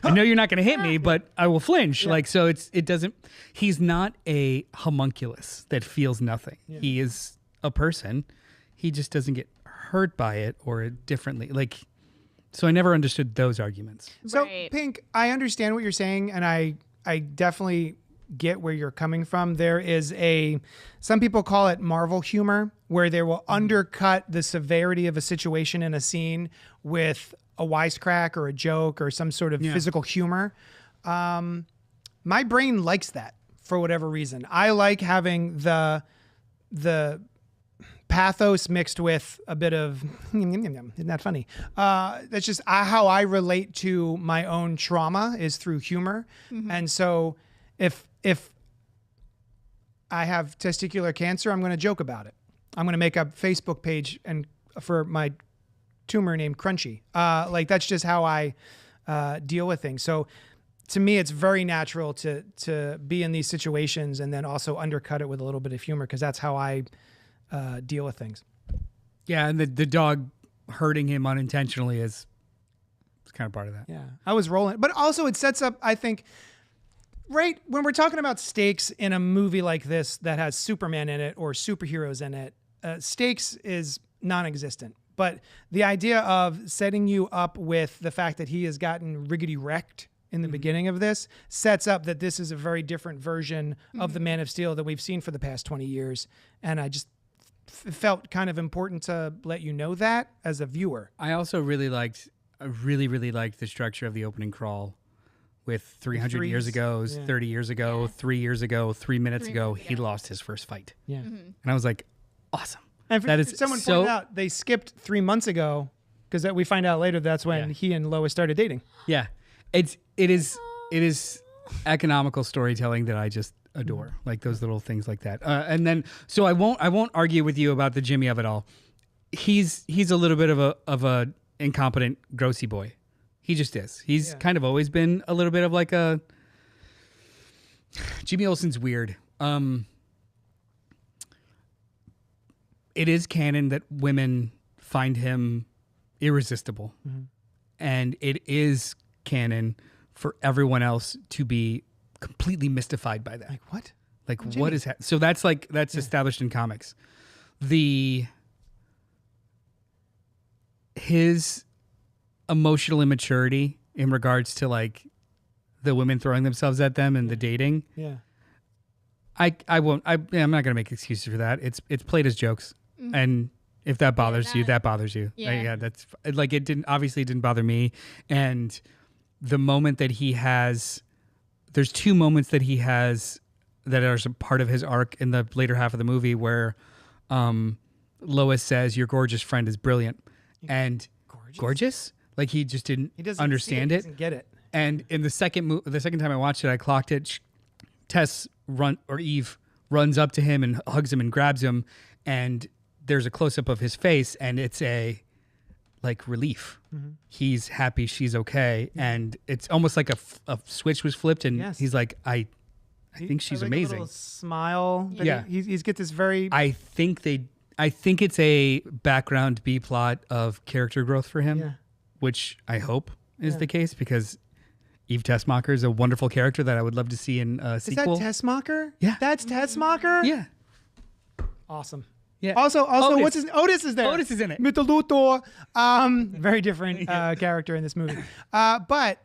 Speaker 2: I know you're not going to hit me, but I will flinch. Like, so it doesn't, he's not a homunculus that feels nothing. He is a person. He just doesn't get hurt by it or differently. Like, so I never understood those arguments.
Speaker 1: So,
Speaker 3: Right.
Speaker 1: Pink, I understand what you're saying, and I definitely get where you're coming from. There is some people call it Marvel humor, where they will undercut the severity of a situation in a scene with a wisecrack or a joke or some sort of physical humor. My brain likes that for whatever reason. I like having the pathos mixed with a bit of isn't that funny? That's just how I relate to my own trauma is through humor. And so if I have testicular cancer, I'm going to joke about it. I'm going to make a Facebook page and for my tumor named Crunchy. Like that's just how I deal with things. So to me, it's very natural to be in these situations and then also undercut it with a little bit of humor because that's how I deal with things.
Speaker 2: Yeah. And the dog hurting him unintentionally is kind of part of that.
Speaker 1: Yeah, I was rolling. But also it sets up, I think, right, when we're talking about stakes in a movie like this that has Superman in it or superheroes in it, stakes is non-existent. But the idea of setting you up with the fact that he has gotten riggedy wrecked in the beginning of this sets up that this is a very different version of the Man of Steel that we've seen for the past 20 years. And I just felt kind of important to let you know that as a viewer.
Speaker 2: I also really liked the structure of the opening crawl with 300 years ago, 30 years ago, 3 years ago, 3 minutes ago, he lost his first fight.
Speaker 1: Yeah.
Speaker 2: And I was like, awesome.
Speaker 1: And
Speaker 2: That is
Speaker 1: someone
Speaker 2: so-
Speaker 1: pointed out they skipped 3 months ago because we find out later that's when he and Lois started dating.
Speaker 2: Yeah. It is economical storytelling that I just adore. Like those little things like that. And then so I won't argue with you about the Jimmy of it all. He's a little bit of a incompetent grossy boy. He just is. He's kind of always been a little bit of like a Jimmy Olsen's weird. It is canon that women find him irresistible. And it is canon for everyone else to be completely mystified by that.
Speaker 1: Like, what?
Speaker 2: Like what is so that's established in comics. His emotional immaturity in regards to like the women throwing themselves at them and the dating
Speaker 1: Yeah.
Speaker 2: I won't. I'm not gonna make excuses for that. It's played as jokes, and if that bothers you, that bothers you.
Speaker 3: Yeah.
Speaker 2: That's like it didn't bother me. And the moment that he has, there's two moments that he has that are a part of his arc in the later half of the movie where Lois says, "Your gorgeous friend is brilliant," and gorgeous. Like he just didn't understand it.
Speaker 1: Doesn't get it.
Speaker 2: And in the second time I watched it, I clocked it. Eve runs up to him and hugs him and grabs him, and there's a close up of his face, and it's a like relief. He's happy she's okay, and it's almost like a switch was flipped, and he's like, I think she's
Speaker 1: like
Speaker 2: amazing.
Speaker 1: A little smile.
Speaker 2: Yeah.
Speaker 1: He's got this very.
Speaker 2: I think it's a background B plot of character growth for him, which I hope is the case because Eve Tessmacher is a wonderful character that I would love to see in a sequel.
Speaker 1: Is that Tessmacher?
Speaker 2: Yeah.
Speaker 1: That's Tessmacher?
Speaker 2: Yeah.
Speaker 1: Awesome.
Speaker 2: Yeah.
Speaker 1: Also,
Speaker 2: Otis.
Speaker 1: what's his Otis is there.
Speaker 2: Otis is in it.
Speaker 1: Mr. Luthor. Very different character in this movie. But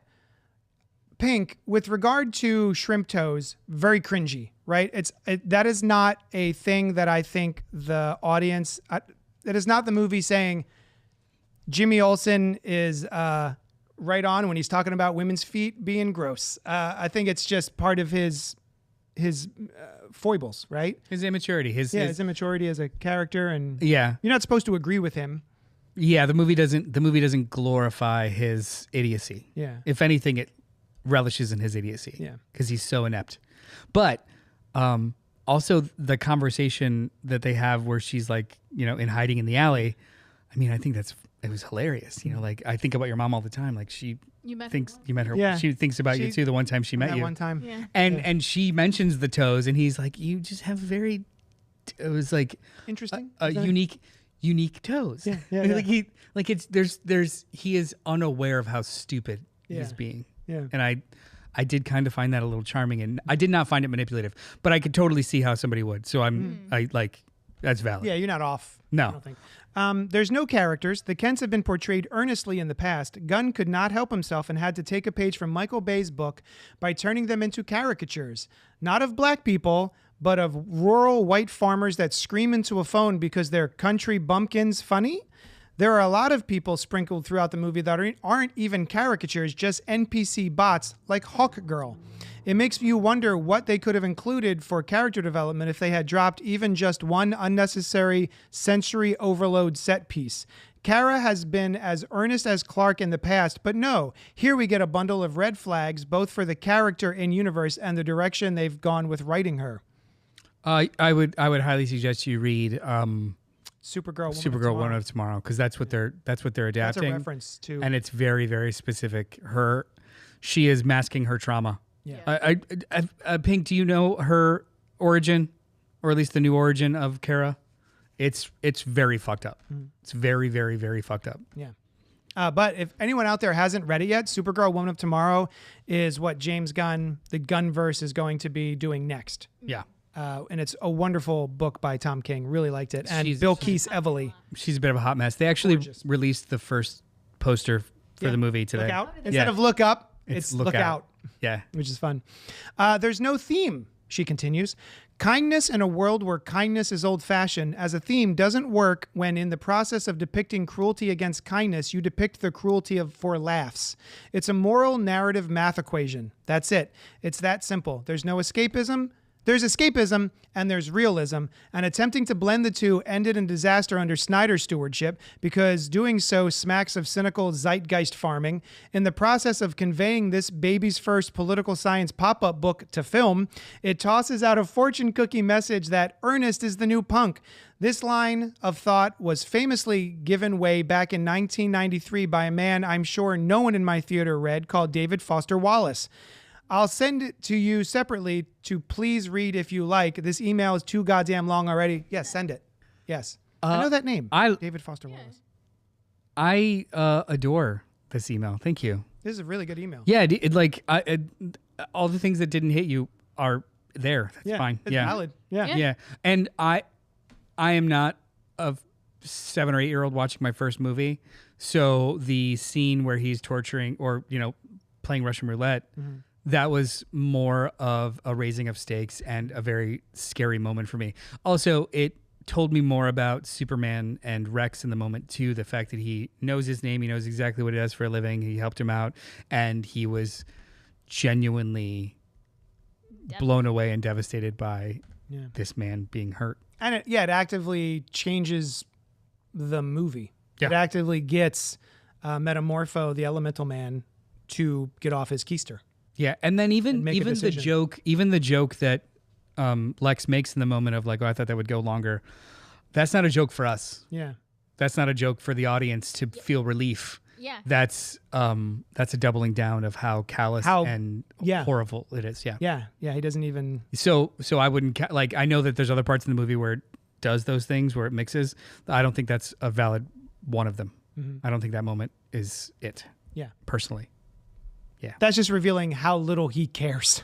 Speaker 1: Pink, with regard to shrimp toes, very cringy, right? That is not a thing that I think the audience. That is not the movie saying Jimmy Olsen is right on when he's talking about women's feet being gross. I think it's just part of his foibles, right?
Speaker 2: His immaturity. His
Speaker 1: immaturity as a character, and
Speaker 2: yeah,
Speaker 1: you're not supposed to agree with him.
Speaker 2: Yeah, the movie doesn't glorify his idiocy.
Speaker 1: Yeah.
Speaker 2: If anything, it relishes in his idiocy.
Speaker 1: Yeah.
Speaker 2: Because he's so inept. But also the conversation that they have where she's like, in hiding in the alley. I mean, I think it was hilarious. Like I think about your mom all the time. Like you met her.
Speaker 1: Yeah.
Speaker 2: She thinks about you too. The one time she met you.
Speaker 1: One time.
Speaker 3: Yeah.
Speaker 2: And she mentions the toes, and he's like, you just have very. It was like
Speaker 1: Interesting.
Speaker 2: unique toes.
Speaker 1: Yeah.
Speaker 2: He is unaware of how stupid he's being.
Speaker 1: Yeah.
Speaker 2: And I did kind of find that a little charming, and I did not find it manipulative, but I could totally see how somebody would. So that's valid.
Speaker 1: Yeah, you're not off.
Speaker 2: No.
Speaker 1: I don't think. There's no characters. The Kents have been portrayed earnestly in the past. Gunn could not help himself and had to take a page from Michael Bay's book by turning them into caricatures, not of black people, but of rural white farmers that scream into a phone because they're country bumpkins funny. There are a lot of people sprinkled throughout the movie that aren't even caricatures, just NPC bots like Hawk Girl. It makes you wonder what they could have included for character development if they had dropped even just one unnecessary sensory overload set piece. Kara has been as earnest as Clark in the past, but no, here we get a bundle of red flags, both for the character in universe and the direction they've gone with writing her.
Speaker 2: I would highly suggest you read
Speaker 1: Supergirl
Speaker 2: Woman of Tomorrow, because that's what they're adapting.
Speaker 1: That's a reference to,
Speaker 2: and it's very, very specific. She is masking her trauma.
Speaker 1: Yeah.
Speaker 2: Pink, do you know her origin, or at least the new origin of Kara? It's very fucked up. It's very, very, very fucked up.
Speaker 1: Yeah. But if anyone out there hasn't read it yet, Supergirl Woman of Tomorrow is what James Gunn, the Gunverse, is going to be doing next.
Speaker 2: Yeah.
Speaker 1: And it's a wonderful book by Tom King. Really liked it. And Bill Keese Evely.
Speaker 2: She's a bit of a hot mess. They actually released the first poster for the movie today.
Speaker 1: Look out. Instead of look up, it's look out.
Speaker 2: Yeah.
Speaker 1: Which is fun. There's no theme, she continues. Kindness in a world where kindness is old-fashioned as a theme doesn't work when in the process of depicting cruelty against kindness, you depict the cruelty for laughs. It's a moral narrative math equation. That's it. It's that simple. There's no escapism. There's escapism and there's realism, and attempting to blend the two ended in disaster under Snyder's stewardship because doing so smacks of cynical zeitgeist farming. In the process of conveying this baby's first political science pop-up book to film, it tosses out a fortune cookie message that earnest is the new punk. This line of thought was famously given way back in 1993 by a man I'm sure no one in my theater read called David Foster Wallace. I'll send it to you separately to please read if you like. This email is too goddamn long already. Yes, send it. Yes. I know that name. David Foster Wallace.
Speaker 2: I adore this email. Thank you.
Speaker 1: This is a really good email.
Speaker 2: Yeah, all the things that didn't hit you are there. That's fine.
Speaker 1: It's valid.
Speaker 2: Yeah. And I am not a 7 or 8 year old watching my first movie. So the scene where he's torturing or, playing Russian roulette, that was more of a raising of stakes and a very scary moment for me. Also, it told me more about Superman and Rex in the moment too. The fact that he knows his name, he knows exactly what he does for a living. He helped him out, and he was genuinely blown away and devastated by this man being hurt.
Speaker 1: And it actively changes the movie.
Speaker 2: Yeah.
Speaker 1: It actively gets Metamorpho, the Elemental Man, to get off his keister.
Speaker 2: Yeah, and then even
Speaker 1: make a
Speaker 2: the joke that Lex makes in the moment of like, oh, I thought that would go longer. That's not a joke for us.
Speaker 1: Yeah.
Speaker 2: That's not a joke for the audience to feel relief.
Speaker 3: Yeah.
Speaker 2: That's a doubling down of how callous and horrible it is. Yeah.
Speaker 1: Yeah. Yeah. He doesn't even.
Speaker 2: So I wouldn't like. I know that there's other parts in the movie where it does those things where it mixes. I don't think that's a valid one of them.
Speaker 1: Mm-hmm.
Speaker 2: I don't think that moment is it.
Speaker 1: Yeah.
Speaker 2: Personally. Yeah.
Speaker 1: That's just revealing how little he cares.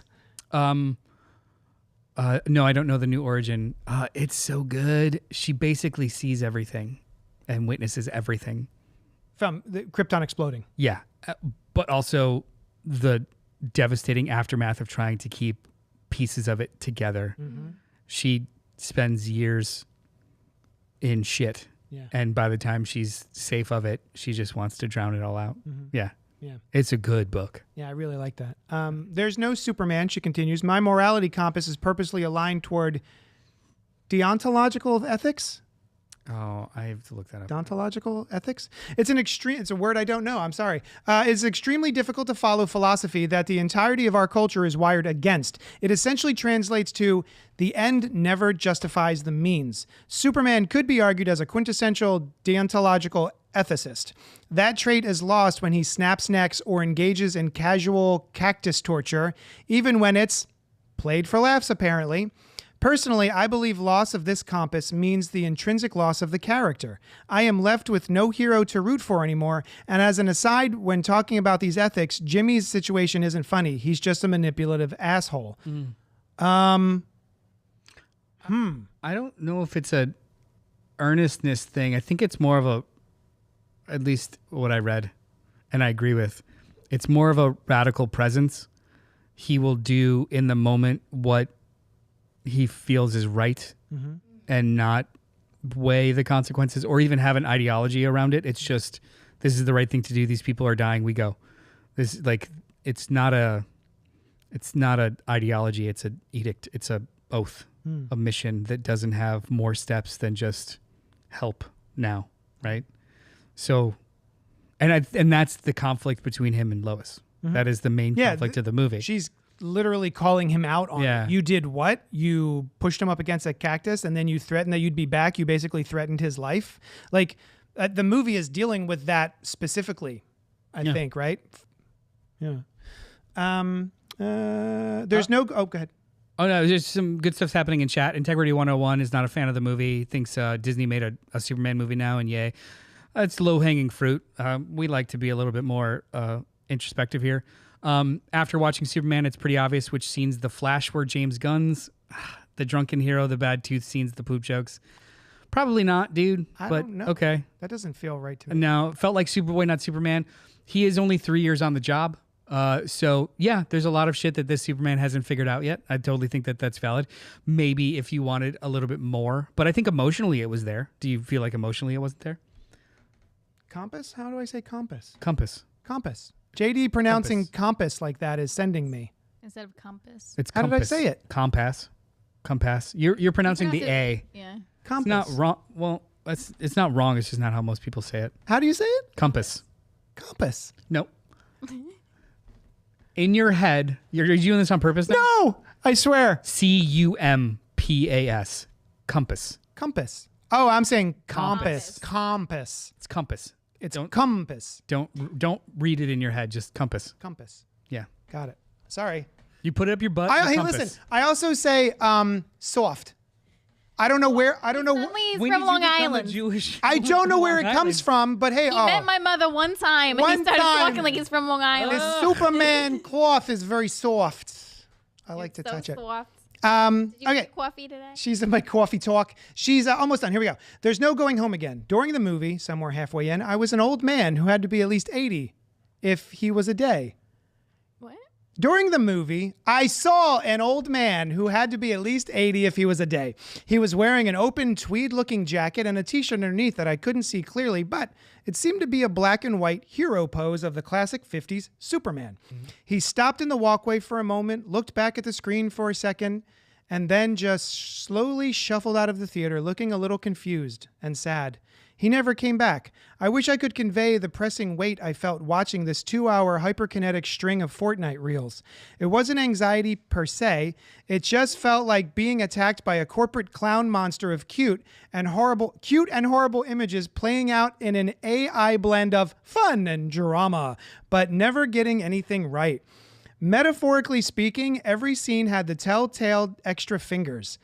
Speaker 2: No, I don't know the new origin. It's so good. She basically sees everything and witnesses everything.
Speaker 1: From the Krypton exploding.
Speaker 2: Yeah. But also the devastating aftermath of trying to keep pieces of it together.
Speaker 1: Mm-hmm.
Speaker 2: She spends years in shit.
Speaker 1: Yeah.
Speaker 2: And by the time she's safe of it, she just wants to drown it all out.
Speaker 1: Mm-hmm.
Speaker 2: Yeah.
Speaker 1: Yeah.
Speaker 2: It's a good book.
Speaker 1: Yeah, I really like that. There's no Superman, she continues. My morality compass is purposely aligned toward deontological ethics.
Speaker 2: Oh, I have to look that up.
Speaker 1: Deontological ethics? It's a word I don't know. I'm sorry. It's extremely difficult to follow philosophy that the entirety of our culture is wired against. It essentially translates to the end never justifies the means. Superman could be argued as a quintessential deontological ethicist. That trait is lost when he snaps necks or engages in casual cactus torture, even when it's played for laughs, apparently. Personally, I believe loss of this compass means the intrinsic loss of the character. I am left with no hero to root for anymore, and as an aside, when talking about these ethics, Jimmy's situation isn't funny. He's just a manipulative asshole.
Speaker 2: I don't know if it's a earnestness thing. I think it's more of a, at least what I read, and I agree with, it's more of a radical presence. He will do in the moment what he feels is right and not weigh the consequences or even have an ideology around it. It's just, this is the right thing to do. These people are dying. We go. This like, it's not a ideology. It's an edict. It's a oath, a mission that doesn't have more steps than just help now. Right. So, and that's the conflict between him and Lois. That is the main conflict of the movie.
Speaker 1: She's literally calling him out on it. You did what? You pushed him up against a cactus and then you threatened that you'd be back. You basically threatened his life. Like the movie is dealing with that specifically, I think, right? Yeah. There's no, go ahead.
Speaker 2: Oh no, there's some good stuff's happening in chat. Integrity 101 is not a fan of the movie. Thinks Disney made a Superman movie now and yay. It's low-hanging fruit. We like to be a little bit more introspective here. After watching Superman, it's pretty obvious which scenes the Flash were James Gunn's. The drunken hero, the bad tooth scenes, the poop jokes. Probably not, dude.
Speaker 1: I
Speaker 2: but
Speaker 1: don't know.
Speaker 2: Okay.
Speaker 1: That doesn't feel right to me.
Speaker 2: No, it felt like Superboy, not Superman. He is only 3 years on the job. So yeah, there's a lot of shit that this Superman hasn't figured out yet. I totally think that that's valid. Maybe if you wanted a little bit more, but I think emotionally it was there. Do you feel like emotionally it wasn't there?
Speaker 1: Compass? How do I say compass?
Speaker 2: Compass.
Speaker 1: Compass. JD pronouncing compass like that is sending me.
Speaker 3: Instead of compass.
Speaker 2: It's
Speaker 1: How
Speaker 2: compass.
Speaker 1: did I say it?
Speaker 2: Compass. Compass. You're pronouncing the A.
Speaker 3: Yeah.
Speaker 1: Compass.
Speaker 2: It's not wrong. Well, it's not wrong. It's just not how most people say it.
Speaker 1: How do you say it?
Speaker 2: Compass.
Speaker 1: Compass.
Speaker 2: Nope. In your head, you're doing this on purpose now?
Speaker 1: No, I swear.
Speaker 2: CUMPAS. Compass.
Speaker 1: Compass. Oh, I'm saying compass.
Speaker 3: Compass.
Speaker 1: Compass.
Speaker 2: It's compass.
Speaker 1: It's compass.
Speaker 2: Don't read it in your head. Just compass.
Speaker 1: Compass.
Speaker 2: Yeah.
Speaker 1: Got it. Sorry.
Speaker 2: You put it up your butt.
Speaker 1: Hey,
Speaker 2: compass.
Speaker 1: listen. I also say soft. I don't know where. I don't know.
Speaker 3: Suddenly he's
Speaker 2: When
Speaker 3: from
Speaker 2: did you
Speaker 3: Long
Speaker 2: become a
Speaker 3: Island.
Speaker 2: Jewish?
Speaker 1: I don't know where it
Speaker 2: Long
Speaker 1: comes
Speaker 2: Island?
Speaker 1: from, but hey,
Speaker 3: He met my mother one time, and
Speaker 1: One
Speaker 3: he started
Speaker 1: time.
Speaker 3: talking like he's from Long Island.
Speaker 1: this Superman cloth is very soft. I like to
Speaker 3: So
Speaker 1: touch it.
Speaker 3: soft. Did you
Speaker 1: Okay.
Speaker 3: get coffee today?
Speaker 1: She's in my coffee talk. She's almost done. Here we go. There's no going home again. During the movie, somewhere halfway in, I was an old man who had to be at least 80 if he was a day.
Speaker 3: What?
Speaker 1: During the movie, I saw an old man who had to be at least 80 if he was a day. He was wearing an open tweed-looking jacket and a t-shirt underneath that I couldn't see clearly, but it seemed to be a black and white hero pose of the classic 50s Superman. He stopped in the walkway for a moment, looked back at the screen for a second, and then just slowly shuffled out of the theater, looking a little confused and sad. He never came back. I wish I could convey the pressing weight I felt watching this 2-hour hyperkinetic string of Fortnite reels. It wasn't anxiety per se. It just felt like being attacked by a corporate clown monster of cute and horrible images playing out in an AI blend of fun and drama, but never getting anything right. Metaphorically speaking, every scene had the telltale extra fingers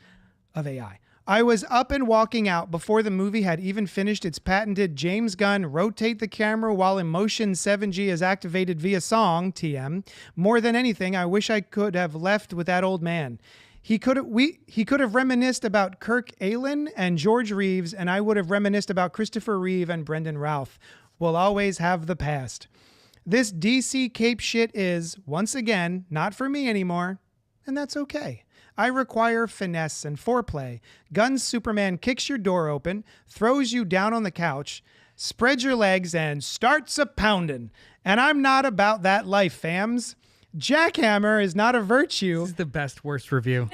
Speaker 1: of AI. I was up and walking out before the movie had even finished its patented James Gunn rotate the camera while in motion 7G is activated via song, TM. More than anything, I wish I could have left with that old man. He could have reminisced about Kirk Allen and George Reeves, and I would have reminisced about Christopher Reeve and Brendan Routh. We'll always have the past. This DC cape shit is, once again, not for me anymore, and that's okay. I require finesse and foreplay. Gunn's Superman kicks your door open, throws you down on the couch, spreads your legs, and starts a poundin'. And I'm not about that life, fams. Jackhammer is not a virtue.
Speaker 2: This is the best worst review.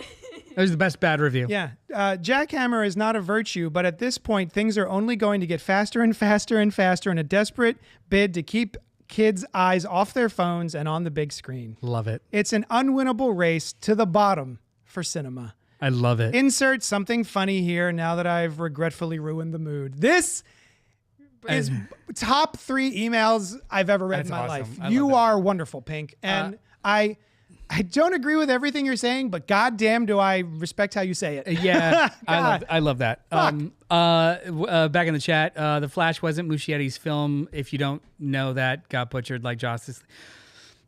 Speaker 2: That was the best bad review.
Speaker 1: Yeah. Jackhammer is not a virtue, but at this point, things are only going to get faster and faster and faster in a desperate bid to keep kids' eyes off their phones and on the big screen.
Speaker 2: Love it.
Speaker 1: It's an unwinnable race to the bottom for cinema.
Speaker 2: I love it.
Speaker 1: Insert something funny here now that I've regretfully ruined the mood. This is top 3 emails I've ever read in my life. You are wonderful, Pink. And I don't agree with everything you're saying, but goddamn do I respect how you say it.
Speaker 2: Yeah, I love that. Back in the chat, The Flash wasn't Muschietti's film. If you don't know that, got butchered like Justice.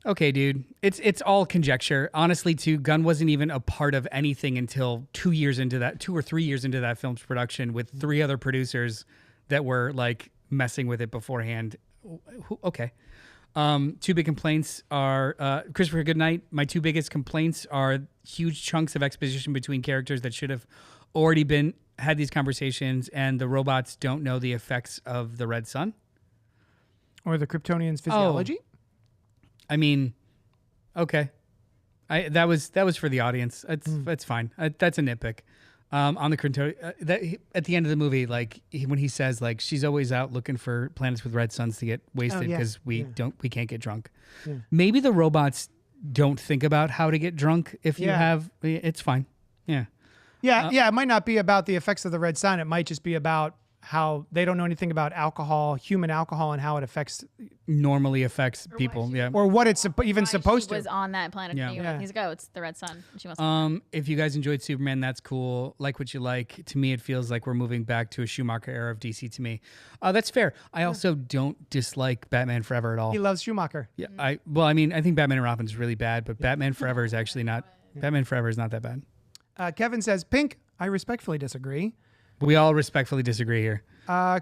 Speaker 2: Okay, dude. It's all conjecture. Honestly, too, Gunn wasn't even a part of anything until 2 or 3 years into that film's production with 3 other producers that were like messing with it beforehand. Okay. 2 big complaints are Christopher Goodnight. My 2 biggest complaints are huge chunks of exposition between characters that should have already had these conversations, and the robots don't know the effects of the red sun
Speaker 1: or the Kryptonians' physiology.
Speaker 2: I mean, okay. That was for the audience. That's fine. That's a nitpick. On the Krypto, at the end of the movie, like when he says like she's always out looking for planets with red suns to get wasted because we can't get drunk. Yeah. Maybe the robots don't think about how to get drunk. If you have, it's fine. Yeah.
Speaker 1: Yeah. It might not be about the effects of the red sun. It might just be about how they don't know anything about alcohol, human alcohol, and how it
Speaker 2: normally affects people. Yeah.
Speaker 1: Or what it's even supposed to.
Speaker 3: She was on that planet.
Speaker 1: Yeah.
Speaker 3: He's go. It's the red sun. She wants
Speaker 2: if you guys enjoyed Superman, that's cool. Like what you like. To me, it feels like we're moving back to a Schumacher era of DC to me. That's fair. I also don't dislike Batman Forever at all.
Speaker 1: He loves Schumacher.
Speaker 2: Yeah. I think Batman and Robin is really bad, but Batman Forever is actually not. Batman Forever is not that bad.
Speaker 1: Kevin says, Pink, I respectfully disagree.
Speaker 2: We all respectfully disagree here.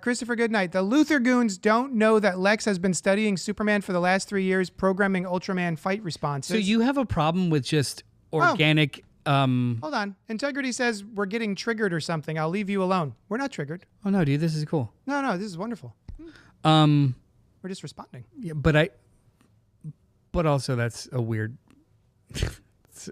Speaker 1: Christopher Goodnight. The Luthor goons don't know that Lex has been studying Superman for the last 3 years, programming Ultraman fight responses.
Speaker 2: So you have a problem with just organic...
Speaker 1: Hold on. Integrity says we're getting triggered or something. I'll leave you alone. We're not triggered.
Speaker 2: Oh, no, dude. This is cool.
Speaker 1: No, this is wonderful. We're just responding.
Speaker 2: Yeah, but also that's a weird...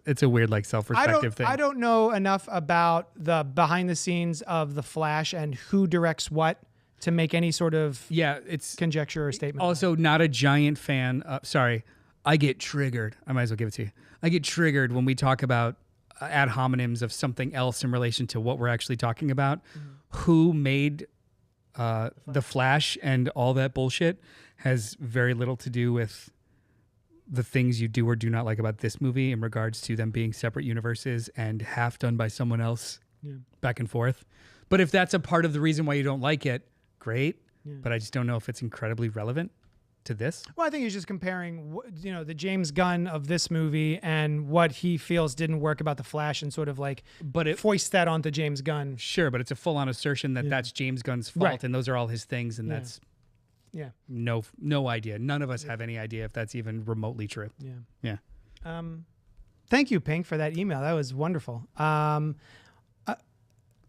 Speaker 2: It's a weird, like, self-respective thing.
Speaker 1: I don't know enough about the behind the scenes of The Flash and who directs what to make any sort of
Speaker 2: it's
Speaker 1: conjecture or statement.
Speaker 2: Also, not a giant fan. Sorry, I get triggered. I might as well give it to you. I get triggered when we talk about ad hominems of something else in relation to what we're actually talking about. Mm-hmm. Who made The Flash and all that bullshit has very little to do with the things you do or do not like about this movie in regards to them being separate universes and half done by someone else back and forth. But if that's a part of the reason why you don't like it, great. Yeah. But I just don't know if it's incredibly relevant to this.
Speaker 1: Well, I think he's just comparing, the James Gunn of this movie and what he feels didn't work about The Flash and sort of like foist that onto James Gunn.
Speaker 2: Sure, but it's a full-on assertion that that's James Gunn's fault and those are all his things and that's... Yeah. No idea. None of us have any idea if that's even remotely true.
Speaker 1: Yeah. Thank you, Pink, for that email. That was wonderful. On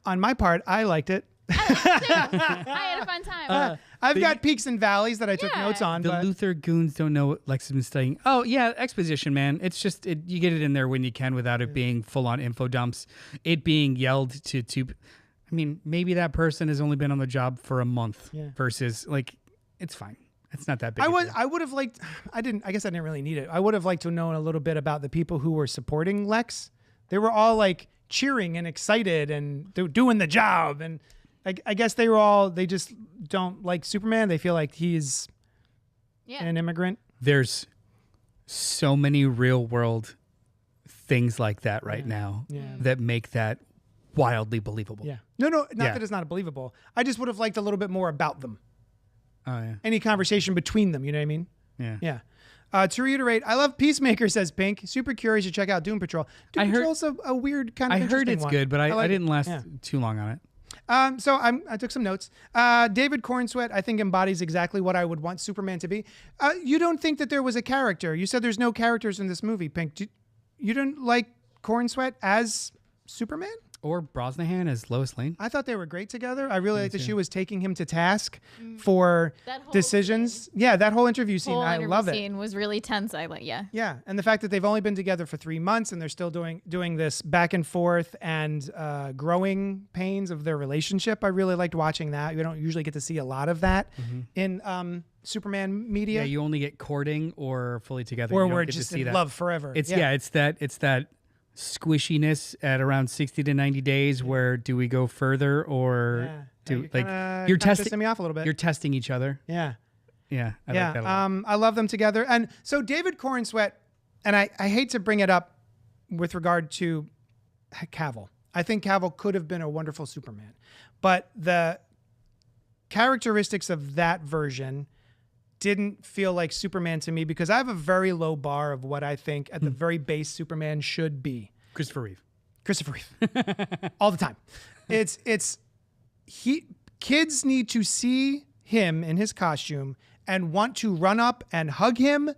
Speaker 1: my part, I liked it.
Speaker 3: I had a fun time.
Speaker 1: I've got peaks and valleys that I took notes on.
Speaker 2: The
Speaker 1: but
Speaker 2: Luthor goons don't know what Lex has been studying. Oh, yeah, exposition, man. It's just, you get it in there when you can without it being full-on info dumps. It being yelled to I mean, maybe that person has only been on the job for a month versus, like, it's fine. It's not that big.
Speaker 1: I would have liked, I guess I didn't really need it. I would have liked to know a little bit about the people who were supporting Lex. They were all like cheering and excited and doing the job. And I guess they just don't like Superman. They feel like he's an immigrant.
Speaker 2: There's so many real world things like that right now that make that wildly believable.
Speaker 1: Yeah. No, not that it's not believable. I just would have liked a little bit more about them.
Speaker 2: Oh, yeah.
Speaker 1: Any conversation between them, you know what I mean?
Speaker 2: Yeah.
Speaker 1: Yeah. To reiterate, I love Peacemaker, says Pink. Super curious to check out Doom Patrol. Doom Patrol's a weird kind of
Speaker 2: I heard it's
Speaker 1: one.
Speaker 2: good, but I didn't last
Speaker 1: Yeah.
Speaker 2: too long on it.
Speaker 1: So I took some notes. David Cornsweat, I think, embodies exactly what I would want Superman to be. You don't think that there was a character. You said there's no characters in this movie, Pink. You didn't like Cornsweat as Superman?
Speaker 2: Or Brosnahan as Lois Lane.
Speaker 1: I thought they were great together. I really liked that she was taking him to task for decisions. Yeah, that whole interview scene. I love it.
Speaker 3: Scene was really tense.
Speaker 1: Yeah, and the fact that they've only been together for 3 months and they're still doing this back and forth and growing pains of their relationship. I really liked watching that. We don't usually get to see a lot of that in Superman media.
Speaker 2: Yeah, you only get courting or fully together.
Speaker 1: Or
Speaker 2: you don't
Speaker 1: we're
Speaker 2: get
Speaker 1: just
Speaker 2: to see
Speaker 1: in
Speaker 2: that.
Speaker 1: love forever.
Speaker 2: It's that squishiness at around 60 to 90 days where do we go further or you're testing
Speaker 1: me off a little bit.
Speaker 2: You're testing each other.
Speaker 1: Yeah.
Speaker 2: I like that a lot.
Speaker 1: I love them together. And so David Cornsweat, and I hate to bring it up with regard to Cavill. I think Cavill could have been a wonderful Superman, but the characteristics of that version didn't feel like Superman to me because I have a very low bar of what I think at the very base Superman should be.
Speaker 2: Christopher Reeve.
Speaker 1: All the time. Kids need to see him in his costume and want to run up and hug him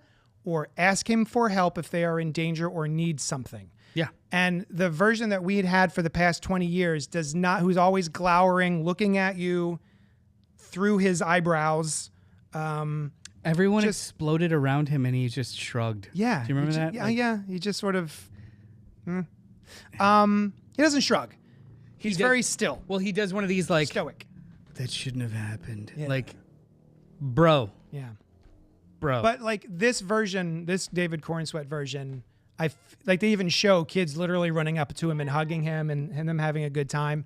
Speaker 1: or ask him for help if they are in danger or need something.
Speaker 2: Yeah.
Speaker 1: And the version that we had for the past 20 years who's always glowering, looking at you through his eyebrows.
Speaker 2: Everyone exploded around him and he just shrugged.
Speaker 1: Yeah.
Speaker 2: Do you remember that?
Speaker 1: Yeah. He just sort of. He doesn't shrug. He's very still.
Speaker 2: Well, he does one of these like
Speaker 1: stoic.
Speaker 2: That shouldn't have happened.
Speaker 1: Yeah.
Speaker 2: Like, bro.
Speaker 1: Yeah.
Speaker 2: Bro.
Speaker 1: But like this version, this David Cornsweat version, like they even show kids literally running up to him and hugging him and them having a good time.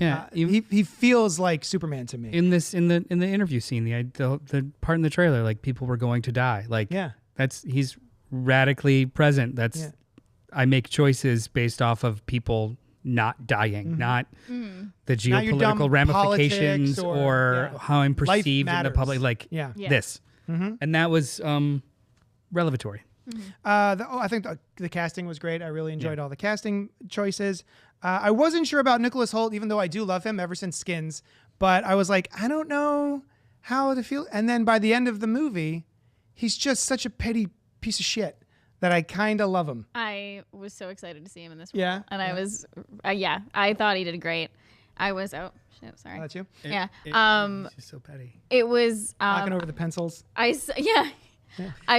Speaker 2: Yeah,
Speaker 1: he feels like Superman to me.
Speaker 2: In the interview scene, the part in the trailer, like people were going to die. Like he's radically present. I make choices based off of people not dying, not the geopolitical ramifications or how I'm perceived in the public. Like this, and that was revelatory.
Speaker 1: I think the casting was great. I really enjoyed all the casting choices. I wasn't sure about Nicholas Hoult, even though I do love him ever since Skins. But I was like, I don't know how to feel. And then by the end of the movie, he's just such a petty piece of shit that I kind of love him.
Speaker 3: I was so excited to see him in this role.
Speaker 1: Yeah.
Speaker 3: And I was, I thought he did great. I was, sorry.
Speaker 1: Oh, that's you?
Speaker 3: Yeah.
Speaker 2: It's just so petty.
Speaker 3: It was.
Speaker 1: Knocking over the pencils.
Speaker 3: I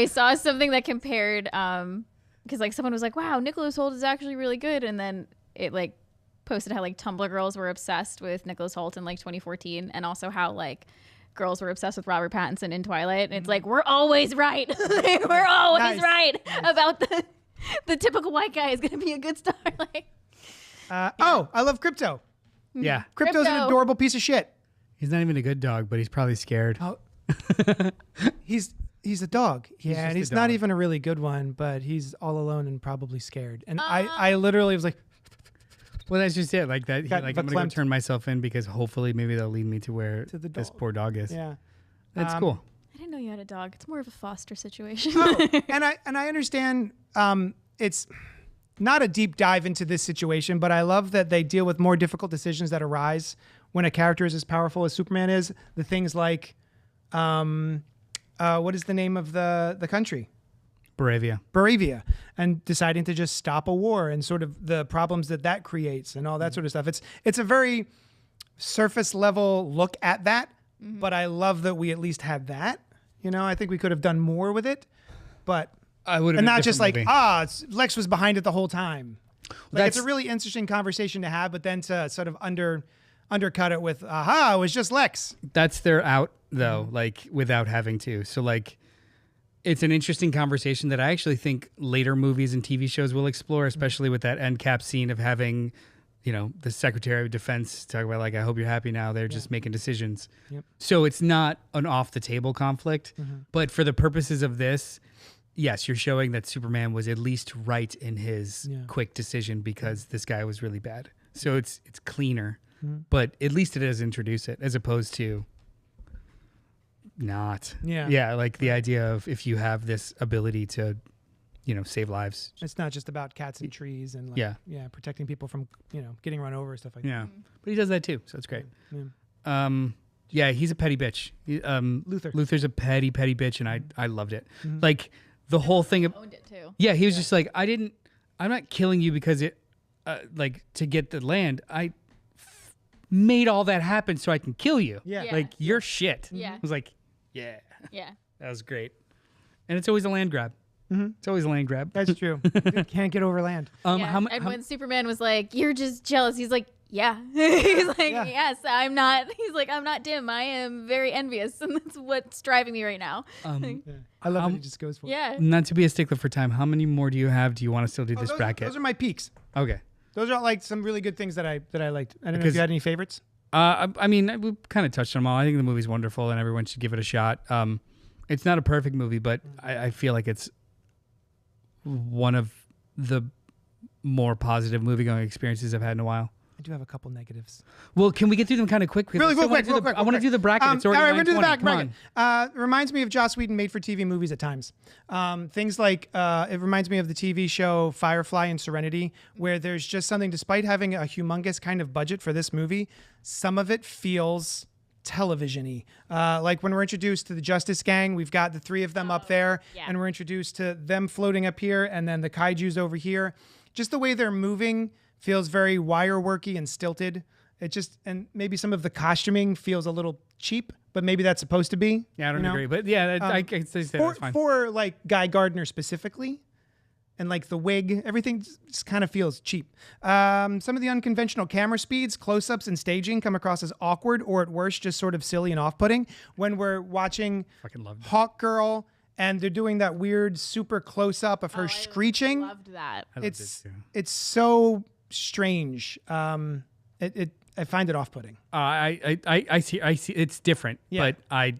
Speaker 3: saw something that compared, because like someone was like, wow, Nicholas Hoult is actually really good. And then it like posted how like Tumblr girls were obsessed with Nicholas Hoult in like 2014, and also how like girls were obsessed with Robert Pattinson in Twilight. And it's like, we're always right. We're always right about the typical white guy is going to be a good star. Like,
Speaker 1: I love Krypto.
Speaker 2: Yeah.
Speaker 1: Krypto's an adorable piece of shit.
Speaker 2: He's not even a good dog, but he's probably scared.
Speaker 1: Oh. He's a dog. Yeah, and he's not even a really good one, but he's all alone and probably scared. And I literally was like,
Speaker 2: well, that's just it. Like that. I'm going to go turn myself in because hopefully maybe they'll lead me to where this poor dog is.
Speaker 1: Yeah.
Speaker 2: That's cool.
Speaker 3: I didn't know you had a dog. It's more of a foster situation.
Speaker 1: and I understand it's not a deep dive into this situation, but I love that they deal with more difficult decisions that arise when a character is as powerful as Superman is. The things like, what is the name of the country? Moravia, and deciding to just stop a war and sort of the problems that creates and all that sort of stuff. It's a very surface level look at that, but I love that we at least had that. You know, I think we could have done more with it, but
Speaker 2: I would have,
Speaker 1: and not just like Lex was behind it the whole time. Like, it's a really interesting conversation to have, but then to sort of undercut it with, it was just Lex.
Speaker 2: That's their out though, like without having to. So like, it's an interesting conversation that I actually think later movies and TV shows will explore, especially with that end cap scene of having, you know, the Secretary of Defense talk about like, I hope you're happy now. They're just making decisions.
Speaker 1: Yep.
Speaker 2: So it's not an off the table conflict, but for the purposes of this, yes, you're showing that Superman was at least right in his quick decision because this guy was really bad. So it's cleaner, but at least it does introduce it as opposed to not. Yeah, like the idea of if you have this ability to, you know, save lives.
Speaker 1: It's not just about cats and trees and like, protecting people from, you know, getting run over and stuff like that.
Speaker 2: Yeah, but he does that too, so it's great.
Speaker 1: Yeah.
Speaker 2: He's a petty bitch. Luthor's a petty bitch, and I loved it.
Speaker 1: Mm-hmm.
Speaker 2: Like the whole thing.
Speaker 3: Owned it too.
Speaker 2: Yeah, he was just like, I'm not killing you because it, like to get the land. I made all that happen so I can kill you.
Speaker 1: Yeah.
Speaker 2: Like you're shit.
Speaker 3: Yeah.
Speaker 2: I was like, yeah,
Speaker 3: Yeah.
Speaker 2: that was great. And it's always a land grab. It's always a land grab.
Speaker 1: That's true. You can't get over land.
Speaker 3: And when Superman was like, "You're just jealous," he's like, "Yeah." He's like, "Yes, I'm not." He's like, "I'm not dim. I am very envious, and that's what's driving me right now."
Speaker 1: I love that he just goes for it.
Speaker 3: Yeah.
Speaker 2: Not to be a stickler for time, how many more do you have? Do you want to still do this bracket?
Speaker 1: Those are my peaks.
Speaker 2: Okay.
Speaker 1: Those are like some really good things that I liked. I don't know if you had any favorites.
Speaker 2: I mean, we kind of touched on them all. I think the movie's wonderful, and everyone should give it a shot. It's not a perfect movie, but I feel like it's one of the more positive movie-going experiences I've had in a while.
Speaker 1: I do have a couple negatives.
Speaker 2: Well, can we get through them kind of quick?
Speaker 1: Real quick.
Speaker 2: I want to do the bracket. It's already
Speaker 1: all right, we're going to do the
Speaker 2: 9:20.
Speaker 1: bracket. Reminds me of Joss Whedon made-for-TV movies at times. Things like, it reminds me of the TV show Firefly and Serenity, where there's just something, despite having a humongous kind of budget for this movie, some of it feels television-y. Like when we're introduced to the Justice Gang, we've got the three of them up there, and we're introduced to them floating up here, and then the kaijus over here. Just the way they're moving feels very wire-worky and stilted. It just, and maybe some of the costuming feels a little cheap, but maybe that's supposed to be.
Speaker 2: Yeah, I don't agree, but yeah, I can say that's fine.
Speaker 1: For like Guy Gardner specifically, and like the wig, everything just kind of feels cheap. Some of the unconventional camera speeds, close-ups, and staging come across as awkward, or at worst, just sort of silly and off-putting. When we're watching Hawk Girl, and they're doing that weird super close-up of her screeching.
Speaker 3: I loved that.
Speaker 1: It's so strange. I find it off-putting.
Speaker 2: I see. It's different, but I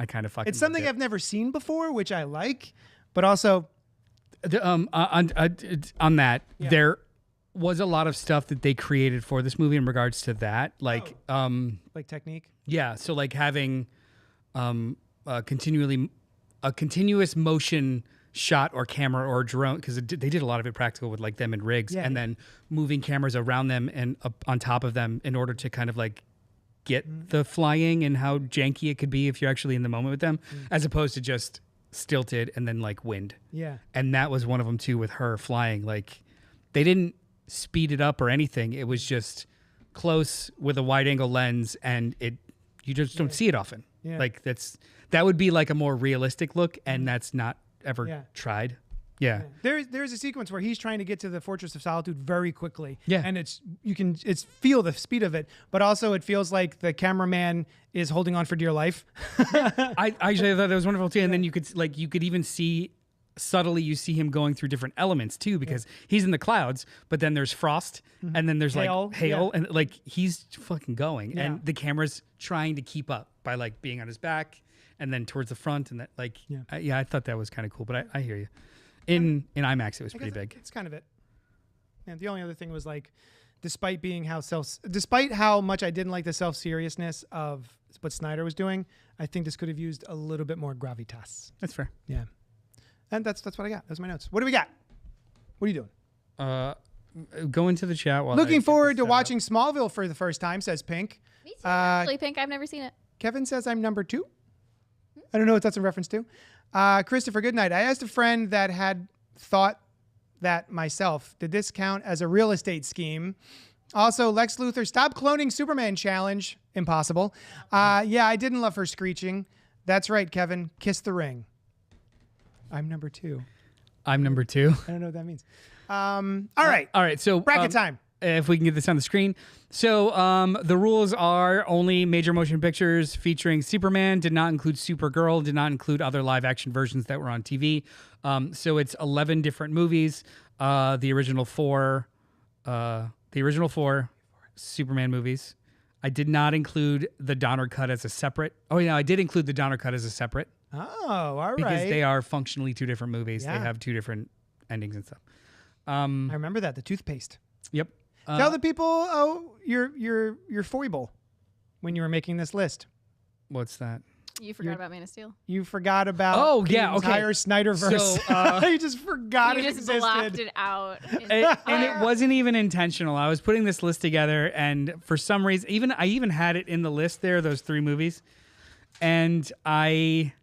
Speaker 2: kind of fucking.
Speaker 1: It's something I've never seen before, which I like, but also.
Speaker 2: On that, there was a lot of stuff that they created for this movie in regards to that, like
Speaker 1: technique.
Speaker 2: Yeah, so like having a continuous motion shot or camera or drone, because they did a lot of it practical with like them in rigs, and then moving cameras around them and up on top of them in order to kind of like get the flying and how janky it could be if you're actually in the moment with them, as opposed to just stilted and then like wind.
Speaker 1: Yeah.
Speaker 2: And that was one of them too with her flying. Like they didn't speed it up or anything. It was just close with a wide angle lens, and you just don't see it often.
Speaker 1: Yeah.
Speaker 2: Like that would be like a more realistic look, and that's not ever tried. Yeah.
Speaker 1: There's a sequence where he's trying to get to the Fortress of Solitude very quickly.
Speaker 2: Yeah.
Speaker 1: And it's feel the speed of it, but also it feels like the cameraman is holding on for dear life.
Speaker 2: I actually thought that was wonderful too. And then you could even see subtly, you see him going through different elements too, because he's in the clouds, but then there's frost, and then there's hail, and like he's fucking going, and the camera's trying to keep up by like being on his back and then towards the front, and that like I thought that was kind of cool. But I hear you. In IMAX, it was pretty big.
Speaker 1: It's kind of it. And the only other thing was like, despite how much I didn't like the self-seriousness of what Snyder was doing, I think this could have used a little bit more gravitas.
Speaker 2: That's fair.
Speaker 1: Yeah. And that's what I got. Those are my notes. What do we got? What are you doing?
Speaker 2: Go into the chat while
Speaker 1: looking forward to watching Smallville for the first time, says Pink.
Speaker 3: Me too. Actually, Pink, I've never seen it.
Speaker 1: Kevin says I'm number 2. I don't know what that's in reference to. Christopher, good night. I asked a friend that had thought that myself. Did this count as a real estate scheme? Also, Lex Luthor, stop cloning Superman challenge. Impossible. Yeah, I didn't love her screeching. That's right, Kevin. Kiss the ring. I'm number 2.
Speaker 2: I'm number 2.
Speaker 1: I don't know what that means. All right.
Speaker 2: All right. So
Speaker 1: Bracket time.
Speaker 2: If we can get this on the screen. So the rules are only major motion pictures featuring Superman, did not include Supergirl, did not include other live action versions that were on TV. So it's 11 different movies. The original four Superman movies. I did not include the Donner cut as a separate. Oh yeah, I did include the Donner cut as a separate.
Speaker 1: Oh, all right.
Speaker 2: Because they are functionally 2 different movies.
Speaker 1: Yeah.
Speaker 2: They have 2 different endings and stuff.
Speaker 1: I remember that, the toothpaste.
Speaker 2: Yep.
Speaker 1: Tell the people your foible when you were making this list.
Speaker 2: What's that?
Speaker 3: You forgot about Man of Steel.
Speaker 1: You forgot about
Speaker 2: the
Speaker 1: entire Snyderverse.
Speaker 2: So,
Speaker 1: you just forgot
Speaker 3: You
Speaker 1: it
Speaker 3: just
Speaker 1: existed.
Speaker 3: blocked it out.
Speaker 2: and it wasn't even intentional. I was putting this list together, and for some reason, I even had it in the list there, those 3 movies, and I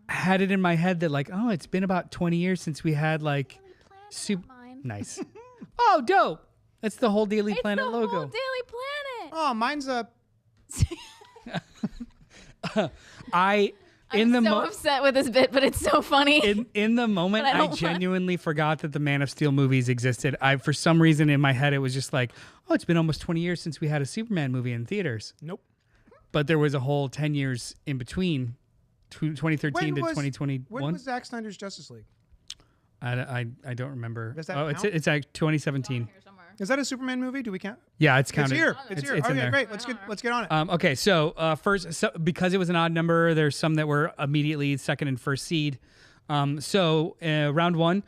Speaker 2: had it in my head that like, oh, it's been about 20 years since we had like nice. Oh, dope! That's the whole Daily Planet
Speaker 3: it's the
Speaker 2: logo.
Speaker 3: Whole Daily Planet.
Speaker 1: Oh, mine's a.
Speaker 3: I'm so upset with this bit, but it's so funny.
Speaker 2: In the moment,
Speaker 3: But I
Speaker 2: I
Speaker 3: don't
Speaker 2: genuinely forgot that the Man of Steel movies existed. For some reason in my head, it was just like, oh, it's been almost 20 years since we had a Superman movie in theaters.
Speaker 1: Nope.
Speaker 2: But there was a whole 10 years in between, 2013 to 2021.
Speaker 1: When was Zack Snyder's Justice League?
Speaker 2: I don't remember.
Speaker 1: Does that
Speaker 2: it's
Speaker 1: count?
Speaker 2: it's like 2017.
Speaker 3: Here somewhere.
Speaker 1: Is that a Superman movie? Do we count?
Speaker 2: Yeah, it's counted.
Speaker 1: It's here. It's here.
Speaker 2: It's in
Speaker 1: Okay,
Speaker 2: there.
Speaker 1: great. Let's get on it.
Speaker 2: Okay, so first, because it was an odd number, there's some that were immediately second and first seed. So round 1,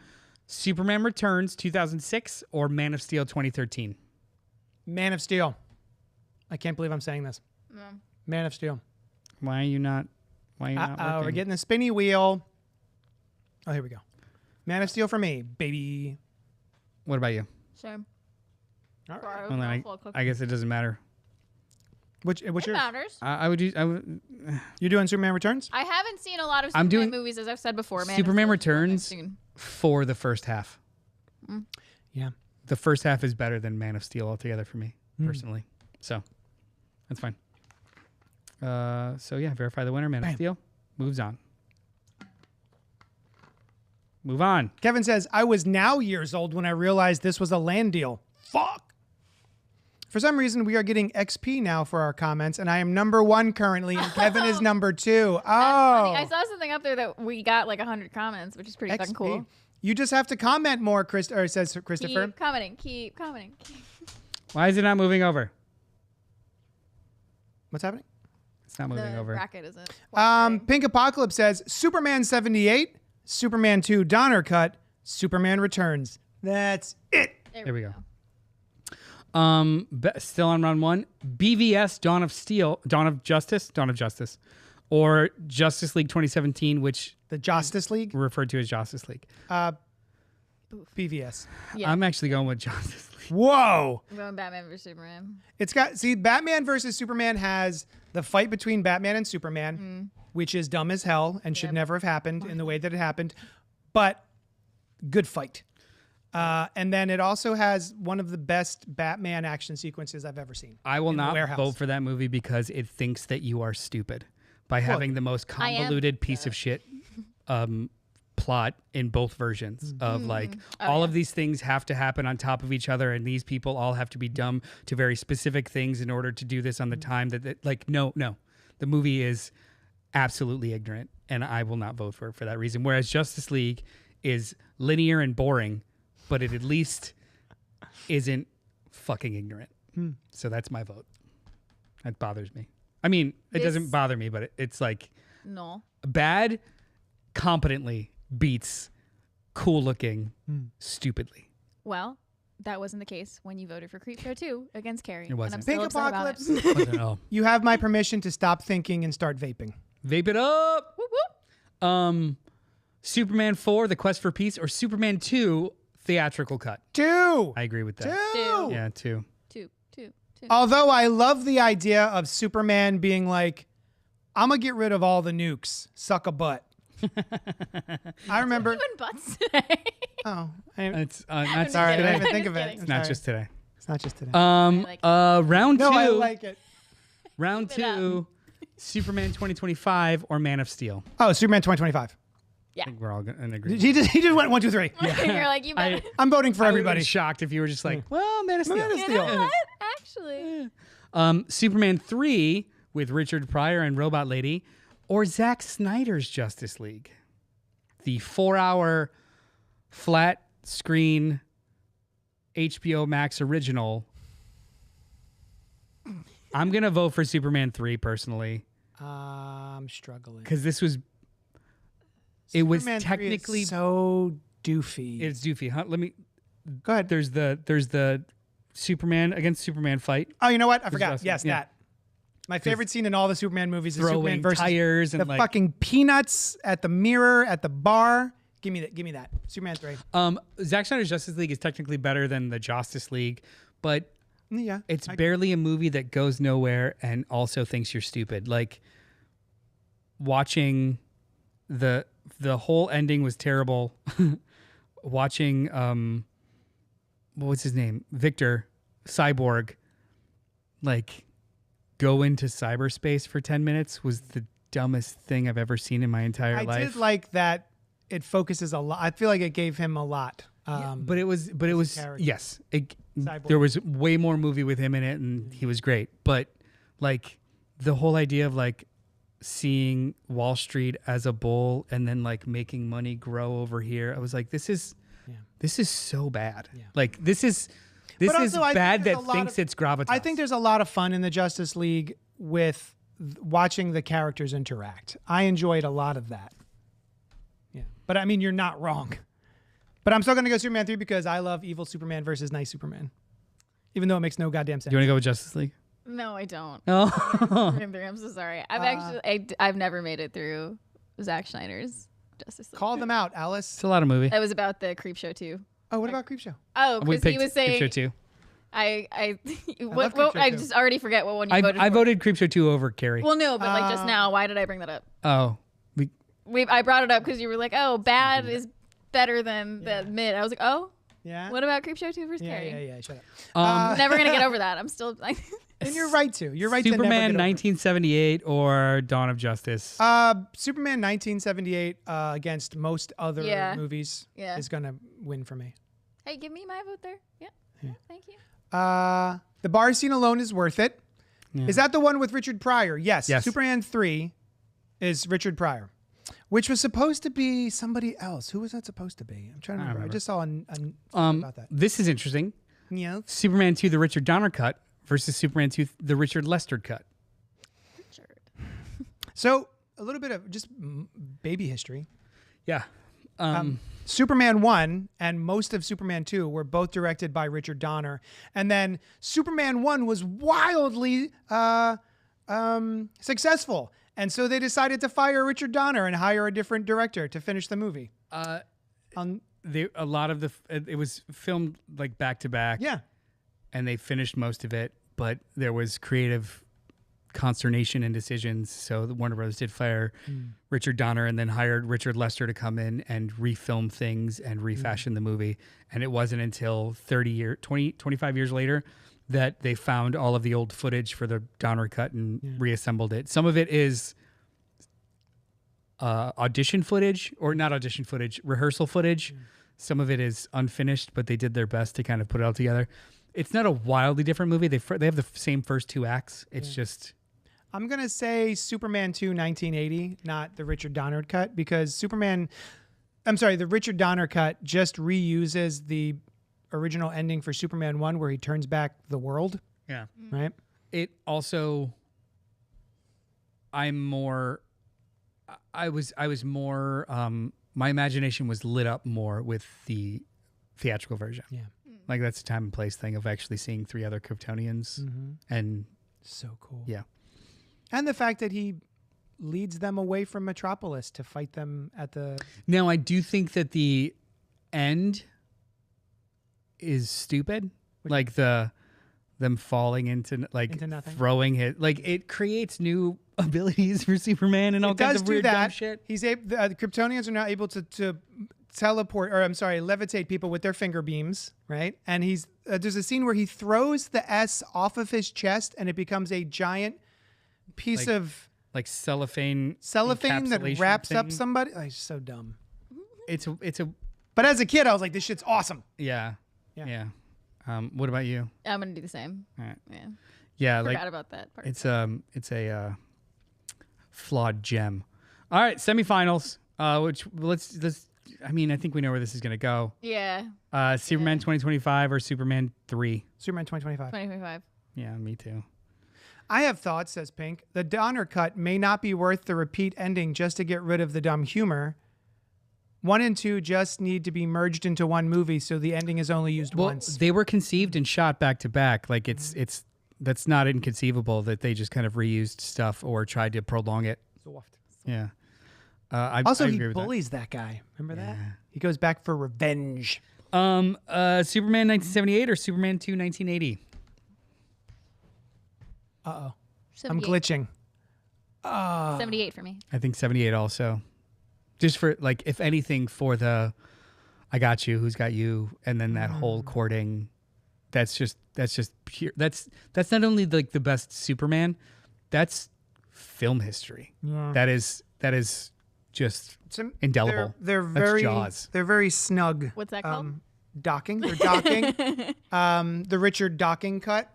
Speaker 2: Superman Returns 2006 or Man of Steel 2013.
Speaker 1: Man of Steel. I can't believe I'm saying this.
Speaker 3: No.
Speaker 1: Man of Steel.
Speaker 2: Why are you not? We're
Speaker 1: We're getting the spinny wheel. Oh, here we go. Man of Steel for me, baby.
Speaker 2: What about you?
Speaker 3: Same.
Speaker 1: All right.
Speaker 3: Sorry,
Speaker 2: Well, then I guess it doesn't matter.
Speaker 1: What's
Speaker 3: it
Speaker 1: yours?
Speaker 3: matters.
Speaker 2: I would use.
Speaker 1: You doing Superman Returns?
Speaker 3: I haven't seen a lot of
Speaker 2: I'm
Speaker 3: Superman
Speaker 2: doing
Speaker 3: movies, as I've said before. Man
Speaker 2: Superman
Speaker 3: of Steel is
Speaker 2: Returns
Speaker 3: soon.
Speaker 2: for the first half.
Speaker 1: Yeah.
Speaker 2: The first half is better than Man of Steel altogether for me, personally. So that's fine. So yeah, verify the winner. Man of Steel moves on. Move on.
Speaker 1: Kevin says, I was now years old when I realized this was a land deal. Fuck. For some reason, we are getting XP now for our comments, and I am number 1 currently, and Kevin is number 2. Oh.
Speaker 3: I saw something up there that we got like 100 comments, which is pretty fucking cool.
Speaker 1: You just have to comment more, says Christopher.
Speaker 3: Keep commenting. Keep commenting.
Speaker 2: Why is it not moving over?
Speaker 1: What's happening?
Speaker 2: It's not moving
Speaker 3: The
Speaker 2: over.
Speaker 3: bracket isn't.
Speaker 1: Pink Apocalypse says, Superman 78, Superman 2 Donner Cut, Superman Returns. That's it.
Speaker 2: There we go. Still on round 1. BVS Dawn of Justice, or Justice League 2017, which
Speaker 1: The Justice League?
Speaker 2: referred to as Justice League.
Speaker 1: BVS.
Speaker 3: Yeah.
Speaker 2: I'm actually going with Justice League.
Speaker 1: Whoa.
Speaker 3: I'm going Batman vs Superman.
Speaker 1: It's got, Batman versus Superman has the fight between Batman and Superman, which is dumb as hell and should never have happened in the way that it happened, but good fight. And then it also has one of the best Batman action sequences I've ever seen.
Speaker 2: I will
Speaker 1: in the
Speaker 2: not
Speaker 1: warehouse.
Speaker 2: vote for that movie because it thinks that you are stupid by having the most convoluted piece of shit plot in both versions of like all of these things have to happen on top of each other, and these people all have to be dumb to very specific things in order to do this on the time that like no, the movie is absolutely ignorant, and I will not vote for it for that reason. Whereas Justice League is linear and boring, but it at least isn't fucking ignorant. So that's my vote. That bothers me. I mean, it doesn't bother me, but it's like
Speaker 3: No.
Speaker 2: bad competently beats cool looking stupidly.
Speaker 3: Well, that wasn't the case when you voted for Krypto 2 against Carrie.
Speaker 2: It wasn't.
Speaker 3: And I'm still
Speaker 1: Pink
Speaker 3: upset about it.
Speaker 1: Apocalypse.
Speaker 2: Wasn't at all.
Speaker 1: You have my permission to stop thinking and start vaping.
Speaker 2: Vape it up.
Speaker 3: Whoop, whoop.
Speaker 2: Superman 4, The Quest for Peace, or Superman 2, theatrical cut.
Speaker 1: 2.
Speaker 2: I agree with that.
Speaker 3: 2.
Speaker 2: Yeah, 2.
Speaker 3: Two.
Speaker 1: Although I love the idea of Superman being like, I'm going to get rid of all the nukes. Suck a butt. I remember.
Speaker 3: Even butts today.
Speaker 1: Oh,
Speaker 2: It's not
Speaker 1: sorry. I
Speaker 2: today.
Speaker 1: didn't even think of it.
Speaker 3: It's
Speaker 2: It's not just today.
Speaker 1: It's not just today.
Speaker 2: Round two.
Speaker 1: no, I like it.
Speaker 2: Round
Speaker 3: Keep it up.
Speaker 2: 2. Superman 2025 or Man of Steel.
Speaker 1: Oh, Superman 2025.
Speaker 3: Yeah.
Speaker 2: I think we're all in agreement.
Speaker 1: He just went 1, 2, 3.
Speaker 3: You're like, you better.
Speaker 1: I'm voting for
Speaker 2: I would have
Speaker 1: everybody.
Speaker 2: been shocked if you were just like, well, Man of Steel.
Speaker 1: Man of
Speaker 3: You
Speaker 1: Steel.
Speaker 3: know what? Actually.
Speaker 2: Superman 3 with Richard Pryor and Robot Lady, or Zack Snyder's Justice League. The 4-hour flat screen HBO Max original. I'm going to vote for Superman 3 personally,
Speaker 1: I'm struggling.
Speaker 2: because this was, it was
Speaker 1: Superman 3 is
Speaker 2: technically,
Speaker 1: so doofy.
Speaker 2: it's doofy. Huh? Let me,
Speaker 1: Go ahead.
Speaker 2: there's the Superman against Superman fight.
Speaker 1: Oh, you know what? I forgot.
Speaker 2: Justice-
Speaker 1: Yes,
Speaker 2: yeah.
Speaker 1: that. My favorite scene in all the Superman movies is Superman
Speaker 2: Throwing
Speaker 1: versus
Speaker 2: tires and
Speaker 1: the
Speaker 2: like,
Speaker 1: fucking peanuts at the mirror at the bar. Give me that. Give me that. Superman 3.
Speaker 2: Zack Snyder's Justice League is technically better than the Justice League, but
Speaker 1: Yeah.
Speaker 2: it's barely a movie that goes nowhere and also thinks you're stupid. Like watching the whole ending was terrible. Watching what was his name? Victor Cyborg like go into cyberspace for 10 minutes was the dumbest thing I've ever seen in my entire
Speaker 1: I
Speaker 2: life.
Speaker 1: did like that. It focuses a lot. I feel like it gave him a lot.
Speaker 2: But it was
Speaker 1: character.
Speaker 2: yes.
Speaker 1: Cyborg.
Speaker 2: There was way more movie with him in it, and he was great. But like the whole idea of like seeing Wall Street as a bull and then like making money grow over here, I was like, this is so bad.
Speaker 1: Yeah.
Speaker 2: Like this is
Speaker 1: But also, I think
Speaker 2: bad
Speaker 1: there's
Speaker 2: that
Speaker 1: a lot
Speaker 2: thinks
Speaker 1: of-
Speaker 2: it's gravitas.
Speaker 1: I think there's a lot of fun in the Justice League with watching the characters interact. I enjoyed a lot of that. Yeah. But I mean, you're not wrong. But I'm still going to go Superman 3 because I love evil Superman versus nice Superman. Even though it makes no goddamn sense.
Speaker 2: Do you want to go with Justice League?
Speaker 3: No, I don't.
Speaker 2: Oh,
Speaker 3: I'm so sorry. I've never made it through Zack Schneider's Justice League.
Speaker 1: Call them out, Alice.
Speaker 2: it's a lot of movie.
Speaker 3: It was about the Creepshow too.
Speaker 1: Oh, what about Krypto?
Speaker 3: Oh,
Speaker 2: We
Speaker 3: because he
Speaker 2: picked
Speaker 3: was saying
Speaker 2: Creepshow 2.
Speaker 3: I
Speaker 1: love
Speaker 3: what
Speaker 1: Creepshow
Speaker 3: I
Speaker 1: too.
Speaker 3: just already forget what one you voted
Speaker 2: I
Speaker 3: for.
Speaker 2: voted Creepshow 2 over Carrie.
Speaker 3: Well, no, but like just now, why did I bring that up?
Speaker 2: Oh,
Speaker 3: I brought it up because you were like, "Oh, bad is better than the mid." I was like, "Oh,
Speaker 1: Yeah.
Speaker 3: what about Creepshow 2 versus
Speaker 1: Yeah,
Speaker 3: Carrie?"
Speaker 1: yeah, yeah. Shut up.
Speaker 3: Never gonna get over that. I'm still like,
Speaker 1: And you're right to. You're right to never
Speaker 2: Superman
Speaker 1: get over it.
Speaker 2: 1978 or Dawn of Justice.
Speaker 1: Superman 1978 against most other
Speaker 3: Yeah.
Speaker 1: movies
Speaker 3: Yeah.
Speaker 1: is going to win for me.
Speaker 3: hey, give me my vote there. Yeah, thank you.
Speaker 1: The bar scene alone is worth it.
Speaker 2: Yeah.
Speaker 1: Is that the one with Richard Pryor? Yes.
Speaker 2: Yes.
Speaker 1: Superman 3 is Richard Pryor, which was supposed to be somebody else. Who was that supposed to be? I'm trying to remember. I just saw about that.
Speaker 2: This is interesting.
Speaker 1: Yeah.
Speaker 2: Superman 2, the Richard Donner cut versus Superman 2, the Richard Lester cut.
Speaker 3: Richard.
Speaker 1: So a little bit of just baby history.
Speaker 2: Yeah.
Speaker 1: Superman 1 and most of Superman 2 were both directed by Richard Donner. And then Superman 1 was wildly successful. And so they decided to fire Richard Donner and hire a different director to finish the movie.
Speaker 2: A lot of it was filmed like back to back.
Speaker 1: Yeah.
Speaker 2: And they finished most of it, but there was creative consternation and decisions. So the Warner Brothers did fire Richard Donner and then hired Richard Lester to come in and refilm things and refashion the movie. And it wasn't until 25 years later that they found all of the old footage for the Donner cut and reassembled it. Some of it is audition footage, or not audition footage, rehearsal footage. Some of it is unfinished, but they did their best to kind of put it all together. It's not a wildly different movie. They have the same first two acts. It's just...
Speaker 1: I'm going to say Superman 2 1980, not the Richard Donner cut, because the Richard Donner cut just reuses the original ending for Superman 1 where he turns back the world,
Speaker 2: Yeah.
Speaker 1: right?
Speaker 2: It also... I was more... my imagination was lit up more with the theatrical version.
Speaker 1: Yeah.
Speaker 2: Like that's a time and place thing of actually seeing three other Kryptonians. And
Speaker 1: So cool.
Speaker 2: yeah.
Speaker 1: And the fact that he leads them away from Metropolis to fight them at the...
Speaker 2: Now, I do think that the end is stupid. Like the them falling into
Speaker 1: Into nothing.
Speaker 2: throwing it. Like it creates new abilities for Superman and all
Speaker 1: It
Speaker 2: kinds
Speaker 1: does
Speaker 2: of
Speaker 1: do
Speaker 2: weird dumb
Speaker 1: that.
Speaker 2: shit.
Speaker 1: He's able. The Kryptonians are now able to teleport, or I'm sorry, levitate people with their finger beams, right? And he's there's a scene where he throws the S off of his chest, and it becomes a giant piece of
Speaker 2: Like cellophane
Speaker 1: that
Speaker 2: encapsulation
Speaker 1: wraps up
Speaker 2: thing.
Speaker 1: somebody. Oh, he's so dumb.
Speaker 2: It's a
Speaker 1: But as a kid, I was like, this shit's awesome.
Speaker 2: yeah.
Speaker 1: Yeah.
Speaker 2: What about you?
Speaker 3: I'm gonna do the same.
Speaker 2: All right.
Speaker 3: Yeah,
Speaker 2: Yeah,
Speaker 3: forgot
Speaker 2: like
Speaker 3: about that part.
Speaker 2: it's a flawed gem. All right, semifinals. Which let's. I mean, I think we know where this is gonna go.
Speaker 3: Yeah,
Speaker 2: Superman 2025 or Superman 3.
Speaker 1: Superman 2025.
Speaker 3: 2025.
Speaker 2: Yeah, me too.
Speaker 1: I have thoughts, says Pink. The Donner cut may not be worth the repeat ending just to get rid of the dumb humor. 1 and 2 just need to be merged into one movie, so the ending is only used
Speaker 2: Well,
Speaker 1: once.
Speaker 2: they were conceived and shot back to back. Like it's that's not inconceivable that they just kind of reused stuff or tried to prolong it. Yeah. I
Speaker 1: Also,
Speaker 2: I
Speaker 1: he
Speaker 2: agree with that.
Speaker 1: bullies that guy. Remember that? He goes back for revenge.
Speaker 2: Superman 1978 or Superman 2 1980?
Speaker 1: Uh-oh.
Speaker 3: 78.
Speaker 1: I'm glitching.
Speaker 3: 78 for me.
Speaker 2: I think 78 also. Just for like, if anything, for the I got you, who's got you, and then that whole courting. That's just pure. That's not only like the best Superman, that's film history.
Speaker 1: Yeah.
Speaker 2: That is just indelible.
Speaker 1: They're
Speaker 2: That's
Speaker 1: very
Speaker 2: Jaws.
Speaker 1: They're very snug.
Speaker 3: What's that called?
Speaker 1: Docking. They're docking. The Richard docking cut.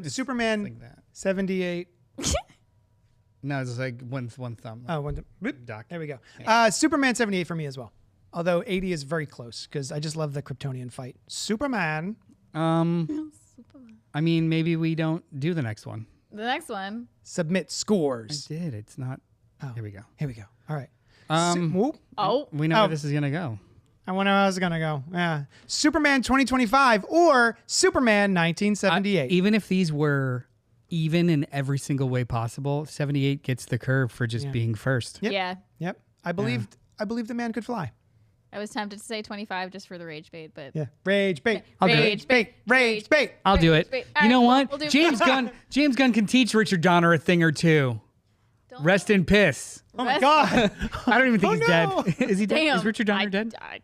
Speaker 1: Superman
Speaker 2: like that.
Speaker 1: 78.
Speaker 2: No, it's like one thumb.
Speaker 1: Oh, boop.
Speaker 2: Doc.
Speaker 1: There we go. Superman 78 for me as well. Although 80 is very close because I just love the Kryptonian fight. Superman.
Speaker 2: I mean, maybe we don't do the next one.
Speaker 3: The next one.
Speaker 1: Submit
Speaker 2: I
Speaker 1: scores.
Speaker 2: did. It's not.
Speaker 1: Oh.
Speaker 2: Here we go.
Speaker 1: Here we go. All right.
Speaker 2: Whoop.
Speaker 3: Oh,
Speaker 2: We know
Speaker 1: Oh.
Speaker 2: where this is gonna go.
Speaker 1: I wonder how it's going to go. Yeah. Superman 2025 or Superman 1978.
Speaker 2: Even if these were even in every single way possible, 78 gets the curve for just being first.
Speaker 1: Yep.
Speaker 3: yeah.
Speaker 1: Yep. I believed the man could fly.
Speaker 3: I was tempted to say 25 just for the rage bait, but
Speaker 1: Yeah. Rage bait.
Speaker 2: I'll do it.
Speaker 1: Rage bait. Rage bait.
Speaker 2: I'll do it.
Speaker 3: Wait,
Speaker 2: You know
Speaker 3: alright,
Speaker 2: what?
Speaker 3: we'll do-
Speaker 2: James Gunn can teach Richard Donner a thing or two.
Speaker 3: Don't-
Speaker 2: Rest in piss.
Speaker 1: Oh my
Speaker 3: Rest-
Speaker 1: God.
Speaker 2: I don't even think
Speaker 1: Oh,
Speaker 2: he's
Speaker 1: no.
Speaker 2: dead. Is he dead?
Speaker 3: Damn.
Speaker 2: Is Richard Donner dead?
Speaker 3: I-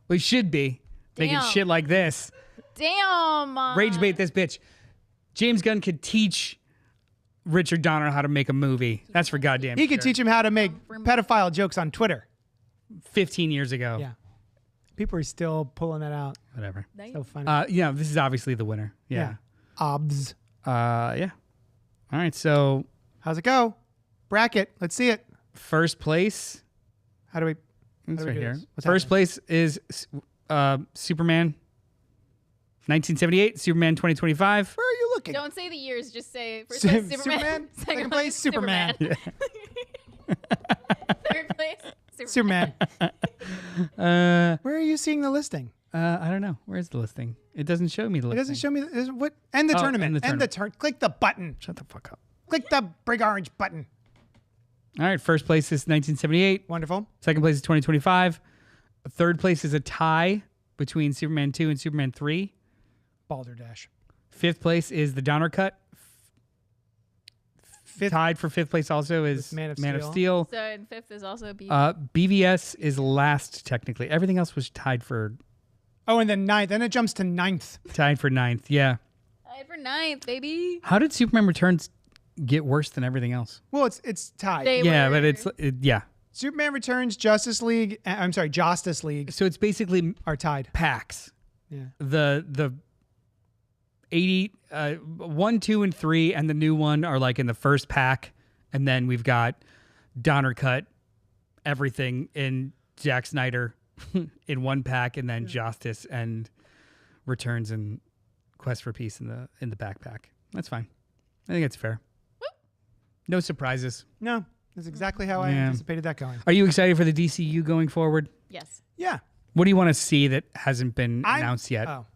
Speaker 2: Well, he should be. Making
Speaker 3: Damn.
Speaker 2: shit like this.
Speaker 3: Damn.
Speaker 2: Rage bait this bitch. James Gunn could teach Richard Donner how to make a movie. That's for goddamn
Speaker 1: He could
Speaker 2: sure.
Speaker 1: teach him how to make pedophile jokes on Twitter.
Speaker 2: 15 years ago.
Speaker 1: Yeah. People are still pulling that out.
Speaker 2: Whatever.
Speaker 1: So funny.
Speaker 2: Yeah, this is obviously the winner. Yeah.
Speaker 1: Obs.
Speaker 2: Yeah. All right. So
Speaker 1: How's it go? Bracket. Let's see it.
Speaker 2: first place.
Speaker 1: How do we?
Speaker 2: It's
Speaker 1: do we
Speaker 2: right
Speaker 1: do
Speaker 2: here.
Speaker 1: this? What's
Speaker 2: First
Speaker 1: happening?
Speaker 2: place is Superman 1978, Superman 2025.
Speaker 1: Where are you looking?
Speaker 3: Don't say the years. Just say first
Speaker 1: Su-
Speaker 3: place Superman.
Speaker 1: Superman? Second place, Superman.
Speaker 3: Third place
Speaker 1: Superman. Where are you seeing the listing?
Speaker 2: I don't know. Where's the listing? It doesn't show me the
Speaker 1: It
Speaker 2: listing.
Speaker 1: doesn't show me what. End the
Speaker 2: Oh,
Speaker 1: tournament.
Speaker 2: end the
Speaker 1: End the
Speaker 2: tournament.
Speaker 1: turn. Click the button.
Speaker 2: Shut the fuck up.
Speaker 1: Click the big orange button.
Speaker 2: All right. First place is 1978.
Speaker 1: Wonderful.
Speaker 2: Second place is 2025. Third place is a tie between Superman 2 and Superman 3.
Speaker 1: Balderdash.
Speaker 2: Fifth place is the Donner Cut.
Speaker 1: Fifth.
Speaker 2: Tied for fifth place also is
Speaker 1: Man of
Speaker 2: of
Speaker 1: Steel.
Speaker 2: Steel.
Speaker 3: So in fifth is also B.
Speaker 2: BVS is last technically. Everything else was tied for
Speaker 1: Oh, and then ninth. Then it jumps to ninth.
Speaker 2: ninth. Yeah.
Speaker 3: Tied for ninth, baby.
Speaker 2: How did Superman Returns get worse than everything else?
Speaker 1: Well, it's tied.
Speaker 3: They
Speaker 2: Yeah,
Speaker 3: were-
Speaker 2: but yeah.
Speaker 1: Superman Returns, Justice League. I'm sorry, Justice League
Speaker 2: So it's basically
Speaker 1: are tied.
Speaker 2: packs.
Speaker 1: Yeah.
Speaker 2: The 80 1, 2, and 3 and the new one are like in the first pack, and then we've got Donner Cut, everything in Zack Snyder in one pack, and then Justice and Returns and Quest for Peace in the backpack. That's fine. I think it's fair. No surprises.
Speaker 1: No, that's exactly how I
Speaker 2: Yeah.
Speaker 1: anticipated that going.
Speaker 2: Are you excited for the DCU going forward?
Speaker 3: Yes.
Speaker 1: Yeah.
Speaker 2: What do you want to see that hasn't been
Speaker 1: I'm-
Speaker 2: announced yet?
Speaker 1: Oh.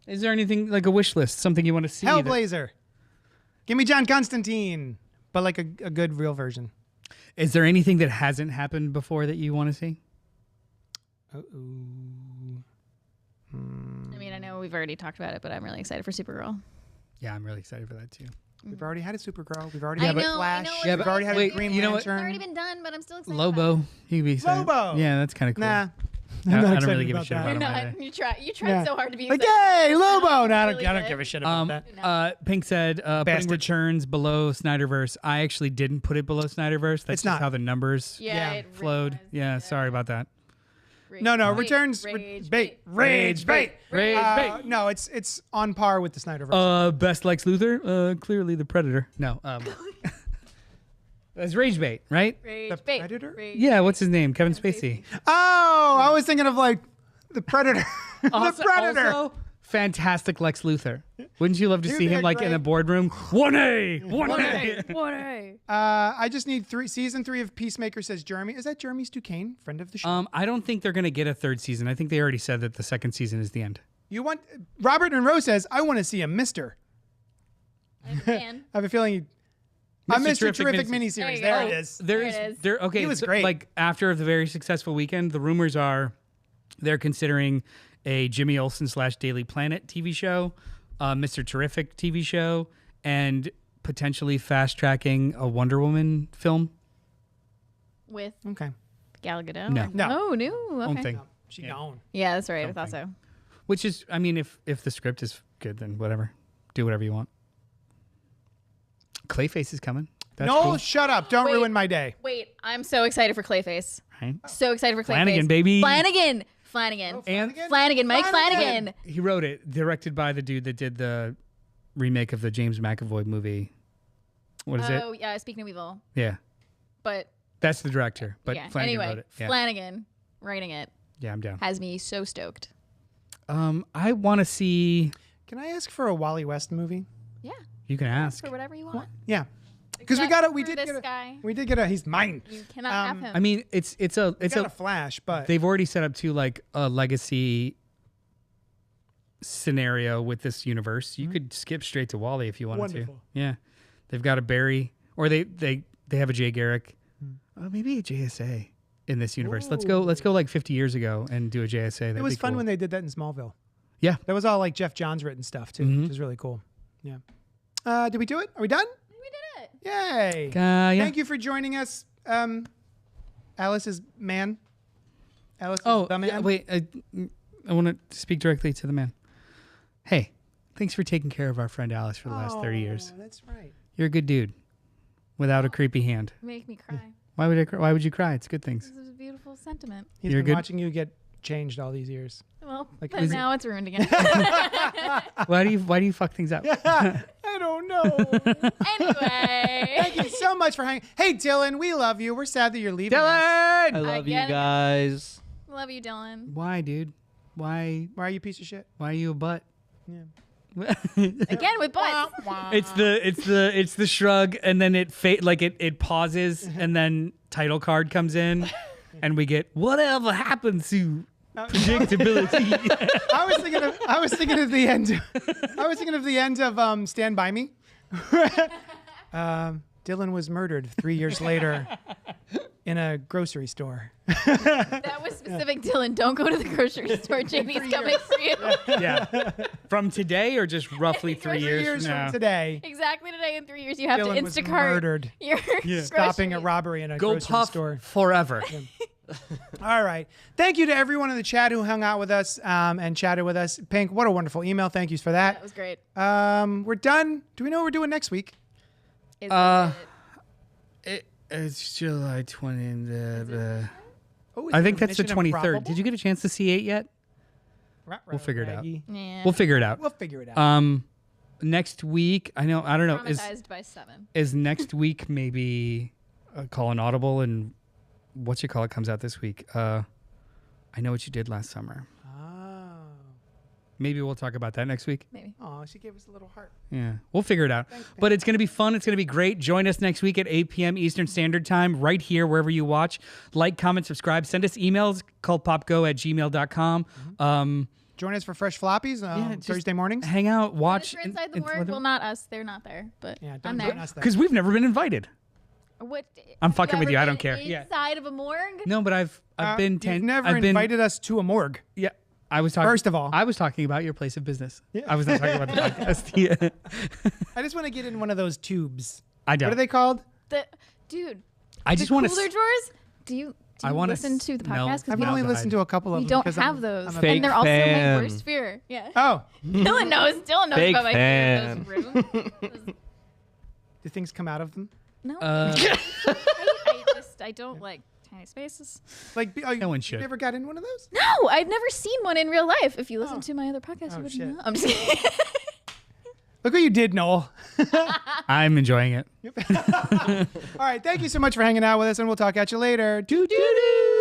Speaker 2: Is there anything like a wish list, something you want to see? that-
Speaker 1: Hellblazer. Give me John Constantine, but like a good real version.
Speaker 2: Is there anything that hasn't happened before that you want to see?
Speaker 3: I mean, I know we've already talked about it, but I'm really excited for Supergirl.
Speaker 2: Yeah, I'm really excited for that too.
Speaker 1: We've already had a Supergirl. We've already
Speaker 3: I
Speaker 1: had a
Speaker 3: know,
Speaker 1: Flash.
Speaker 3: Yeah,
Speaker 1: We've
Speaker 3: but
Speaker 1: already had a
Speaker 2: wait,
Speaker 1: Green
Speaker 2: you know what?
Speaker 3: It's
Speaker 1: Lantern.
Speaker 3: already been done, but I'm still excited.
Speaker 2: Lobo. He could be excited.
Speaker 1: Lobo.
Speaker 2: Yeah, that's kind of cool.
Speaker 1: Nah.
Speaker 2: I
Speaker 1: I'm not
Speaker 2: don't really
Speaker 1: excited
Speaker 2: give a
Speaker 1: about
Speaker 2: shit
Speaker 1: that.
Speaker 2: about
Speaker 3: You're
Speaker 2: him
Speaker 3: not.
Speaker 2: either.
Speaker 3: You tried
Speaker 1: Yeah.
Speaker 3: so hard to be
Speaker 1: Like,
Speaker 3: excited.
Speaker 1: yay, Lobo! No, I
Speaker 3: Really
Speaker 1: don't
Speaker 3: good.
Speaker 1: give a shit about that.
Speaker 2: Pink said putting
Speaker 1: Bastard.
Speaker 2: returns below Snyderverse. I actually didn't put it below Snyderverse. That's
Speaker 1: It's
Speaker 2: just
Speaker 1: not.
Speaker 2: how the numbers
Speaker 3: Yeah,
Speaker 1: Yeah.
Speaker 3: it
Speaker 2: flowed.
Speaker 3: realized
Speaker 2: Yeah,
Speaker 3: it.
Speaker 2: sorry about that.
Speaker 1: No,
Speaker 3: Rage
Speaker 1: returns.
Speaker 3: Rage
Speaker 1: Bait. Rage bait.
Speaker 2: Rage bait.
Speaker 1: No, it's on par with the Snyderverse.
Speaker 2: Best Lex Luthor. Clearly the Predator. No. That's Rage Bait, right?
Speaker 3: Rage
Speaker 1: The
Speaker 3: bait.
Speaker 1: Predator?
Speaker 3: Rage
Speaker 2: Yeah. What's his name? Kevin Spacey.
Speaker 1: Oh, I was thinking of like the Predator. The Predator.
Speaker 2: Also, fantastic Lex Luthor. Wouldn't you love to
Speaker 1: He would
Speaker 2: see
Speaker 1: be
Speaker 2: him
Speaker 1: a
Speaker 2: like in
Speaker 1: great-
Speaker 2: a boardroom? 1A. 1A.
Speaker 3: What a
Speaker 1: I just need season 3 of Peacemaker, says Jeremy. Is that Jeremy Duquesne, friend of the show?
Speaker 2: I don't think they're gonna get a third season. I think they already said that the second season is the end.
Speaker 1: You want Robert and Rose says, I want to see a Mister.
Speaker 3: man.
Speaker 1: I have a feeling a Mr. Terrific
Speaker 3: There
Speaker 1: miniseries.
Speaker 3: you
Speaker 1: There
Speaker 3: go.
Speaker 1: it is.
Speaker 2: There's
Speaker 3: There it is.
Speaker 2: there okay.
Speaker 1: He was
Speaker 2: so,
Speaker 1: great.
Speaker 2: Like after the very successful weekend, the rumors are they're considering a Jimmy Olsen / Daily Planet TV show, Mr. Terrific TV show, and potentially fast tracking a Wonder Woman film.
Speaker 3: With
Speaker 1: Okay.
Speaker 3: Gal Gadot.
Speaker 2: No.
Speaker 1: No.
Speaker 3: Oh, no.
Speaker 2: Own
Speaker 3: Okay.
Speaker 2: thing.
Speaker 1: She gone.
Speaker 3: Yeah, that's right. I thought so.
Speaker 2: Which is, I mean, if the script is good, then whatever, do whatever you want. Clayface is coming. That's
Speaker 1: No,
Speaker 2: cool.
Speaker 1: shut up. Don't
Speaker 3: Wait.
Speaker 1: ruin my day.
Speaker 3: Wait, I'm so excited for Clayface.
Speaker 2: Right?
Speaker 3: So excited for Clayface.
Speaker 2: Flanagan, baby.
Speaker 3: Flanagan.
Speaker 2: And
Speaker 3: Flanagan. Mike Flanagan.
Speaker 2: he wrote it, directed by the dude that did the remake of the James McAvoy movie. What is it?
Speaker 3: Oh, yeah. Speaking of evil.
Speaker 2: Yeah,
Speaker 3: But
Speaker 2: that's the director. But
Speaker 3: yeah.
Speaker 2: Flanagan
Speaker 3: Anyway,
Speaker 2: wrote it. Yeah.
Speaker 3: Flanagan writing it
Speaker 2: Yeah, I'm down.
Speaker 3: has me so stoked.
Speaker 2: I want to see.
Speaker 1: Can I ask for a Wally West movie?
Speaker 3: Yeah.
Speaker 2: You can ask.
Speaker 3: For whatever you want.
Speaker 1: Yeah. Because we
Speaker 3: Except
Speaker 1: we
Speaker 3: for
Speaker 1: did
Speaker 3: this
Speaker 1: get a
Speaker 3: guy.
Speaker 1: we did get a he's mine.
Speaker 3: You cannot have him.
Speaker 2: I mean, it's
Speaker 1: We
Speaker 2: a
Speaker 1: got a Flash, but
Speaker 2: they've already set up to like a legacy scenario with this universe. You could skip straight to Wally if you wanted
Speaker 1: Wonderful.
Speaker 2: to. Yeah, they've got a Barry, or they have a Jay Garrick, maybe a JSA in this universe. Let's go like 50 years ago and do a JSA. That'd
Speaker 1: it was
Speaker 2: be
Speaker 1: fun
Speaker 2: cool.
Speaker 1: when they did that in Smallville.
Speaker 2: Yeah,
Speaker 1: That was all like Jeff Johns written stuff too, which is really cool. Yeah. Did we do it? Are we done?
Speaker 3: we did it.
Speaker 1: Yay.
Speaker 2: yeah.
Speaker 1: Thank you for joining us. Alice's man. Alice's
Speaker 2: Oh,
Speaker 1: the man.
Speaker 2: yeah, wait. I want to speak directly to the man. Hey, thanks for taking care of our friend Alice for the last 30 years.
Speaker 1: Oh, that's right.
Speaker 2: You're a good dude, without a creepy hand.
Speaker 3: Make me cry.
Speaker 2: Why would I? Why would you cry? It's good things.
Speaker 3: This is a beautiful sentiment.
Speaker 1: He's
Speaker 2: You're
Speaker 1: been
Speaker 2: good.
Speaker 1: watching you get changed all these years.
Speaker 3: Well,
Speaker 1: Like,
Speaker 3: but
Speaker 1: is it-
Speaker 3: now it's ruined again.
Speaker 2: Why do you fuck things up?
Speaker 1: I don't know.
Speaker 3: Anyway.
Speaker 1: Thank you so much for hanging. Hey, Dylan, we love you. We're sad that you're leaving us.
Speaker 4: I
Speaker 2: Dylan!
Speaker 4: love you
Speaker 3: get it.
Speaker 4: guys.
Speaker 3: Love you, Dylan.
Speaker 2: Why, dude? Why?
Speaker 1: Why are you a piece of shit?
Speaker 2: Why are you a butt?
Speaker 3: Again with butts.
Speaker 2: It's the shrug, and then it pauses, and then title card comes in, and we get whatever happens to predictability.
Speaker 1: I was thinking of the end. I was thinking of the end of Stand By Me. Dylan was murdered 3 years later in a grocery store.
Speaker 3: That was specific, Dylan. Don't go to the grocery store. Jamie's coming for you.
Speaker 2: Yeah. From today, or just roughly 3
Speaker 1: 3
Speaker 2: years,
Speaker 1: years
Speaker 2: from now?
Speaker 1: from today,
Speaker 3: Exactly today in 3 years, you have
Speaker 1: Dylan
Speaker 3: to
Speaker 1: was
Speaker 3: Instacart
Speaker 1: murdered.
Speaker 3: your
Speaker 1: stopping a
Speaker 3: groceries.
Speaker 1: robbery in a
Speaker 2: Go
Speaker 1: grocery
Speaker 2: puff
Speaker 1: store.
Speaker 2: forever.
Speaker 1: All right. Thank you to everyone in the chat who hung out with us and chatted with us. Pink, what a wonderful email. Thank you for
Speaker 3: That
Speaker 1: that.
Speaker 3: was great.
Speaker 1: We're done. Do we know what we're doing next week?
Speaker 3: Is
Speaker 2: It's July 20th.
Speaker 1: Oh, is
Speaker 2: I
Speaker 1: it
Speaker 2: think that's the
Speaker 1: Mission
Speaker 2: 23rd.
Speaker 1: Improbable?
Speaker 2: Did you get a chance to see 8 yet?
Speaker 1: We'll
Speaker 2: figure it out.
Speaker 3: yeah.
Speaker 2: We'll figure it out.
Speaker 1: We'll figure it out.
Speaker 2: Next week, I don't know.
Speaker 3: Traumatized by 7.
Speaker 2: Is next week maybe call an audible, and what you call it comes out this week? I Know What You Did Last Summer. Maybe we'll talk about that next week.
Speaker 3: Maybe.
Speaker 1: Oh, she gave us a little heart.
Speaker 2: Yeah, we'll figure it out. But it's going to be fun. It's going to be great. Join us next week at 8 p.m. Eastern Standard Time, right here, wherever you watch. Like, comment, subscribe. Send us emails, cultpopgo@gmail.com.
Speaker 1: Join us for Fresh Floppies
Speaker 2: just
Speaker 1: Thursday mornings.
Speaker 2: Hang out, watch.
Speaker 3: Those are inside the morgue. Well, not us. They're not there. But
Speaker 1: Yeah,
Speaker 3: I'm
Speaker 1: don't
Speaker 3: there.
Speaker 1: join us there.
Speaker 2: Because we've never been invited.
Speaker 3: What?
Speaker 2: I'm fucking with you. I don't
Speaker 3: Ever
Speaker 2: care.
Speaker 3: been
Speaker 2: Yeah.
Speaker 3: Inside of a morgue?
Speaker 2: No, but I've been
Speaker 1: You've never
Speaker 2: I've been
Speaker 1: invited us to a morgue.
Speaker 2: Yeah, I was talking.
Speaker 1: First of all.
Speaker 2: I was talking about your place of business.
Speaker 1: Yeah.
Speaker 2: I was not talking about the podcast. Yeah.
Speaker 1: I just want to get in one of those tubes.
Speaker 2: I don't.
Speaker 1: What are they called?
Speaker 3: Dude.
Speaker 2: I just
Speaker 3: the
Speaker 2: want
Speaker 3: cooler
Speaker 2: to.
Speaker 3: drawers? Do you
Speaker 2: I wanna
Speaker 3: listen to the
Speaker 2: no.
Speaker 3: podcast? 'Cause
Speaker 1: I've
Speaker 3: we
Speaker 1: only
Speaker 2: don't-
Speaker 1: listened to a couple of
Speaker 3: we
Speaker 1: them.
Speaker 3: don't
Speaker 1: because
Speaker 3: have
Speaker 1: I'm
Speaker 3: those.
Speaker 1: a-
Speaker 4: Fake
Speaker 3: And they're also my
Speaker 4: fan.
Speaker 3: worst fear. Yeah.
Speaker 1: Oh,
Speaker 3: Dylan knows. Dylan knows
Speaker 4: Fake
Speaker 3: about my fear of those rooms.
Speaker 1: do things come out of them?
Speaker 3: No. I don't like tiny spaces.
Speaker 1: Like,
Speaker 2: No one should.
Speaker 1: You never got in one of those?
Speaker 3: No, I've never seen one in real life. If you listen to my other podcast,
Speaker 1: Oh,
Speaker 3: you wouldn't
Speaker 1: shit.
Speaker 3: know. I'm just kidding.
Speaker 1: Look what you did, Noel.
Speaker 2: I'm enjoying it.
Speaker 1: All right. Thank you so much for hanging out with us, and we'll talk at you later. Doo doo doo.